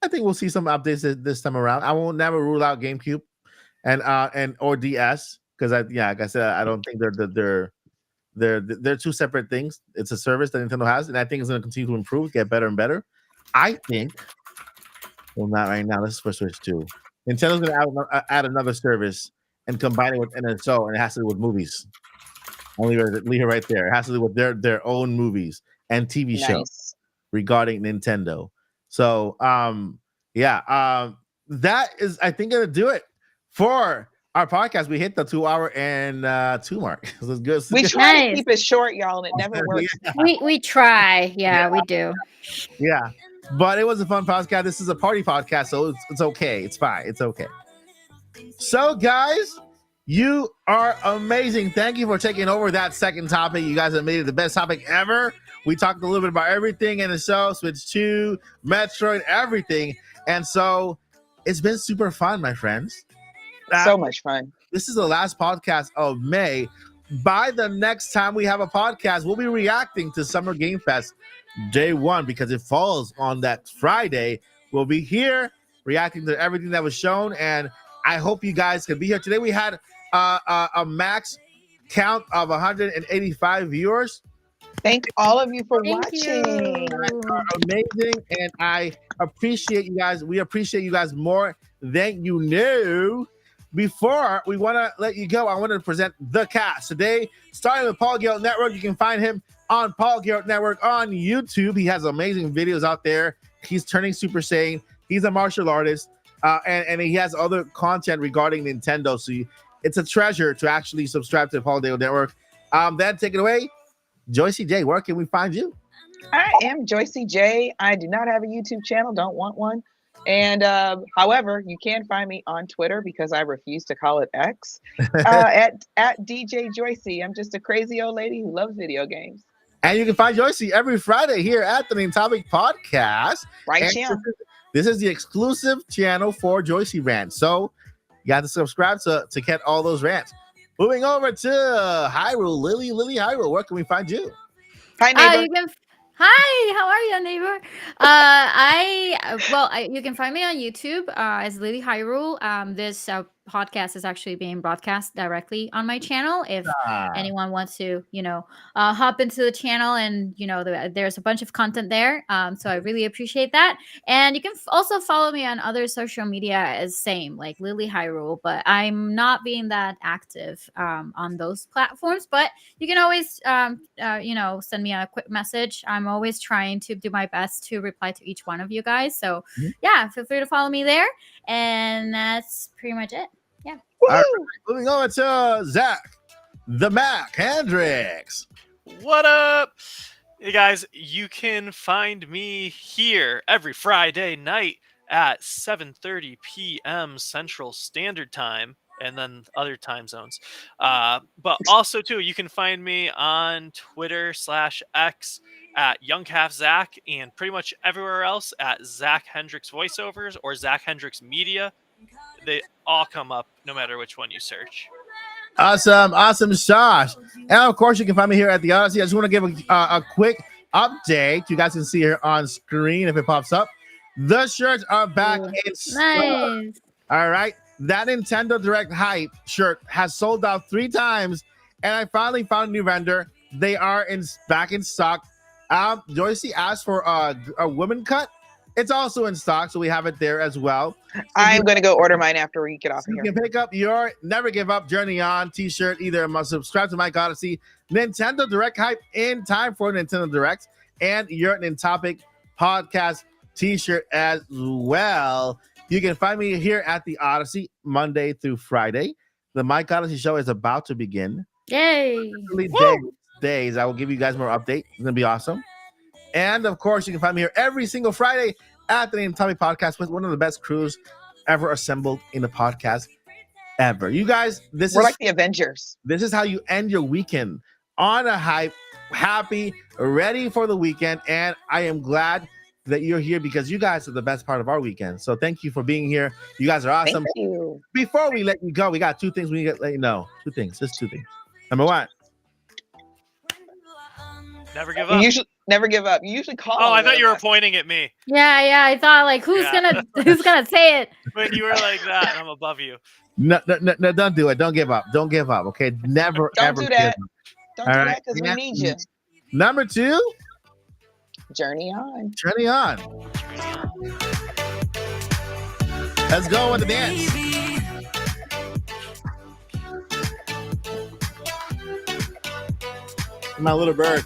I think we'll see some updates this time around. I won't never rule out GameCube and or DS, because like I said, I don't think they're two separate things. It's a service that Nintendo has, and I think it's going to continue to improve, get better and better. I think, well, not right now. This is for Switch 2. Nintendo's going to add another service and combine it with NSO, and it has to do with movies. I'll leave it right there. It has to do with their own movies and TV shows regarding Nintendo. So, that is, I think, going to do it for our podcast. We hit the 2 hour and 2 mark. So it's good. We try to keep it short, y'all, and it never works. We try. Yeah, we do. Yeah. But it was a fun podcast. This is a party podcast, so it's okay. It's fine. It's okay. So, guys, you are amazing. Thank you for taking over that second topic. You guys have made it the best topic ever. We talked a little bit about everything in the show, Switch 2, Metroid, everything. And so it's been super fun, my friends. So much fun. This is the last podcast of May. By the next time we have a podcast, we'll be reacting to Summer Game Fest Day 1, because it falls on that Friday. We'll be here reacting to everything that was shown, and I hope you guys can be here. Today we had a max count of 185 viewers. Thank all of you for Thank watching. you. Amazing, and I appreciate you guys. We appreciate you guys more than you know. Before we want to let you go, I want to present the cast today, starting with Paul Garrett Network. You can find him on Paul Garrett Network on YouTube. He has amazing videos out there. He's turning Super Saiyan. He's a martial artist, and he has other content regarding Nintendo. So it's a treasure to actually subscribe to the Paul Garrett Network. Then take it away, Joycey J. Where can we find you? I am Joycey J. I do not have a YouTube channel. Don't want one. And however, you can find me on Twitter, because I refuse to call it X, at DJ Joycey. I'm just a crazy old lady who loves video games. And you can find Joycey every Friday here at the Nintopics Podcast. Right, yeah. This is the exclusive channel for Joycey Rants. So you got to subscribe to get all those rants. Moving over to Hyrule, Lilly Hyrule. Where can we find you? Hi, neighbor. Hi, how are you, neighbor? You can find me on YouTube as Lilly Hyrule. This podcast is actually being broadcast directly on my channel. If anyone wants to, hop into the channel, and there's a bunch of content there. So I really appreciate that. And you can also follow me on other social media as same, like Lilly Hyrule. But I'm not being that active on those platforms. But you can always, send me a quick message. I'm always trying to do my best to reply to each one of you guys. So yeah, feel free to follow me there. And that's pretty much it. Yeah. All right, moving on to Zach, the Mac Hendricks. What up? Hey guys, you can find me here every Friday night at 7:30 p.m. Central Standard Time, and then other time zones. But also too, you can find me on Twitter/X at YoungCalfZach, and pretty much everywhere else at Zach Hendricks Voiceovers or Zach Hendricks Media. They all come up no matter which one you search. Awesome, Josh. And of course, you can find me here at the Odyssey. I just want to give a quick update. You guys can see here on screen if it pops up. The shirts are back in stock. Nice. All right. That Nintendo Direct Hype shirt has sold out 3 times, and I finally found a new vendor. They are back in stock. Joycey asked for a woman cut. It's also in stock, so we have it there as well. I'm going to go order mine after we get off So of you here. can pick up your Never Give Up Journey On t-shirt. Either must subscribe to Mike Odyssey, Nintendo Direct hype in time for Nintendo Directs, and your Nintopic podcast t-shirt as well. You can find me here at the Odyssey Monday through Friday. The Mike Odyssey show is about to begin. Yay! Days. I will give you guys more update. It's gonna be awesome. And of course, you can find me here every single Friday at the Nintopic Podcast with one of the best crews ever assembled in the podcast ever. You guys, We're like the Avengers. this is how you end your weekend on a hype, happy, ready for the weekend. And I am glad that you're here because you guys are the best part of our weekend. So thank you for being here. You guys are awesome. Thank you. Before we let you go, we got two things we need to let you know. Two things. Just two things. Number one. Never give You up. usually never give up. You usually call. Oh, I me thought you were on pointing at me Yeah. I thought like, who's Yeah. gonna say it? when you were like that, and I'm above you. No, don't do it. Don't give up. Don't give up. Okay. Never, Don't ever do give that. up. Don't All do right. that because we Yeah. need you. Number two, Journey on. Journey On. Let's go with the dance. My little bird.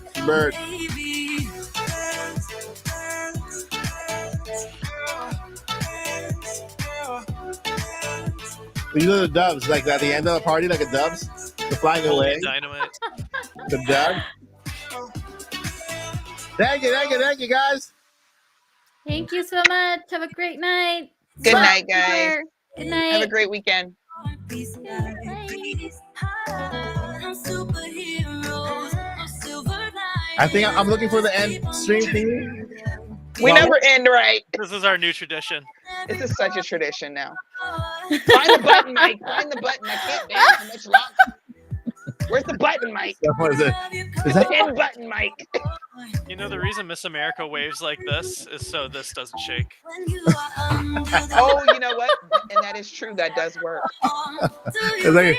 You know the doves, like at the end of the party, like a doves, the flying Holy away, dynamite. the dove. Thank you, guys. Thank you so much. Have a great night. Good Bye. night, guys. Good Have a night. great weekend. I think I'm looking for the end stream thing. We Well- never end right. This is our new tradition. This is such a tradition now. Find the button, Mike. Find the button. I can't dance for much longer. Where's the button, Mike? What is it? Is The that end button, Mike. You know the reason Miss America waves like this is so this doesn't shake. Oh, you know what? And that is true. That does work. It's like-